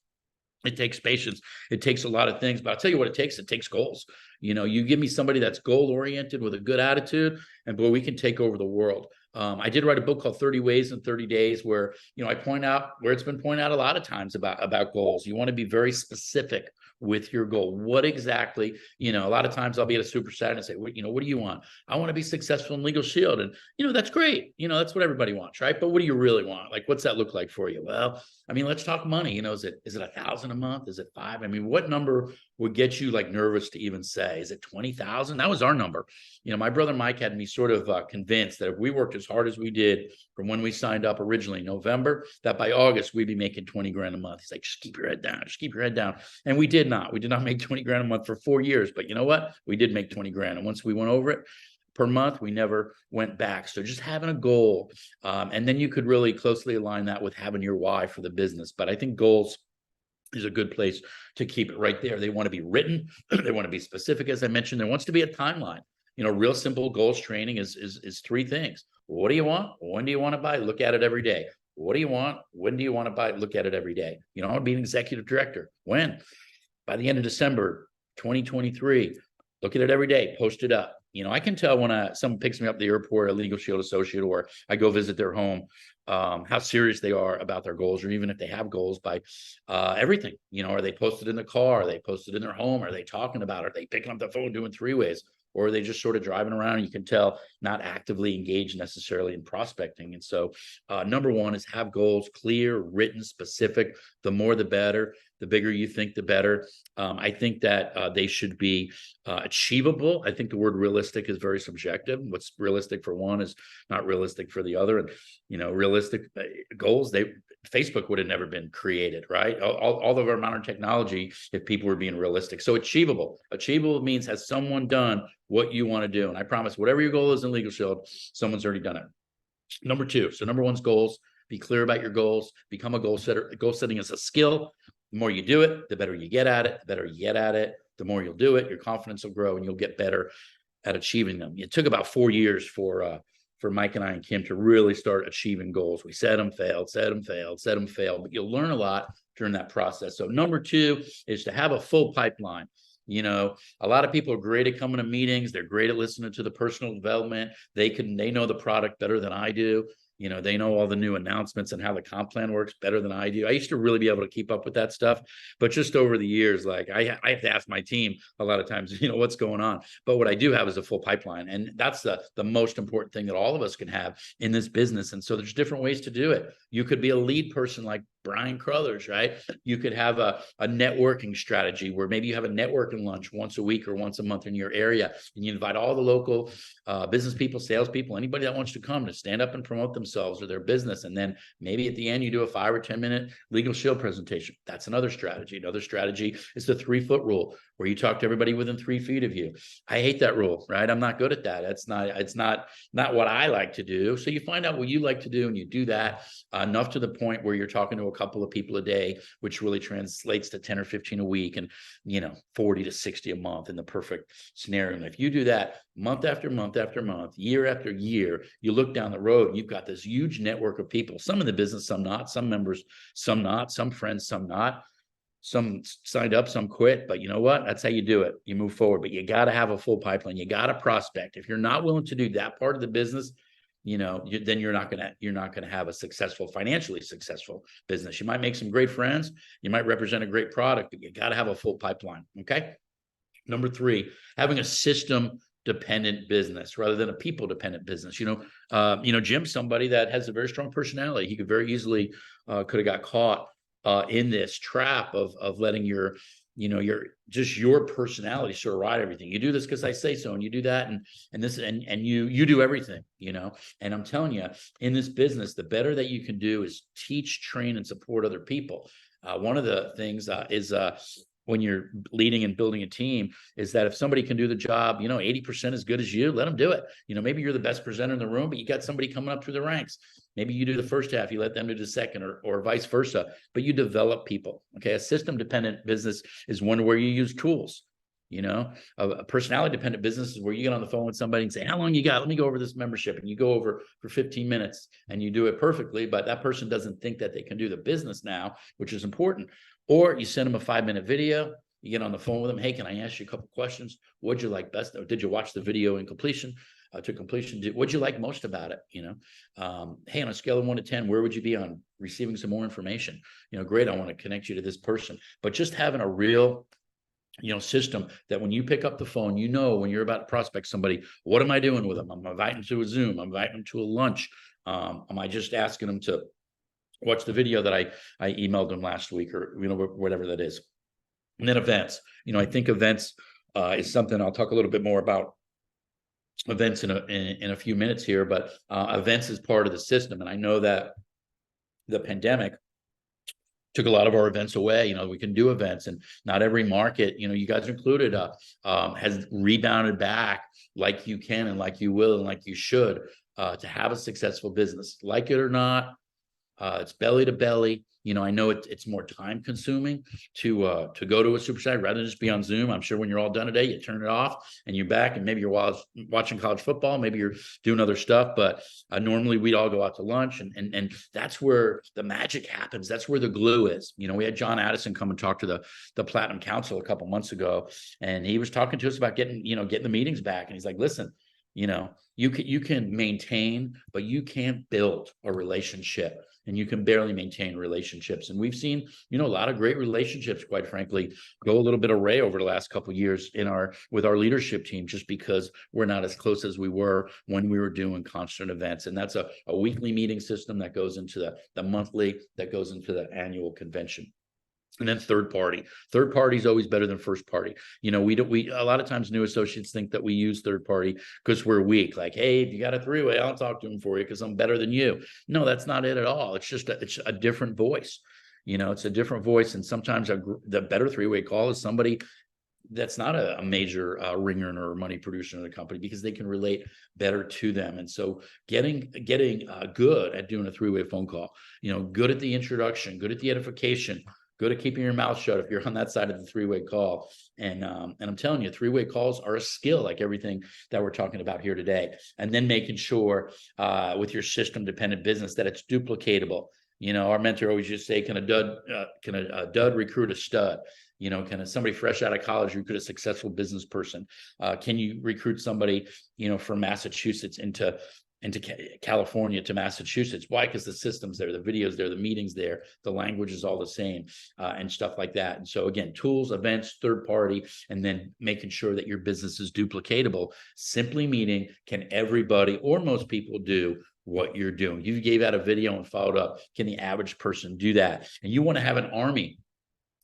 [SPEAKER 8] It takes patience. It takes a lot of things, but I'll tell you what it takes. It takes goals. You give me somebody that's goal-oriented with a good attitude, and boy, we can take over the world. I did write a book called 30 Ways in 30 Days where, I point out where it's been pointed out a lot of times about goals. You want to be very specific with your goal. What exactly, a lot of times I'll be at a Super Saturday and say, what do you want? I want to be successful in Legal Shield. And, that's great. That's what everybody wants, right? But what do you really want? Like, what's that look like for you? Well, let's talk money. Is it $1,000 a month? Is it $5,000? What number would get you like nervous to even say? Is it 20,000? That was our number. My brother Mike had me sort of convinced that if we worked as hard as we did from when we signed up originally November, that by August we'd be making 20 grand a month. He's like, just keep your head down. Just keep your head down. And we did not make 20 grand a month for 4 years. But you know what? We did make 20 grand. And once we went over it per month, we never went back. So just having a goal, and then you could really closely align that with having your why for the business. But I think goals is a good place to keep it right there. They want to be written. They want to be specific. As I mentioned, there wants to be a timeline. Real simple goals training is 3 things. What do you want? When do you want to buy? Look at it every day. What do you want? When do you want to buy? Look at it every day. I want to be an executive director. When? By the end of December 2023. Look at it every day. Post it up. I can tell when someone picks me up at the airport, a Legal Shield associate, or I go visit their home, how serious they are about their goals, or even if they have goals by everything. Are they posted in the car? Are they posted in their home? Are they talking about it? Are they picking up the phone doing 3-ways? Or are they just sort of driving around? And you can tell not actively engaged necessarily in prospecting. And so number 1 is have goals, clear, written, specific. The more, the better. The bigger you think, the better. I think that they should be achievable. I think the word realistic is very subjective. What's realistic for one is not realistic for the other. And, realistic goals, Facebook would have never been created, right? All of our modern technology, if people were being realistic. So achievable. Achievable means has someone done what you want to do? And I promise whatever your goal is in Legal Shield, someone's already done it. Number 2. So number 1's goals. Be clear about your goals. Become a goal setter. Goal setting is a skill. The more you do it, the better you get at it. The better you get at it, the more you'll do it. Your confidence will grow and you'll get better at achieving them. It took about 4 years for Mike and I and Kim to really start achieving goals. We set them, failed, but you'll learn a lot during that process. So number 2 is to have a full pipeline. A lot of people are great at coming to meetings. They're great at listening to the personal development. They know the product better than I do. They know all the new announcements and how the comp plan works better than I do. I used to really be able to keep up with that stuff, but just over the years, like I have to ask my team a lot of times, what's going on. But what I do have is a full pipeline, and that's the most important thing that all of us can have in this business. And so there's different ways to do it. You could be a lead person like Brian Crothers, right? You could have a networking strategy where maybe you have a networking lunch once a week or once a month in your area, and you invite all the local business people, salespeople, anybody that wants to come to stand up and promote themselves or their business. And then maybe at the end, you do a 5 or 10 minute Legal Shield presentation. That's another strategy. Another strategy is the 3-foot rule, where you talk to everybody within 3 feet of you. I hate that rule, right? I'm not good at that. It's not what I like to do. So you find out what you like to do, and you do that enough to the point where you're talking to a couple of people a day, which really translates to 10 or 15 a week, and 40 to 60 a month in the perfect scenario. And if you do that month after month after month, year after year, you look down the road and you've got this huge network of people, some in the business, some not, some members, some not, some friends, some not. Some signed up, some quit, but you know what? That's how you do it. You move forward, but you got to have a full pipeline. You got to prospect. If you're not willing to do that part of the business, then you're not gonna have a financially successful business. You might make some great friends. You might represent a great product, but you got to have a full pipeline. Okay. Number 3, having a system dependent business rather than a people dependent business. Jim's somebody that has a very strong personality. He could very easily could have got caught in this trap of letting your personality sort of ride everything. You do this because I say so, and you do that, and you do everything, and I'm telling you, in this business, the better that you can do is teach, train, and support other people. One of the things is when you're leading and building a team is that if somebody can do the job, 80% as good as you, let them do it. Maybe you're the best presenter in the room, but you got somebody coming up through the ranks. Maybe you do the first half, you let them do the second, or vice versa, but you develop people. Okay. A system dependent business is one where you use tools. A personality dependent business is where you get on the phone with somebody and say, how long you got? Let me go over this membership. And you go over for 15 minutes and you do it perfectly, but that person doesn't think that they can do the business now, which is important. Or you send them a 5-minute video, you get on the phone with them. Hey, can I ask you a couple questions? What'd you like best? Or did you watch the video in completion? To completion, what'd you like most about it? Hey, on a scale of 1 to 10, where would you be on receiving some more information? Great, I want to connect you to this person. But just having a real system that when you pick up the phone, when you're about to prospect somebody, what am I doing with them? I'm inviting them to a Zoom. I'm inviting them to a lunch. Am I just asking them to watch the video that I emailed them last week, or whatever that is? And then events. I think events is something I'll talk a little bit more about events in a few minutes here, but events is part of the system. And I know that the pandemic took a lot of our events away. We can do events, and not every market, you guys included, has rebounded back like you can and like you will and like you should to have a successful business. Like it or not, it's belly to belly. I know it's more time consuming to go to a Super Saturday rather than just be on Zoom. I'm sure when you're all done today, you turn it off and you're back, and maybe you're watching college football, maybe you're doing other stuff. But normally we'd all go out to lunch, and that's where the magic happens. That's where the glue is. We had John Addison come and talk to the Platinum Council a couple months ago, and he was talking to us about getting the meetings back. And he's like, listen, you can maintain, but you can't build a relationship. And you can barely maintain relationships. And we've seen, a lot of great relationships, quite frankly, go a little bit awry over the last couple of years with our leadership team, just because we're not as close as we were when we were doing constant events. And that's a weekly meeting system that goes into the monthly, that goes into the annual convention. And then third party is always better than first party. We a lot of times new associates think that we use third party because we're weak. Like, hey, if you got a three-way, I'll talk to him for you because I'm better than you. No, that's not it at all. It's just it's a different voice. It's a different voice. And sometimes the better three-way call is somebody that's not a major ringer or money producer in the company, because they can relate better to them. And so getting good at doing a three-way phone call, good at the introduction, good at the edification, good at keeping your mouth shut if you're on that side of the three-way call. And I'm telling you, three-way calls are a skill, like everything that we're talking about here today. And then making sure with your system-dependent business that it's duplicatable. Our mentor always used to say, can a dud recruit a stud? Can somebody fresh out of college recruit a successful business person? Can you recruit somebody, from Massachusetts into California to Massachusetts? Why? Because the system's there, the videos there, the meetings there, the language is all the same, and stuff like that. And so again, tools, events, third party, and then making sure that your business is duplicatable. Simply meaning, can everybody or most people do what you're doing? You gave out a video and followed up. Can the average person do that? And you want to have an army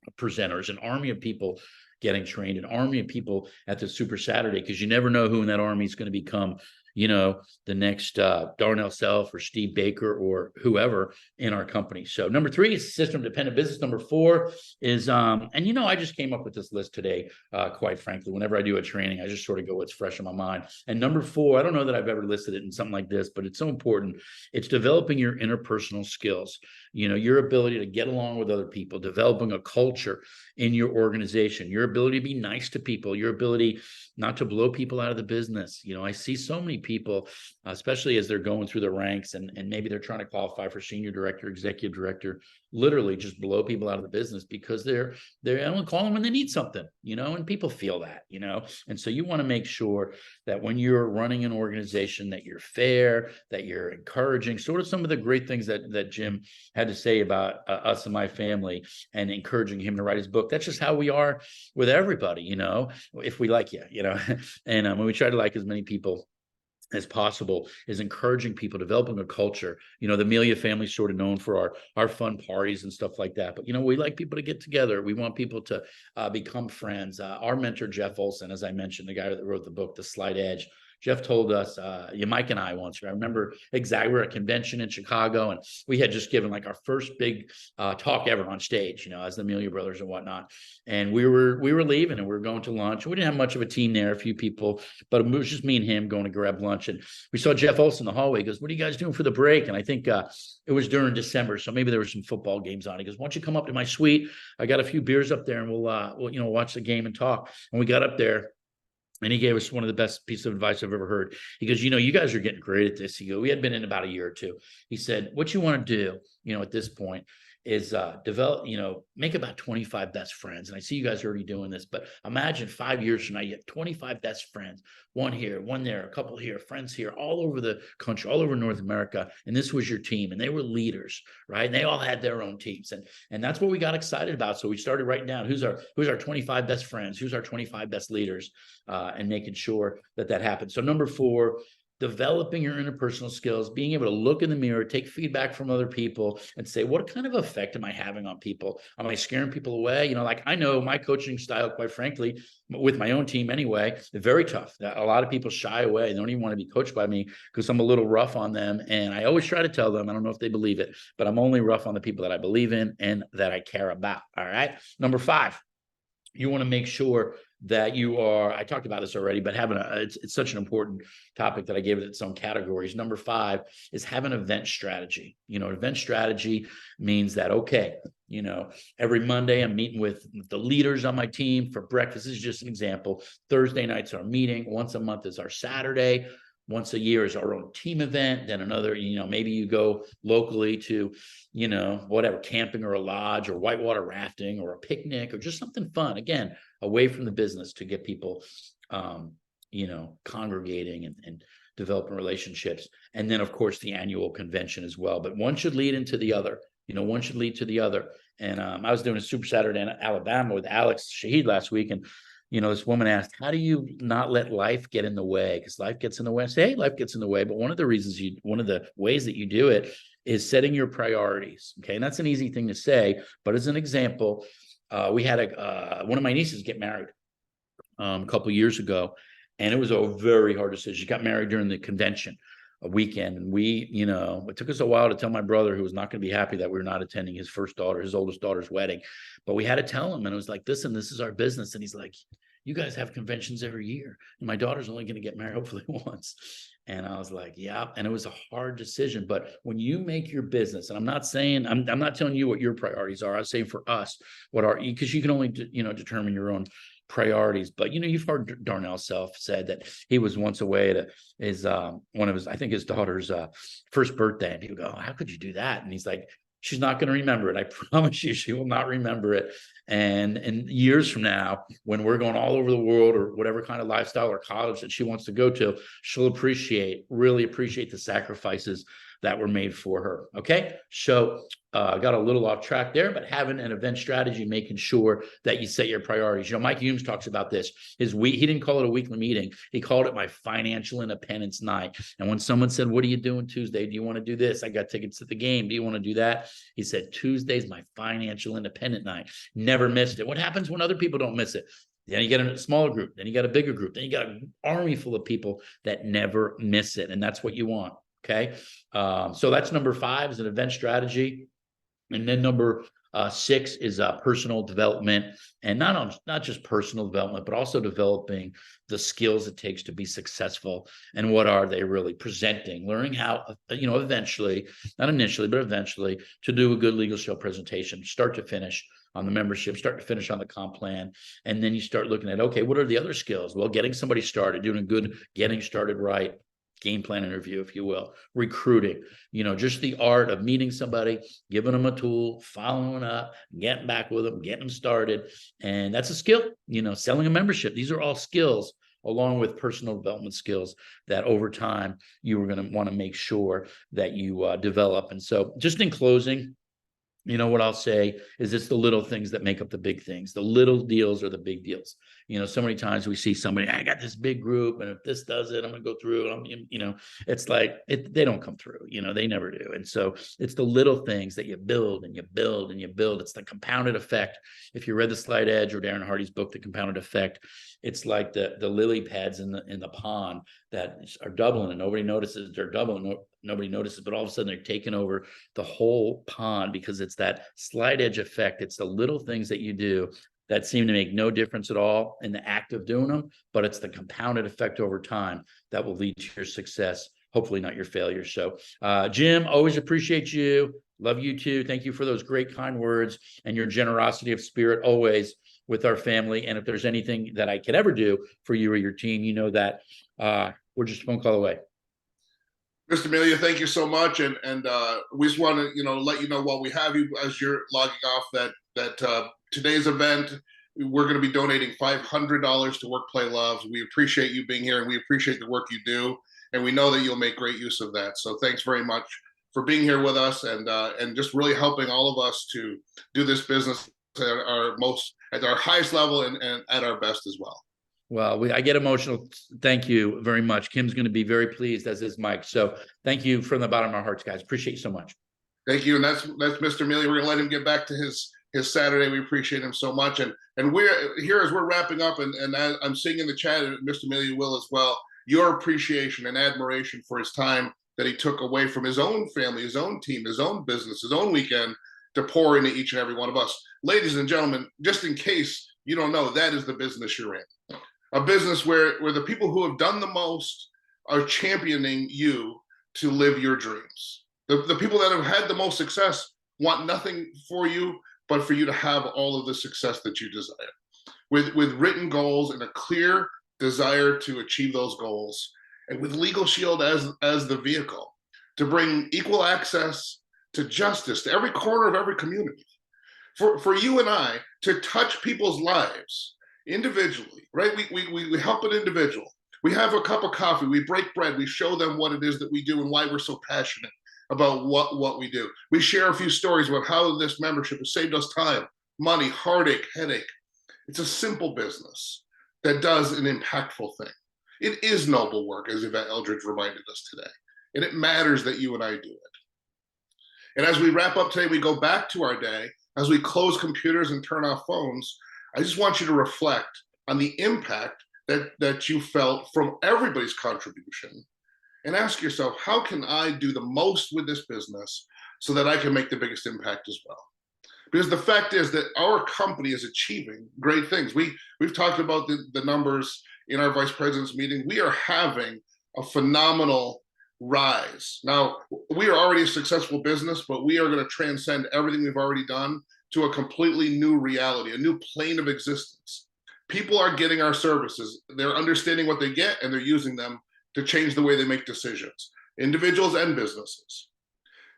[SPEAKER 8] of presenters, an army of people getting trained, an army of people at the Super Saturday, because you never know who in that army is going to become the next Darnell Self or Steve Baker or whoever in our company. So number 3 is system dependent business. Number 4 is, I just came up with this list today, quite frankly. Whenever I do a training, I just sort of go what's fresh in my mind. And number 4, I don't know that I've ever listed it in something like this, but it's so important. It's developing your interpersonal skills, your ability to get along with other people, developing a culture in your organization, your ability to be nice to people, your ability not to blow people out of the business. I see so many people, especially as they're going through the ranks and maybe they're trying to qualify for senior director, executive director, literally just blow people out of the business because they're only calling them when they need something, and people feel that, and so you want to make sure that when you're running an organization that you're fair, that you're encouraging, sort of some of the great things that Jim had to say about us and my family and encouraging him to write his book. That's just how we are with everybody, if we like you, and when we try to like as many people as possible, is encouraging people, developing a culture. The Amelia family's sort of known for our fun parties and stuff like that. But, we like people to get together. We want people to become friends. Our mentor, Jeff Olson, as I mentioned, the guy that wrote the book, The Slight Edge, Jeff told us, Mike and I once, I remember exactly, we were at a convention in Chicago, and we had just given like our first big talk ever on stage, as the Amelia brothers and whatnot. And we were leaving and we were going to lunch. We didn't have much of a team there, a few people, but it was just me and him going to grab lunch. And we saw Jeff Olson in the hallway. He goes, "What are you guys doing for the break?" And I think it was during December, so maybe there were some football games on. He goes, "Why don't you come up to my suite? I got a few beers up there and we'll watch the game and talk." And we got up there. And he gave us one of the best pieces of advice I've ever heard. He goes, "You guys are getting great at this." He goes, "We had been in about a year or two." He said, "What you want to do, at this point is develop, make about 25 best friends. And I see you guys are already doing this, but imagine 5 years from now, you have 25 best friends, one here, one there, a couple here, friends here, all over the country, all over North America. And this was your team, and they were leaders, right? And they all had their own teams. And that's what we got excited about. So we started writing down who's our 25 best friends, who's our 25 best leaders, and making sure that happens. So number 4, developing your interpersonal skills, being able to look in the mirror, take feedback from other people and say, what kind of effect am I having on people? Am I scaring people away? Like I know my coaching style, quite frankly, with my own team anyway, very tough. A lot of people shy away. They don't even want to be coached by me because I'm a little rough on them. And I always try to tell them, I don't know if they believe it, but I'm only rough on the people that I believe in and that I care about. All right. Number 5, you want to make sure that you are, I talked about this already, but it's such an important topic that I gave it some categories. Number 5 is have an event strategy. Event strategy means that, okay, every Monday I'm meeting with the leaders on my team for breakfast. This is just an example. Thursday night's our meeting. Once a month is our Saturday. Once a year is our own team event. Then another, maybe you go locally to, whatever, camping or a lodge or whitewater rafting or a picnic or just something fun. Again, away from the business to get people, congregating and developing relationships. And then, of course, the annual convention as well. But one should lead into the other. One should lead to the other. And I was doing a Super Saturday in Alabama with Alex Shahid last week. And this woman asked, how do you not let life get in the way? Because life gets in the way. I say, hey, life gets in the way. But one of the ways that you do it is setting your priorities. Okay. And that's an easy thing to say. But as an example, we had one of my nieces get married a couple of years ago. And it was a very hard decision. She got married during the convention, a weekend. And it took us a while to tell my brother, who was not going to be happy that we were not attending his oldest daughter's wedding. But we had to tell him, and it was like, listen, this is our business. And he's like, you guys have conventions every year. And my daughter's only going to get married hopefully once. And I was like, yeah. And it was a hard decision. But when you make your business, and I'm not telling you what your priorities are. I was saying for us, because you can only, determine your own priorities. But you've heard Darnell Self said that he was once away at his his daughter's first birthday, and people go, how could you do that? And he's like, she's not going to remember it. I promise you, she will not remember it. And years from now, when we're going all over the world or whatever kind of lifestyle or college that she wants to go to, she'll really appreciate the sacrifices that were made for her. Okay. So got a little off track there, but having an event strategy, making sure that you set your priorities. Mike Humes talks about this. He didn't call it a weekly meeting. He called it my financial independence night. And when someone said, what are you doing Tuesday? Do you want to do this? I got tickets to the game. Do you want to do that? He said, Tuesday's my financial independent night. Never missed it. What happens when other people don't miss it? Then you get a smaller group. Then you got a bigger group. Then you got an army full of people that never miss it. And that's what you want. Okay. So that's number 5 is an event strategy. And then number 6 is personal development, and not just personal development, but also developing the skills it takes to be successful. And what are they really presenting? Learning how, eventually, not initially, but eventually, to do a good legal show presentation, start to finish on the membership, start to finish on the comp plan. And then you start looking at, okay, what are the other skills? Well, getting somebody started, doing a good, getting started right. Game plan interview, if you will, recruiting, just the art of meeting somebody, giving them a tool, following up, getting back with them, getting them started. And that's a skill, selling a membership. These are all skills along with personal development skills that over time you are going to want to make sure that you develop. And so just in closing, what I'll say is it's the little things that make up the big things. The little deals are the big deals. So many times we see somebody, I got this big group, and if this does it, I'm going to go through it. It's like they don't come through, they never do. And so it's the little things that you build and you build and you build. It's the compounded effect. If you read The Slight Edge or Darren Hardy's book, The Compounded Effect, it's like the lily pads in the pond that are doubling and nobody notices they're doubling. Nobody notices, but all of a sudden they're taking over the whole pond because it's that slight edge effect. It's the little things that you do that seem to make no difference at all in the act of doing them, but it's the compounded effect over time that will lead to your success, hopefully not your failure. So Jim, always appreciate you. Love you too. Thank you for those great, kind words and your generosity of spirit always with our family. And if there's anything that I could ever do for you or your team, that we're just a phone call away.
[SPEAKER 1] Mr. Amelia, thank you so much, and we just want to let you know while we have you as you're logging off that today's event we're going to be donating $500 to Work Play Loves. We appreciate you being here, and we appreciate the work you do, and we know that you'll make great use of that. So thanks very much for being here with us and just really helping all of us to do this business at our highest level and at our best as well.
[SPEAKER 8] Well, I get emotional. Thank you very much. Kim's going to be very pleased, as is Mike. So thank you from the bottom of our hearts, guys. Appreciate you so much.
[SPEAKER 1] Thank you. And that's Mr. Amelia. We're going to let him get back to his Saturday. We appreciate him so much. And we're here as we're wrapping up, and I'm seeing in the chat, and Mr. Amelia will as well, your appreciation and admiration for his time that he took away from his own family, his own team, his own business, his own weekend to pour into each and every one of us. Ladies and gentlemen, just in case you don't know, that is the business you're in. A business where the people who have done the most are championing you to live your dreams. The people that have had the most success want nothing for you but for you to have all of the success that you desire. With written goals and a clear desire to achieve those goals, and with Legal Shield as the vehicle to bring equal access to justice to every corner of every community. For you and I to touch people's lives individually, right? We help an individual. We have a cup of coffee, we break bread, we show them what it is that we do and why we're so passionate about what we do. We share a few stories about how this membership has saved us time, money, heartache, headache. It's a simple business that does an impactful thing. It is noble work, as Yvette Eldridge reminded us today, and it matters that you and I do it. And as we wrap up today, we go back to our day. As we close computers and turn off phones, I just want you to reflect on the impact that you felt from everybody's contribution, and ask yourself, how can I do the most with this business so that I can make the biggest impact as well? Because the fact is that our company is achieving great things. We've talked about the numbers in our vice president's meeting. We are having a phenomenal rise. Now, we are already a successful business, but we are going to transcend everything we've already done to a completely new reality, a new plane of existence. People are getting our services. They're understanding what they get, and they're using them to change the way they make decisions, individuals and businesses.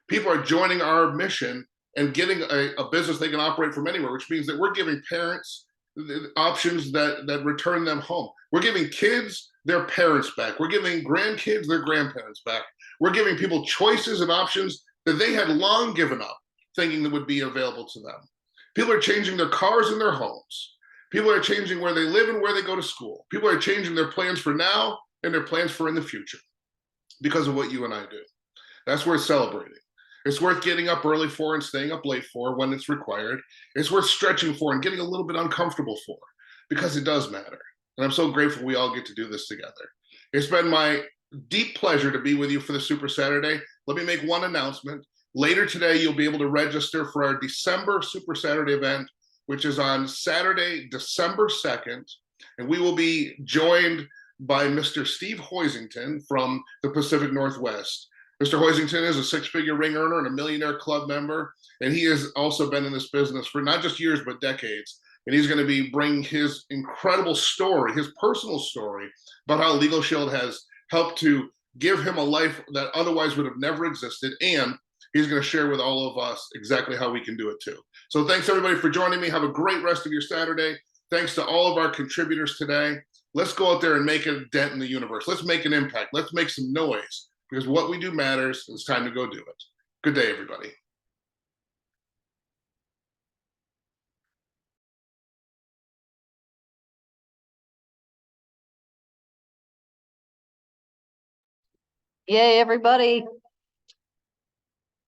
[SPEAKER 1] People are joining our mission and getting a business they can operate from anywhere, which means that we're giving parents options that return them home. We're giving kids their parents back. We're giving grandkids their grandparents back. We're giving people choices and options that they had long given up, thinking that would be available to them. People are changing their cars and their homes. People are changing where they live and where they go to school. People are changing their plans for now and their plans for in the future because of what you and I do. That's worth celebrating. It's worth getting up early for and staying up late for when it's required. It's worth stretching for and getting a little bit uncomfortable for, because it does matter. And I'm so grateful we all get to do this together. It's been my deep pleasure to be with you for the Super Saturday. Let me make one announcement. Later today, you'll be able to register for our December Super Saturday event, which is on Saturday, December 2nd. And we will be joined by Mr. Steve Hoisington from the Pacific Northwest. Mr. Hoisington is a six-figure ring earner and a Millionaire Club member, and he has also been in this business for not just years, but decades. And he's going to be bringing his incredible story, his personal story, about how Legal Shield has helped to give him a life that otherwise would have never existed, and he's going to share with all of us exactly how we can do it too. So thanks everybody for joining me. Have a great rest of your Saturday. Thanks to all of our contributors today. Let's go out there and make a dent in the universe. Let's make an impact. Let's make some noise, because what we do matters. It's time to go do it. Good day, everybody.
[SPEAKER 2] Yay, everybody.